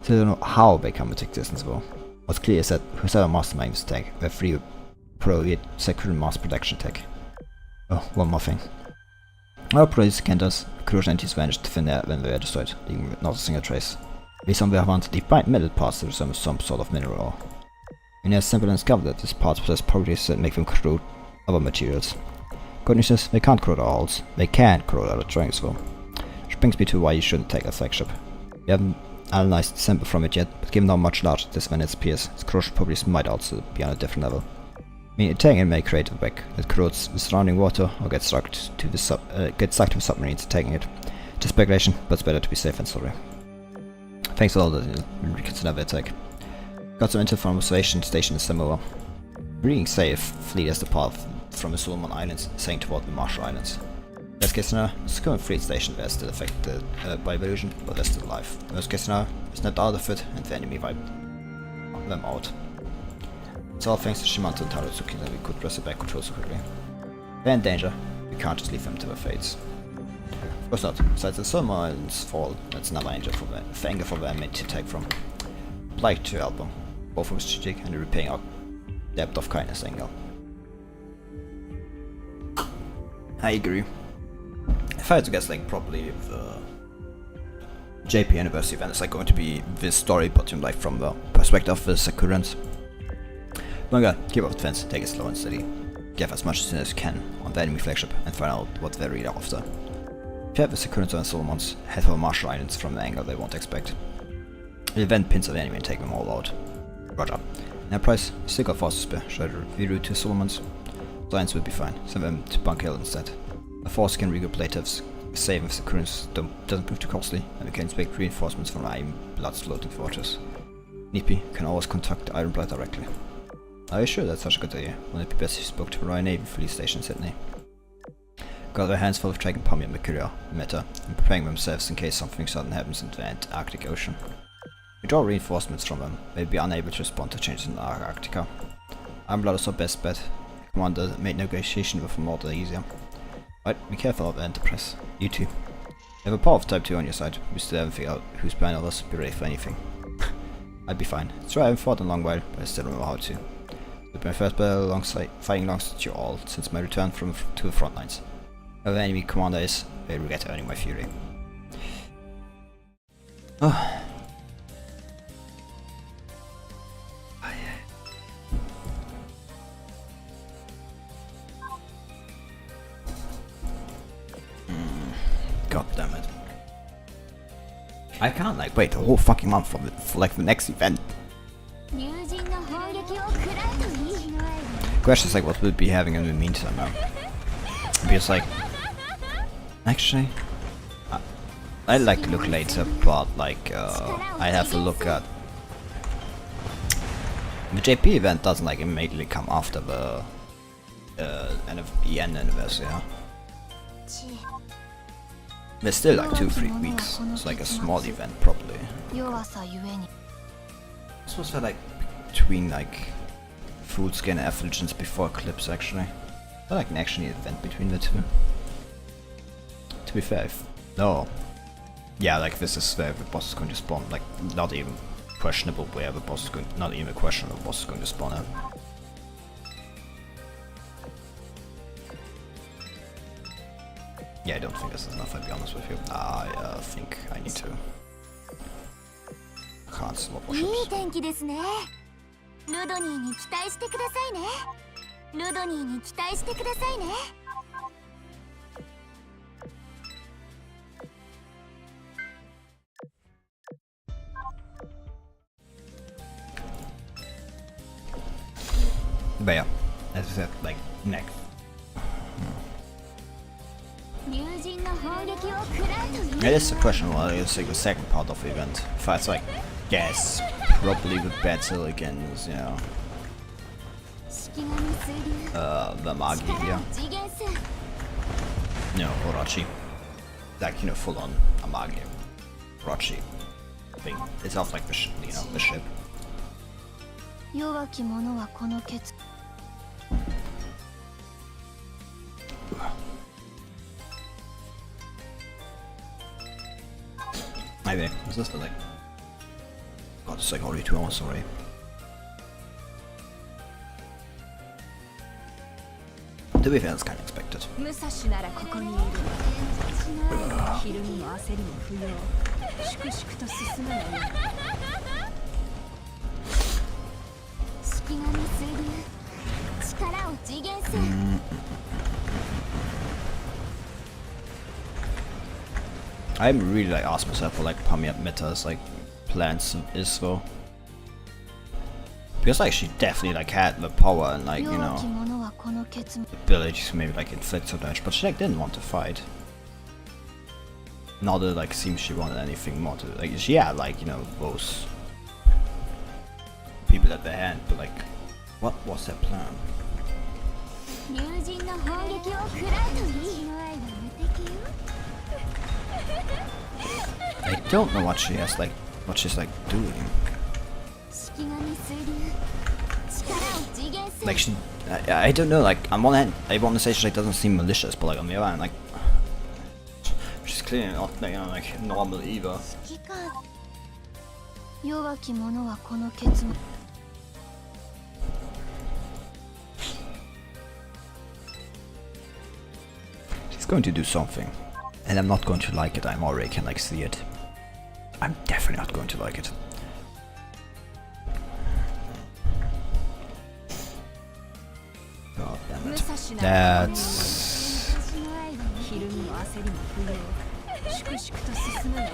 So I don't know how they come into existence though. What's clear is that whoever masterminds this attack, they're free pro secure mass protection tech. Oh, one more thing. Our project scanned us, corrosion entities vanished thin air when they were destroyed, leaving not a single trace. Based on their hunt, they find metal parts that resemble some sort of mineral ore. We have sampled and discovered that these parts possess properties that make them corrode other materials. Good news is, they can't corrode our hulls, they can corrode other drawings though. Which brings me to why you shouldn't take a flagship. We haven't analyzed the sample from it yet, but given how much larger it is when it appears, its corrosion properties might also be on a different level. I mean, taking it may create a wreck that corrodes the surrounding water or gets stuck to the submarines taking it. Just speculation, but it's better to be safe than sorry. Thanks for all that, we'll reconsider the attack. Got some intel from observation station in Samoa. Reading say a fleet has departed from the Solomon Islands, sailing toward the Marshall Islands. Best case scenario, it's a current fleet station that is still affected by evolution, but they're still alive. Worst case scenario, it's snapped out of it and the enemy wiped them out. It's all thanks to Shimanto and Taruzuki that we could press it back control so quickly. They're in danger, we can't just leave them to their fates. Of course not, besides the Solomon Islands fall, that's another angle for the enemy to take from. I'd like to help them, both from a strategic and a repaying our debt of kindness angle. I agree. If I had to guess, like, probably the JP University event is like going to be this story, but like from the perspective of the Sakurians. Manga, keep up the fence, take it slow and steady. Get as much as you can on the enemy flagship and find out what they're really after. If you have the Sakurians and Solomons, head for the Marshall Islands from the angle they won't expect. The event pins the enemy and take them all out. Roger. Enterprise, stick our forces spare. Should I reroute to Solomons? Science will be fine. Send them to Bunker Hill instead. A force can regroup later, save if the currents doesn't prove too costly, and we can expect reinforcements from Iron Blood's floating fortress. Need be, can always contact Iron Blood directly. Are you sure that's such a good idea? Wouldn't it be best if you spoke to the Royal Navy Police Station in Sydney? Got their hands full of tracking Pommy and Mercuria, Meta, and preparing themselves in case something sudden happens in the Antarctic Ocean. We draw reinforcements from them, they'll be unable to respond to changes in Antarctica. Iron Blood is our best bet. Commander made negotiation with them more than easier. Right, be careful of the Enterprise. You too. You have a power of Type 2 on your side. We still haven't figured out who's behind all this. Be ready for anything. I'd be fine. It's true I haven't fought in a long while, but I still don't know how to. It's my first battle fighting alongside you all since my return to the front lines. Whoever the enemy commander is, they regret earning my fury. Oh. God damn it. I can't like wait a whole fucking month for like the next event. 友人の砲撃を食らうといい Question is like what we'll be having in the meantime now. Because like actually I'd like to look later, but like I have to look at the JP event doesn't like immediately come after the end anniversary, yeah? There's still like 2-3 weeks. It's like a small event probably. 弱さゆえに This was like between like Foolskin and Effulgence before Eclipse actually. Not like an actual event between the two. To be fair, no. Yeah, like this is where the boss is going to spawn. Like not even questionable where the boss is going. Not even questionable boss is going to spawn at. Yeah, I don't think this is enough. I'll be honest with you. I think I need to. I can't slot いい waships. 天気ですねルドニーに期待してくださいねルドニーに期待してくださいね But yeah, as I said, like next. 友人の砲撃を食らうといい It is a question why it's like the second part of the event. Fights like yes, probably with Battle against, you know, 式神水流 the Magi 力 here. を次元す No, Orochi. Like, you know, full on Amagi. Orochi thing. It's off like the you know, the ship. 弱き者はこの決 Maybe. What's this like? God, it's like already 2 hours already. To be fair, it's kind of expected. 武蔵ならここにいる昼にも焦りも不要粛々と進むのよ式神水流力を次元す I'm really like asking myself for like Pamiat Meta's like plans is though. Because like she definitely like had the power and like, you 弱 know, き者はこの決 ability to maybe like inflict some damage, but she like didn't want to fight. Not that like seems she wanted anything more to like she had like, you know, those people at the hand, but like what was their plan? 友人の砲撃を食らうといいの愛が無敵よ I don't know what she has like what she's like doing. 式神水流力を次元す Like she I don't know, like on one hand I want to say she like doesn't seem malicious, but like on the other hand like she's clearly not like, you know, like normal either. 指揮官弱き者はこの決 She's going to do something. And I'm not going to like it, I'm already can like see it. I'm definitely not going to like it. God damn 武 it. 蔵なら That's 昼にも焦りも不要粛々と進むのよ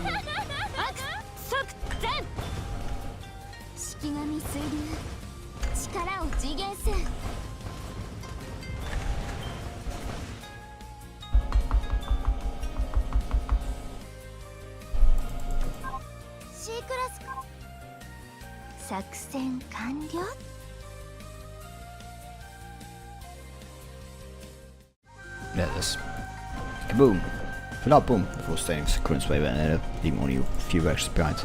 悪即前式神水流力を次元す C クラス作戦完了 yeah, it is. Kaboom! Without boom, the full stadium's current wave and leaving only a few directions behind.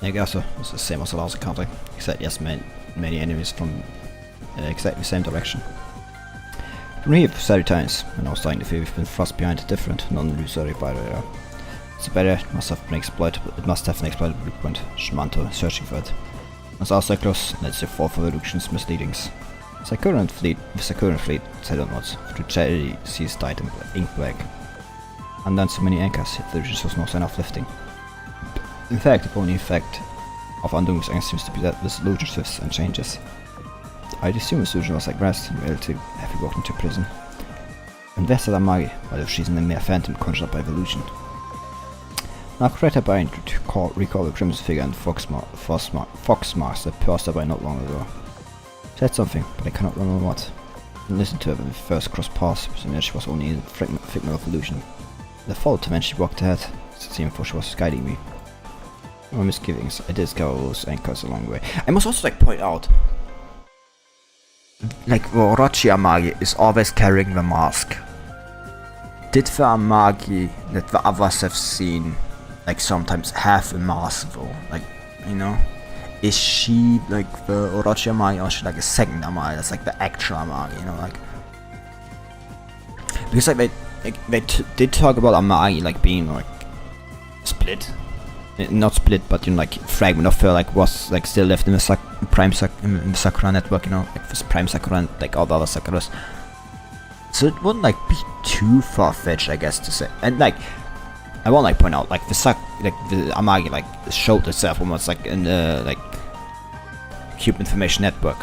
There you go, so it's the same as the last encounter, except yes, many enemies from exactly the same direction. From here for several times, and I was starting to feel we've been thrust behind a different, non-illusory barrier. It's a barrier, it must have an exploitable blueprint. Shamanto is searching for it. As our cyclos, let's the fourth of Elution's misleadings. With the current fleet sailed onwards through cherry seas died in Milkbag. And then so many anchors, the illusion was no sign of lifting. In fact, the only effect of undoing this angst seems to be that this illusion shifts and changes. I'd assume this illusion was like rest, in reality, have we walked into prison. Invested Amagi, but if she's in a mere phantom conjured up by the illusion. Nach Retter by to recall the Crimson Figure and Foxmaster passed by not long ago. Said something, but I cannot remember what. I listened to her when we first crossed paths, but she was only a figment of illusion. The followed her when she walked ahead, it seemed for she was guiding me. No misgivings, I did discover those anchors along the way. I must also like point out, like Orochi Amagi is always carrying the mask. Did the Amagi that the others have seen like sometimes have a mask though? Like, you know? Is she like the Orochi Amagi or is she like a second Amagi? That's like the actual Amagi, you know, like. Because like they did talk about Amagi like being like split. Not split, but you know, like fragment of her like was like still left in the in the Sakura network, you know, like this Prime Sakura and like all the other Sakuras. So it wouldn't like be too far-fetched, I guess, to say. And like, I won't like point out like the Amagi like showed itself almost like in the like Cube Information Network,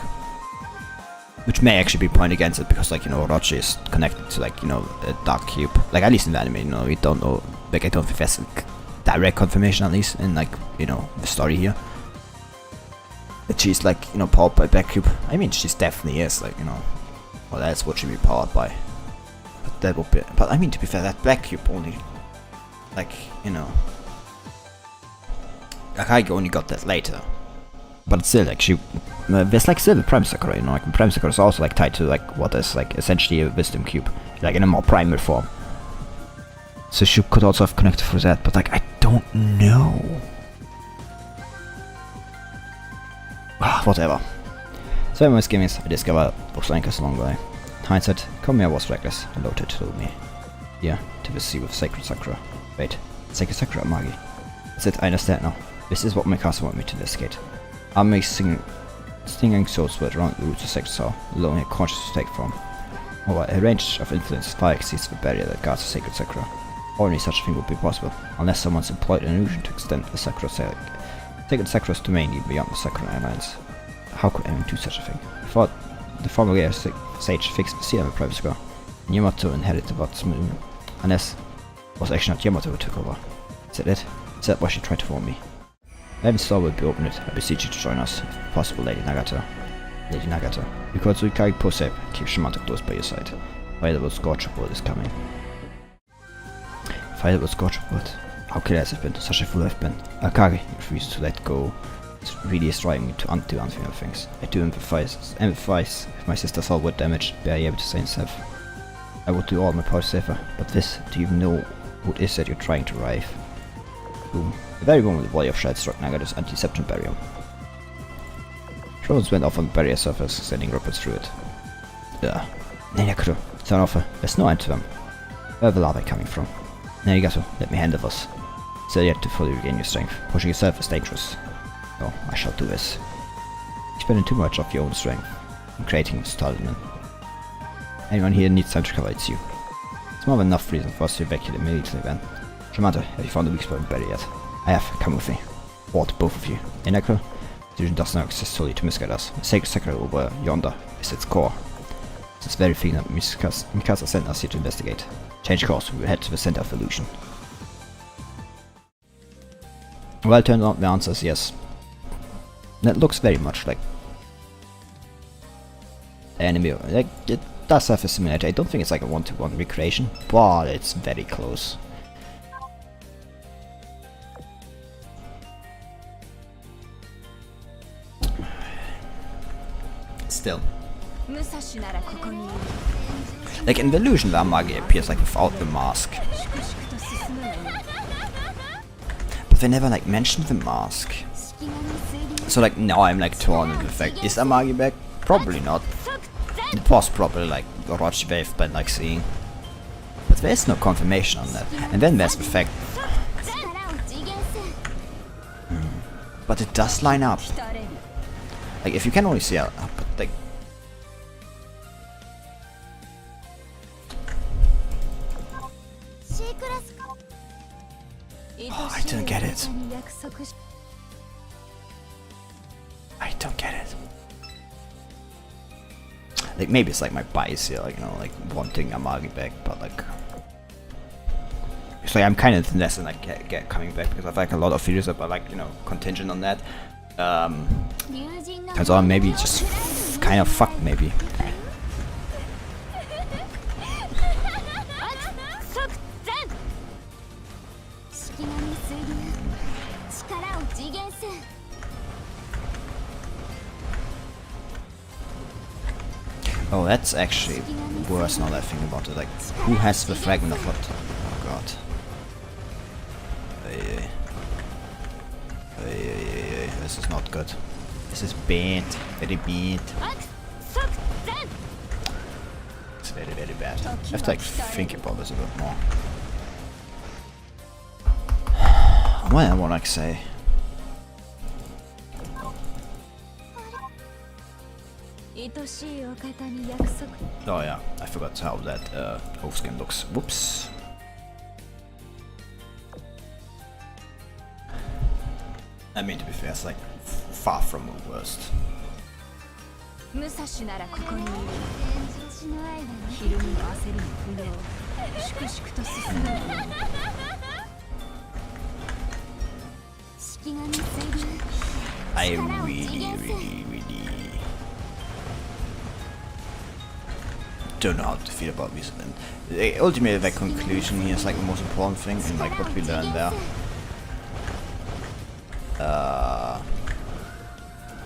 which may actually be point against it because like, you know, Orochi is connected to like, you know, a Dark Cube. Like at least in the anime, you know, we don't know. Like I don't think there's direct confirmation at least in like, you know, the story here that she's like, you know, powered by Black Cube. I mean, she's definitely is like, you know, well, that's what she'd be powered by. But that would be. But I mean, to be fair, that Black Cube only, like, you know, Akagi only got that later. But still, like she, there's like still the Prime Sakura, you know, like Prime Sakura is also like tied to like what is like essentially a Wisdom Cube, like in a more primal form. So she could also have connected for that, but like I don't know. Whatever. So in my schemes, I discovered those anchors along the way. In hindsight, Komiya was reckless and loaded to me. Yeah, to the sea with Sacred Sakura. Wait, Sacred Sakura Amagi. That's it, I understand now. This is what my castle want me to investigate. Army stinging swords were around the roots of Sacred Soul, allowing a conscious to take form. However, a range of influence far exceeds the barrier that guards the Sacred Sakura. Only such a thing would be possible, unless someone's employed an illusion to extend the Sacred Sakura's domain even beyond the Sakura Alliance. How could anyone do such a thing? I thought the former sage fixed the seal of the Prime Sakura, and Yamato inherited what's moving. Unless it was actually not Yamato who took over. Is that it? Is that why she tried to warn me? I haven't saw will be open it. I beseech you to join us, if possible, Lady Nagata. Lady Nagata, you call Tsuikage Posep, keep Shimata close by your side. Fire will scorch a bullet is coming. Fire will scorch a bullet. How careless I've been, such a fool I've been. Akagi refuses to let go. It's really striving me to undo unfair things. I do empathize. If my sister Soul were damaged, be I able to say himself. I would do all my power to save her, but this, do you even know who it is that you're trying to revive? Boom. The very moment the volley of shells struck Nagata's anti-deception barrier. Drones went off on the barrier surface, sending rockets through it. Ugh. Nagato, turn off her. There's no end to them. Where are the larvae coming from? Nagato, let me handle this. Still yet to fully regain your strength. Pushing yourself is dangerous. No, I shall do this. You're spending too much of your own strength in creating this talisman. Anyone here needs time to recover, it's you. It's more than enough reason for us to evacuate immediately then. Shimata, have you found the weak spot in the barrier yet? I have, come with me. What, both of you? Inako? The illusion does not exist solely to misguide us. The Sacred Sakura over yonder is its core. It's this very thing that Mikasa sent us here to investigate. Change course, we will head to the center of the illusion. Well, it turns out the answer is yes. That looks very much like anime. Like, it does have a similarity. I don't think it's like a one-to-one recreation, but it's very close. Still. Like in the illusion, the Amagi appears like without the mask. But they never like mentioned the mask. So like now I'm like torn in the fact, is Amagi back? Probably not. It was probably like Orochi they've been like seeing. But there's no confirmation on that. And then there's the fact. But it does line up. Like if you can only see but like oh, I don't get it. I don't get it. Like maybe it's like my bias here, like you know, like wanting Amagi back, but like So I'm kind of interested in like get coming back because I've like a lot of videos that are like, you know, contingent on that. Turns out maybe just kind of fucked maybe. Oh, that's actually worse now that I think about it. Like, who has the fragment of what? Oh god. This is not good. This is bad. Very bad. It's very, very bad. I have to like think about this a bit more. What I want to like say? Oh yeah, I forgot how that oath skin looks. Whoops. I mean, to be fair, it's like far from the worst. I really don't know how to feel about this event. Ultimately, the conclusion here is like the most important thing, and like what we learned there.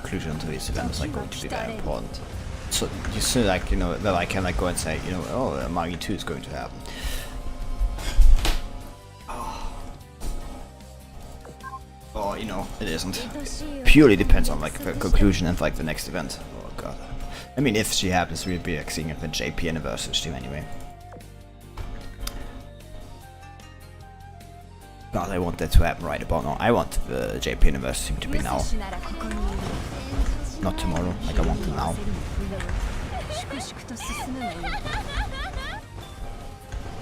Conclusion to this event is like going to be very important. So you see, like, you know, that I can like go and say, you know, oh, Magi 2 is going to happen. Or, you know, it isn't. Purely depends on like the conclusion and like the next event. Oh god. I mean, if she happens, we'll be like seeing it at the JP anniversary stream anyway. God, I want that to happen right about now. I want the JP anniversary to be now. Not tomorrow, like I want it now.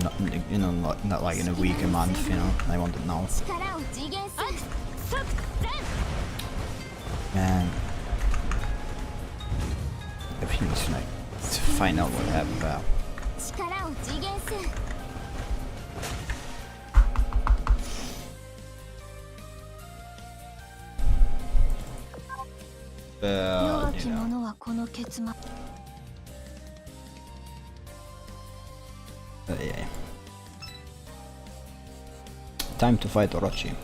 Not, you know, not like in a week, a month, you know. I want it now. Man. I think it's like to find out what happened there. You know. Yeah. Time to fight Orochi.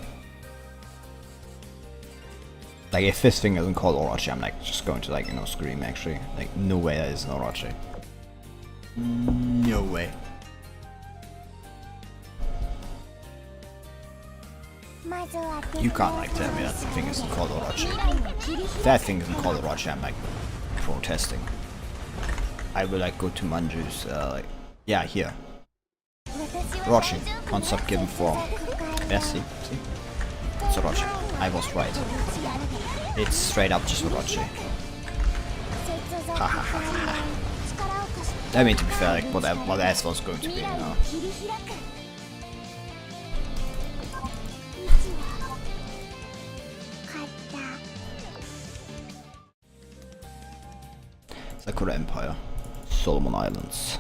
Like, if this thing isn't called Orochi, I'm like just going to like, you know, scream actually. Like, no way that is an Orochi. No way. You can't like tell me that the thing isn't called Orochi. If that thing isn't called Orochi, I'm like protesting. I will like go to Manju's like, yeah, here. Orochi, on sub given 4. Yeah, see? It's Orochi. I was right. It's straight up just Orochi. I mean, to be fair, like, what else was going to be, you know? Sakura Empire. Solomon Islands.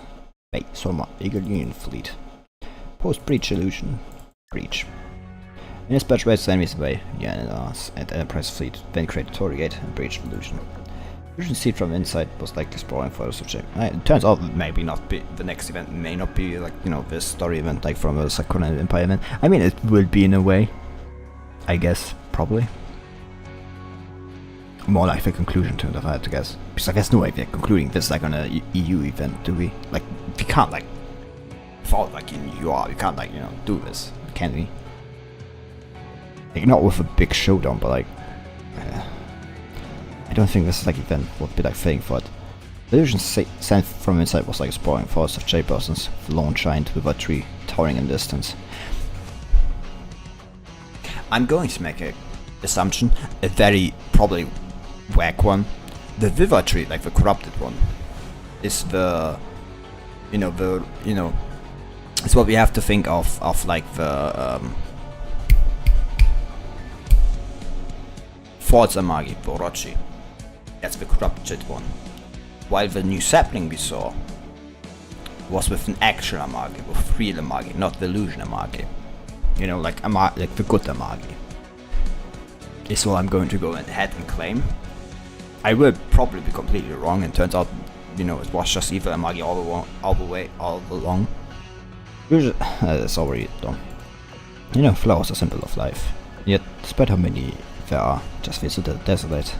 Bay, Soma, Eagle Union Fleet. Post-breach illusion. Breach. In a special way, enemies away. Yeah, and Enterprise Fleet. Then create a Torrigate and breach illusion. Illusion seed from inside was like exploring for a subject. It turns out maybe not be the next event may not be like, you know, this story event like from a Sakura Empire event. I mean, it will be in a way. I guess probably. More like the conclusion to it, if I had to guess. Because I guess no way we're concluding this like on a EU event, do we? Like, we can't like fall like in UR, we can't like, you know, do this, can we? Like, not with a big showdown, but like, I don't think this like event would be like fitting for it. The illusion sent from inside was like exploring forest of J-persons, the lone giant with a tree towering in distance. I'm going to make a assumption, a very probably whack one. The Viva tree, like the corrupted one, is the, it's what we have to think of like the Forza Magi, Orochi. That's the corrupted one. While the new sapling we saw was with an actual Amagi, with real Amagi, not the illusion Amagi. You know, like like the good Amagi is what I'm going to go ahead and claim. I will probably be completely wrong, and turns out, you know, it was just evil Amagi all along. That's already done. You know, flowers are symbol of life. Yet, despite how many there are, just feels so desolate.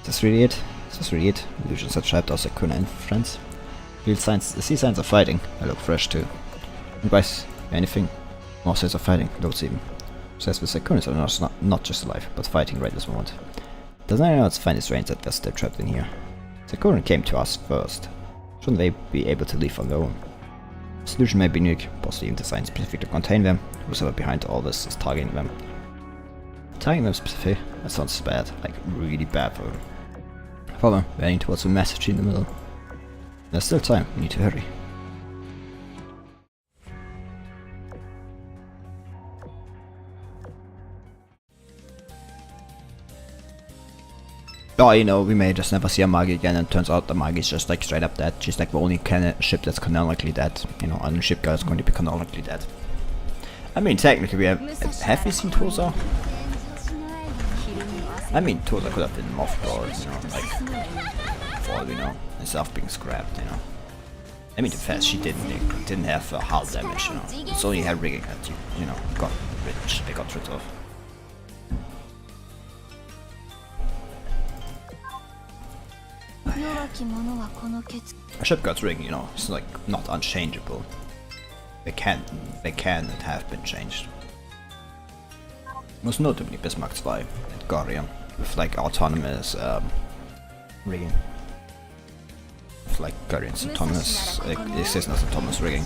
Is this really it? Is this really it? Illusions are trapped as Sakuna and friends. See signs of fighting. I look fresh too. And guys, anything? More signs of fighting. Loads even. Says the Sakunas are not just alive, but fighting right this moment. Doesn't anyone else find it strange that they're still trapped in here? Sakuna came to us first. Shouldn't they be able to leave alone? The solution may be unique, possibly even designed specific to contain them. Whoever behind all this is targeting them. Targeting them specifically? That sounds bad, like really bad for them. However, we're heading towards a message in the middle. There's still time, we need to hurry. Oh, you know, we may just never see Amagi again, and turns out Amagi is just like straight up dead. She's like the only ship that's canonically dead. You know, and Shipgirls is going to be canonically dead. I mean, technically we have we seen Tosa? I mean, Tosa could have been mothballed, you know, like, for all we know, instead of being scrapped, you know. I mean, the fact she didn't have hull damage, you know. It's only her rigging that you know, got rid of. Shipgirls rigging, you know, it's like not unchangeable. They can and have been changed. Most notably Bismarck 2 and Gorian, with like autonomous rigging. With like Gorian's autonomous existence as autonomous rigging.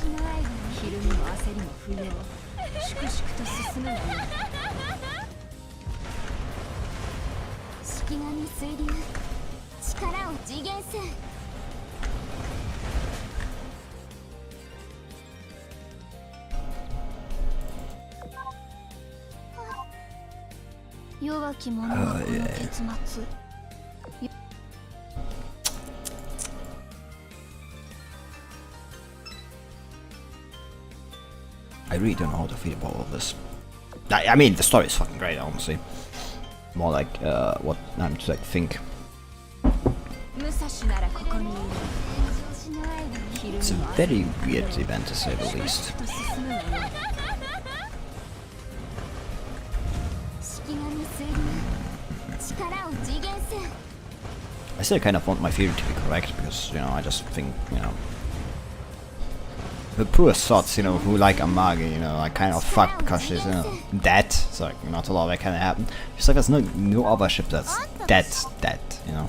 I really don't know how to feel about all this. I mean, the story is fucking great, honestly. More like what I'm just like think. It's a very weird event, to say the least. I still kind of want my theory to be correct, because, you know, I just think, you know, the poor sots, you know, who like Amagi, you know, are kind of fucked because she's, you know, dead, so like, not a lot that can happen. Just like there's no other ship that's dead, you know.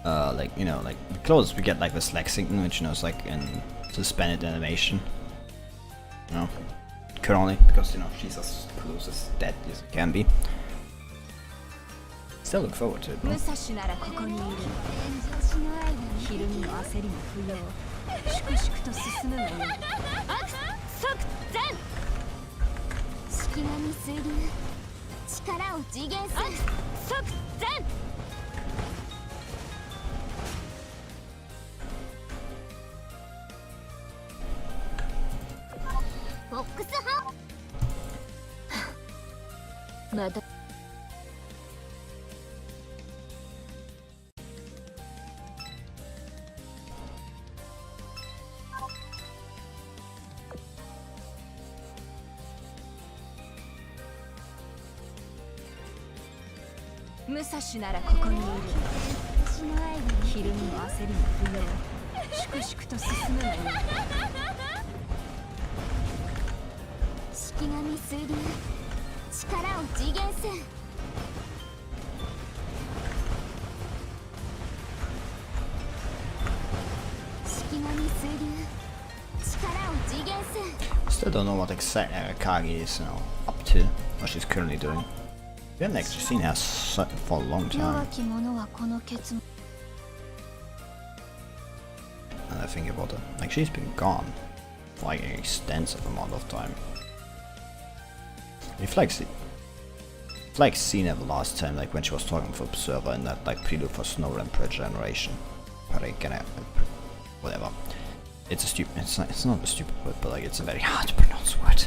Like, you know, like, the closest we get like this Lexington, which, you know, is like in suspended animation. You know, currently, because, you know, she's as close as dead as it can be. Still look forward to it, bro. Still don't know what exactly Kagi is, you know, up to, what she's currently doing. We haven't actually seen her for a long time. And I think about it, like, she's been gone for like an extensive amount of time. We've like seen her the last time, like when she was talking for Observer in that like prelude for Snow Emperor generation. Whatever. it's a stupid. It's not a stupid word, but like it's a very hard to pronounce word.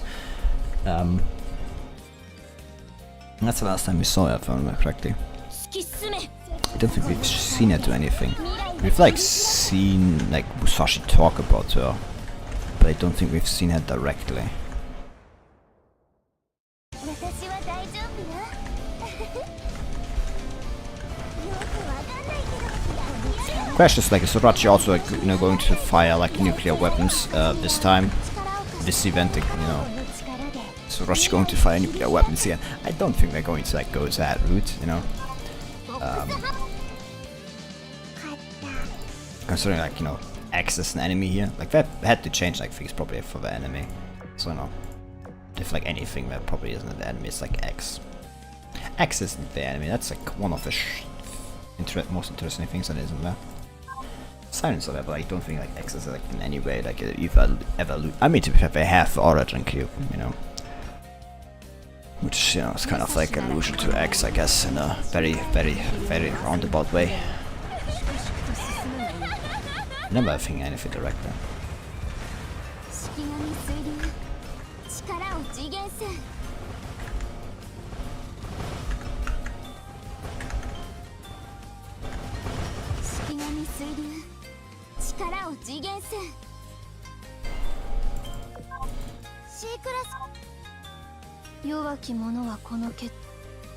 That's the last time we saw it, if I remember correctly. I don't think we've seen her do anything. We've like seen like Musashi talk about her, but I don't think we've seen her directly. Question is like, is Sorachi also like, you know, going to fire like nuclear weapons this time? This event, you know, Sorachi going to fire nuclear weapons here? I don't think they're going to like go to that route, you know. Considering like, you know, X is an enemy here, like they had to change like things probably for the enemy. So you know, if like anything that probably isn't the enemy, it's like X. X isn't the enemy. That's like one of the most interesting things that isn't there. Silence of it, but I don't think like X is like in any way like ever I mean, to be fair, they have Origin Cube, you know, which, you know, is kind of like allusion to X, I guess, in a very roundabout way. Never think anything directly.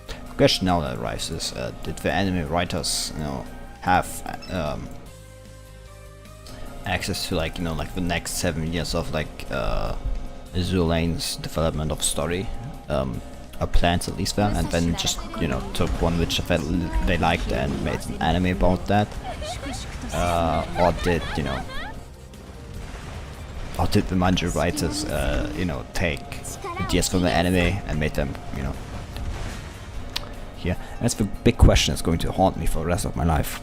The question now that arises, did the anime writers, you know, have access to like, you know, like the next 7 years of like Azur Lane's development of story, or plans at least there, and then just, you know, took one which they liked and made an anime about that, or did, you know, or did the manga writers, you know, take ideas from the anime and made them, you know, here? And that's the big question that's going to haunt me for the rest of my life.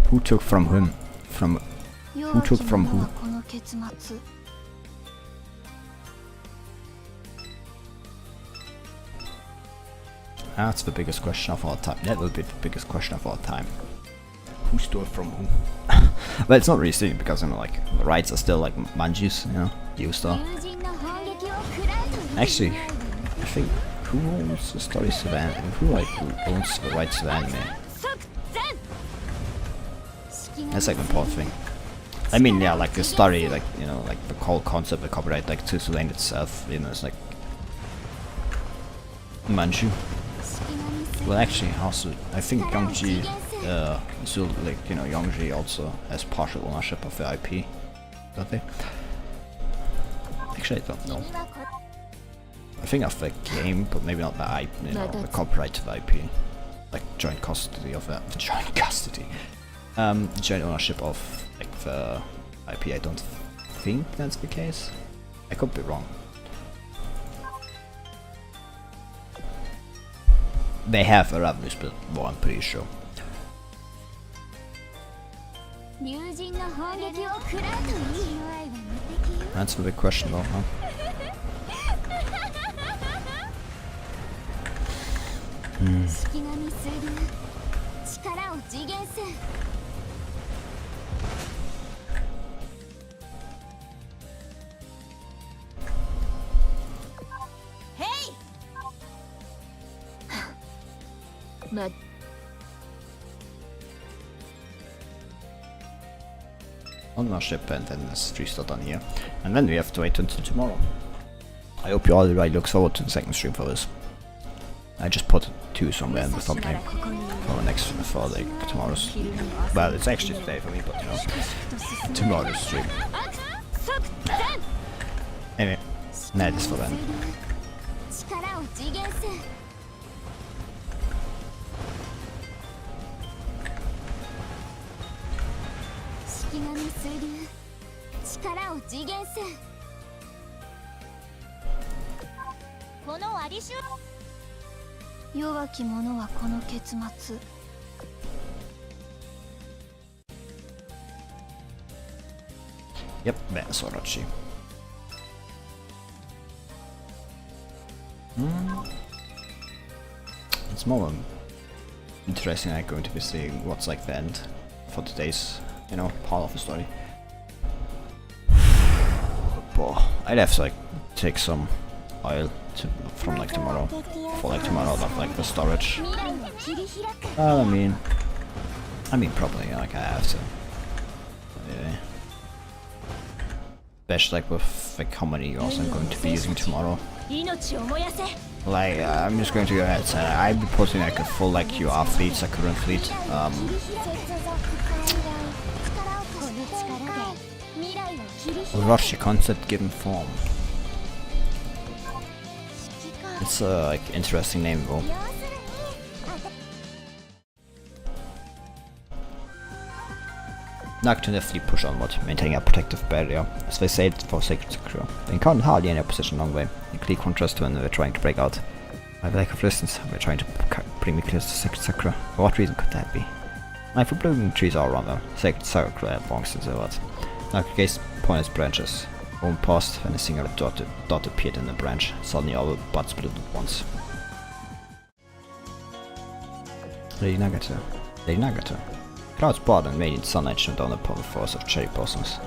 Who took from whom? Who took from who? That's the biggest question of our time. That will be the biggest question of our time. Who stole from who? Well, it's not really stealing because, you know, like, the rights are still like manjus, you know, used are. Actually, I think, who owns the stories to the anime? Who owns the rights to the anime? That's like an important thing. I mean, yeah, like the story, like, you know, like the whole concept, the copyright, like to Lane itself, you know, it's like manju. Well, actually, also, I think Yongji, so like, you know, Yongji also has partial ownership of the IP, don't they? Actually, I don't know. I think of the game, but maybe not the IP, you know, the copyright to the IP, like joint custody of that, joint custody, joint ownership of like the IP. I don't think that's the case. I could be wrong. They have a revenue split, well, I'm pretty sure. That's the big question though, huh? On our ship, and then there's 3 start on here, and then we have to wait until tomorrow. I hope you all really look forward to the second stream for this. I just put 2 somewhere in the thumbnail for like tomorrow's. Well, it's actually today for me, but you know, tomorrow's stream. Anyway, that is for then. Yep, that's Sorachi. It's more interesting, I'm going to be seeing what's like the end for today's, you know, part of the story. but I'd have to like take some oil from like tomorrow. For like tomorrow, I'll have like the storage. I mean probably like I have to. Yeah. Especially like with like how many yours I'm going to be using tomorrow. Like I'm just going to go ahead and say I'll be putting like a full like UR fleet, Sakura fleet. Rush concept given form. It's a like interesting name though. Not to definitely push onward, maintaining a protective barrier, as they say for Sacred Sakura. They encountered hardly any opposition along the way, in clear contrast to when they were trying to break out. I have a lack of resistance, they were trying to bring me close to Sacred Sakura. For what reason could that be? Like for blooming trees all around them, Sacred Sakura belongs to the earth. Now gaze upon its branches. One paused, and a single dot appeared in the branch. Suddenly all the buds split at once. Lady Nagata. Clouds poured and radiant sunlight shone down upon the forest of cherry blossoms.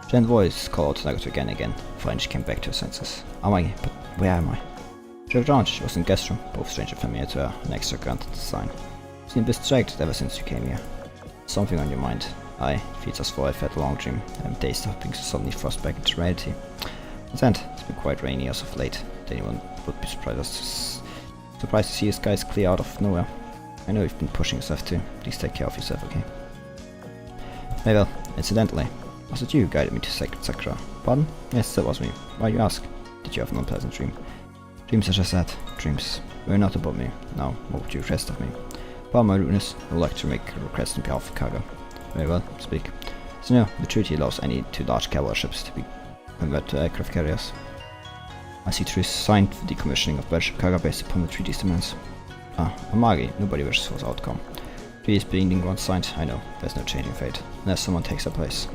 Giant voice called out to Nagato again and again, finally she came back to her senses. But where am I? She looked around, she was in the guest room, both strange and familiar to her, and extra granted the sign. You seem distracted ever since you came here. Something on your mind. Feeds us for I've had a long dream, and I'm dazed of being suddenly thrust back into reality. It's been quite rainy as of late. Anyone would be surprised to see the skies clear out of nowhere. I know you've been pushing yourself too. Please take care of yourself, okay? Hey, well, incidentally, was it you who guided me to Sacred Sakura? Pardon? Yes, that was me. Why you ask? Did you have an unpleasant dream? Dreams, as I said, dreams. Were not about me. Now, what would you request of me? Pardon my rudeness, I would like to make a request on behalf of Kaga. Very well, speak. So now, the treaty allows any two large cavalry ships to be converted to aircraft carriers. I see treaties signed for decommissioning of Battleship Kaga based upon the treaty's demands. Amagi, nobody wishes for the outcome. Treaties being once signed, I know, there's no changing fate, unless someone takes their place.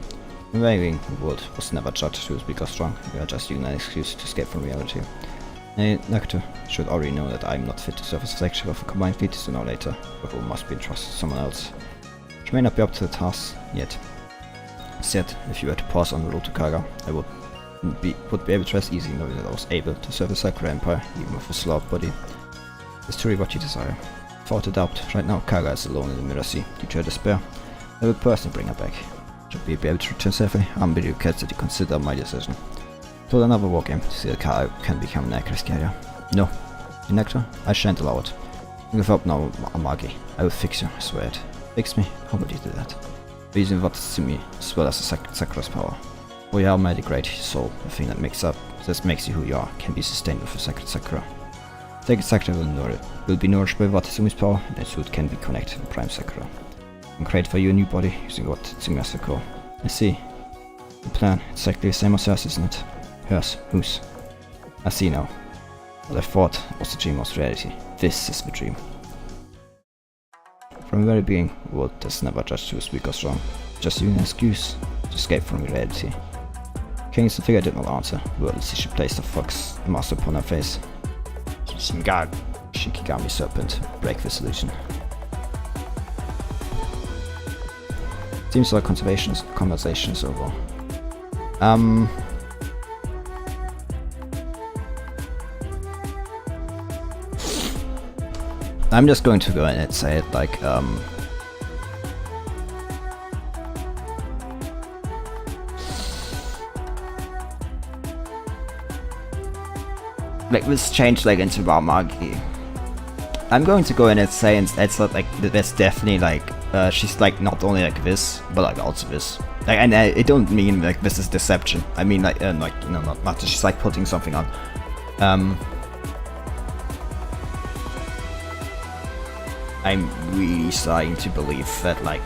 Invading the world was never judged who is weak or strong, we are just using an excuse to escape from reality. Nagato should already know that I am not fit to serve as a section of a combined fleet sooner or later, the role must be entrusted to someone else. She may not be up to the task yet. Said, if you were to pass on the road to Kaga, I would be able to rest easy knowing that I was able to serve the Sakura Empire, even with a slaughtered body. It's truly what you desire. Without a doubt, right now Kaga is alone in the Mirror Sea, due to her despair. I will personally bring her back. Should we be able to return safely? I'm with you cats that you consider my decision. Told another war game to see that Kaga can become an aircraft carrier. No. Inactor, I shan't allow it. Give up now, Amagi. I will fix you, I swear it. Fix me? How would you do that? Using what to me, as well as the Sakura's power. For you are mighty great soul, the thing that makes you who you are, can be sustained with a Sacred Sakura. Sacred Sakura will be nourished by Watsumi's power, and its root can be connected to Prime Sakura. And create for you a new body using what Watsumi has to call. I see. The plan, it's exactly the same as hers, isn't it? Hers, whose? I see now. What I thought was a dream was reality. This is the dream. From the very beginning, the world has never judged who is weak or strong, just using an excuse to escape from reality. King's the figure did not answer, wordlessly she placed a fox mask upon her face. Some guard, Shikigami serpent, break this illusion. Seems like conversation is over. I'm just going to go in and say it like, this change like into Amagi. I'm going to go in and say it's not like that's definitely like she's like not only like this but like also this. Like, and I don't mean like this is deception. I mean like you know not that she's like putting something on. I'm really starting to believe that like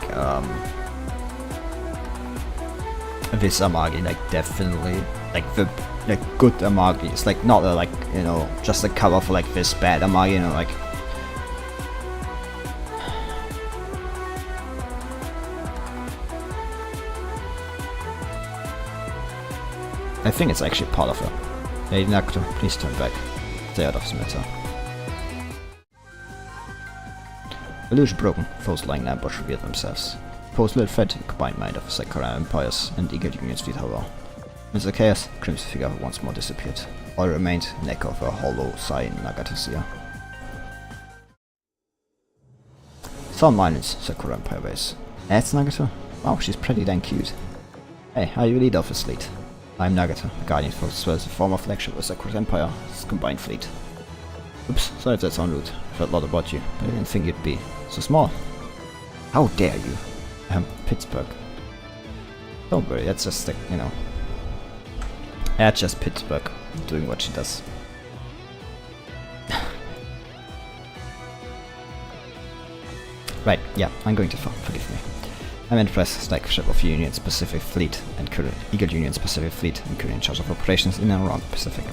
this Amagi like definitely like the good Amagi. It's like not like you know just a cover for like this bad Amagi. You know like. I think it's actually part of her. Lady Nagato, please turn back. Stay out of the matter. Illusion broken, foes lying in ambush revealed themselves. Foes little fed in combined mind of the Sakura empires and eager union's fleet however. Amidst the chaos, Crimson figure once more disappeared. All remained an echo of a hollow sigh in Nagata's ear. Some miners, Sakura Empire base. That's Nagata? Wow, she's pretty dang cute. Hey, are you leader of this fleet? I'm Nagata, the guardian for the former flagship of Sakura's Empire's combined fleet. Oops, sorry if that sounded rude. I've heard a lot about you, but I didn't think you'd be so small. How dare you? I'm Pittsburgh. Don't worry, that's just, you know. That's just Pittsburgh doing what she does. Right, yeah, I'm going to forgive me. I'm Enterprise flagship of Union's Pacific Fleet and Eagle Union's Pacific Fleet and currently in charge of operations in and around the Pacific.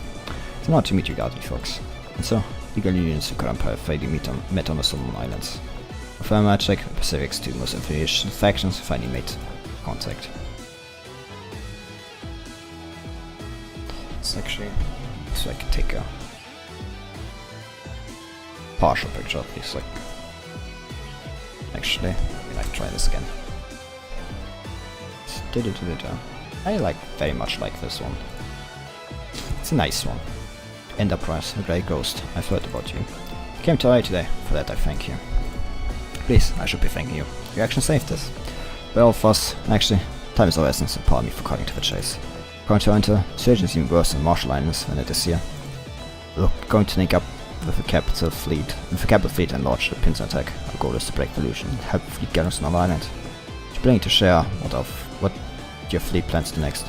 It's an honor to meet you guardian folks. And so, Eagle Union's Sakura Empire finally met on the Solomon Islands. A firm match check, the Pacific's two most influential factions finally made contact. It's actually, so I can take a partial picture of this, like, actually, I like try this again. I very much like this one. It's a nice one. Enterprise, a grey ghost, I've heard about you. I came to LA today, for that I thank you. Please, I should be thanking you. You actually saved us. But all of us, actually, time is of essence, and pardon me for cutting to the chase. Going to enter, surgeons seem worse than Marshall Islands than it is here. We're going to link up with the capital fleet and launch the Pincer attack. Our goal is to break the illusion and help the fleet garrison on the island. You're willing to share what your fleet plans to next.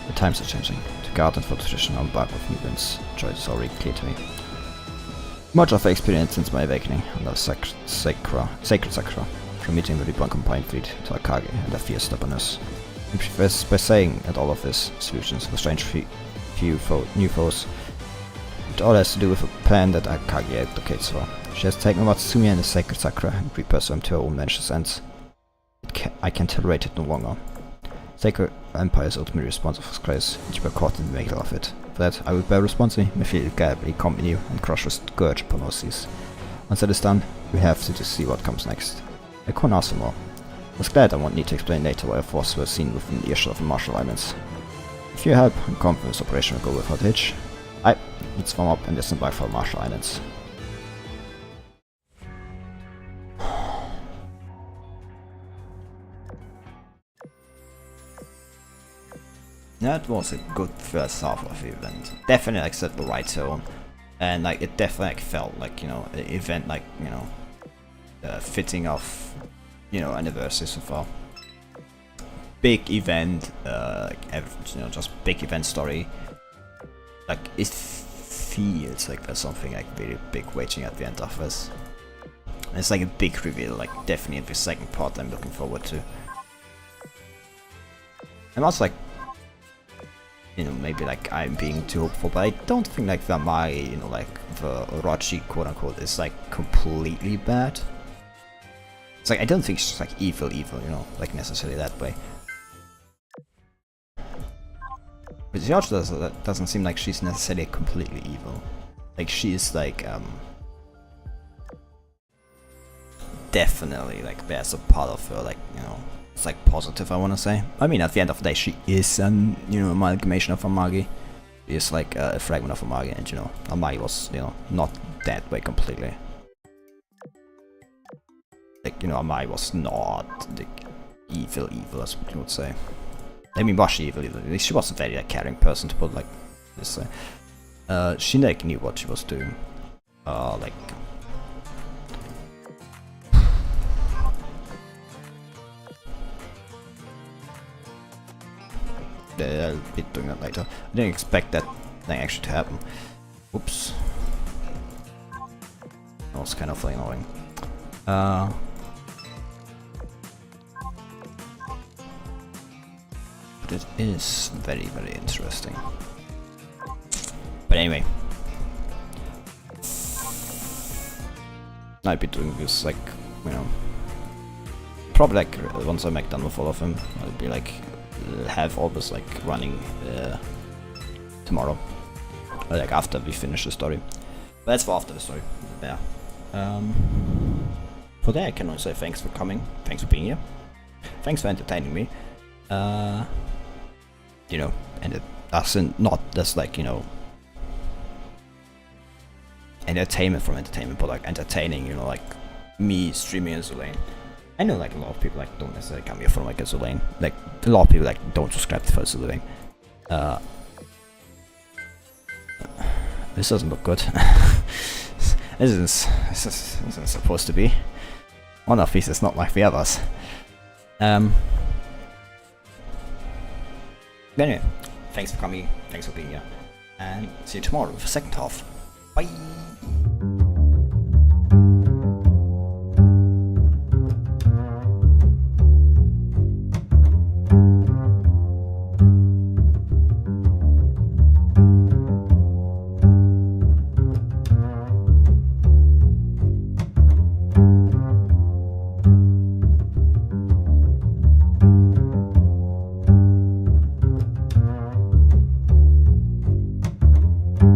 The times are changing. To guard and for tradition on back with new winds. Choice is already clear to me. Much of the experience since my awakening under Sacred Sakura, from meeting the Windborne combined fleet to Akagi and their fierce stubbornness. And prefers by saying that all of this solutions for strange new foes. It all has to do with a plan that Akagi advocates for. She has taken Matsumi and the Sacred Sakura and repurposed them to her own malicious ends. I can tolerate it no longer. Sacred Empire is ultimately responsible for this crisis, and you were caught in the middle of it. For that, I will bear responsibility, my fleet will gladly accompany you and crush with scourge upon our seas. Once that is done, we have to see what comes next. I couldn't ask for more. I was glad I won't need to explain later why our forces were seen within earshot of the Marshall Islands. With your help, I'm confident this operation will go without hitch. Let's form up and disembark for the Marshall Islands. That was a good first half of the event. Definitely like set the right tone, and like it definitely like, felt like, you know, an event like, you know, fitting off, you know, anniversary so far. Big event, you know, just big event story. Like it feels like there's something like really big waiting at the end of this. And it's like a big reveal, like definitely the second part I'm looking forward to. I'm also like, you know, maybe like I'm being too hopeful, but I don't think like the Amari, you know, like the Orochi quote unquote is like completely bad. It's like I don't think she's like evil, you know, like necessarily that way. But she also doesn't seem like she's necessarily completely evil. Like she is like definitely like there's a part of her like, you know, it's like positive, I want to say. I mean, at the end of the day, she is an, you know, amalgamation of Amagi. She is like a fragment of Amagi, and you know, Amagi was, you know, not that way completely. Like, you know, Amagi was not the evil as we would say. I mean, was she evil? She was a very like, caring person, to put like this way. She like knew what she was doing. Like. I'll be doing that later. I didn't expect that thing actually to happen. Oops. That was kind of annoying. But it is very, very interesting. But anyway. I'll be doing this like, you know, probably like once I'm done with all of them, I'll be like have all this like running tomorrow, or like after we finish the story. But that's for after the story. Yeah. For that I can only say thanks for coming, thanks for being here, thanks for entertaining me. you know, and it doesn't not just like, you know, entertainment from entertainment, but like entertaining, you know, like me streaming Azur lane. I know like a lot of people like don't necessarily come here from like Azur lane. Like a lot of people like don't subscribe to Azur lane. This doesn't look good. This isn't supposed to be. One of these is not like the others. Anyway, thanks for coming, thanks for being here, and see you tomorrow with the second half. Bye!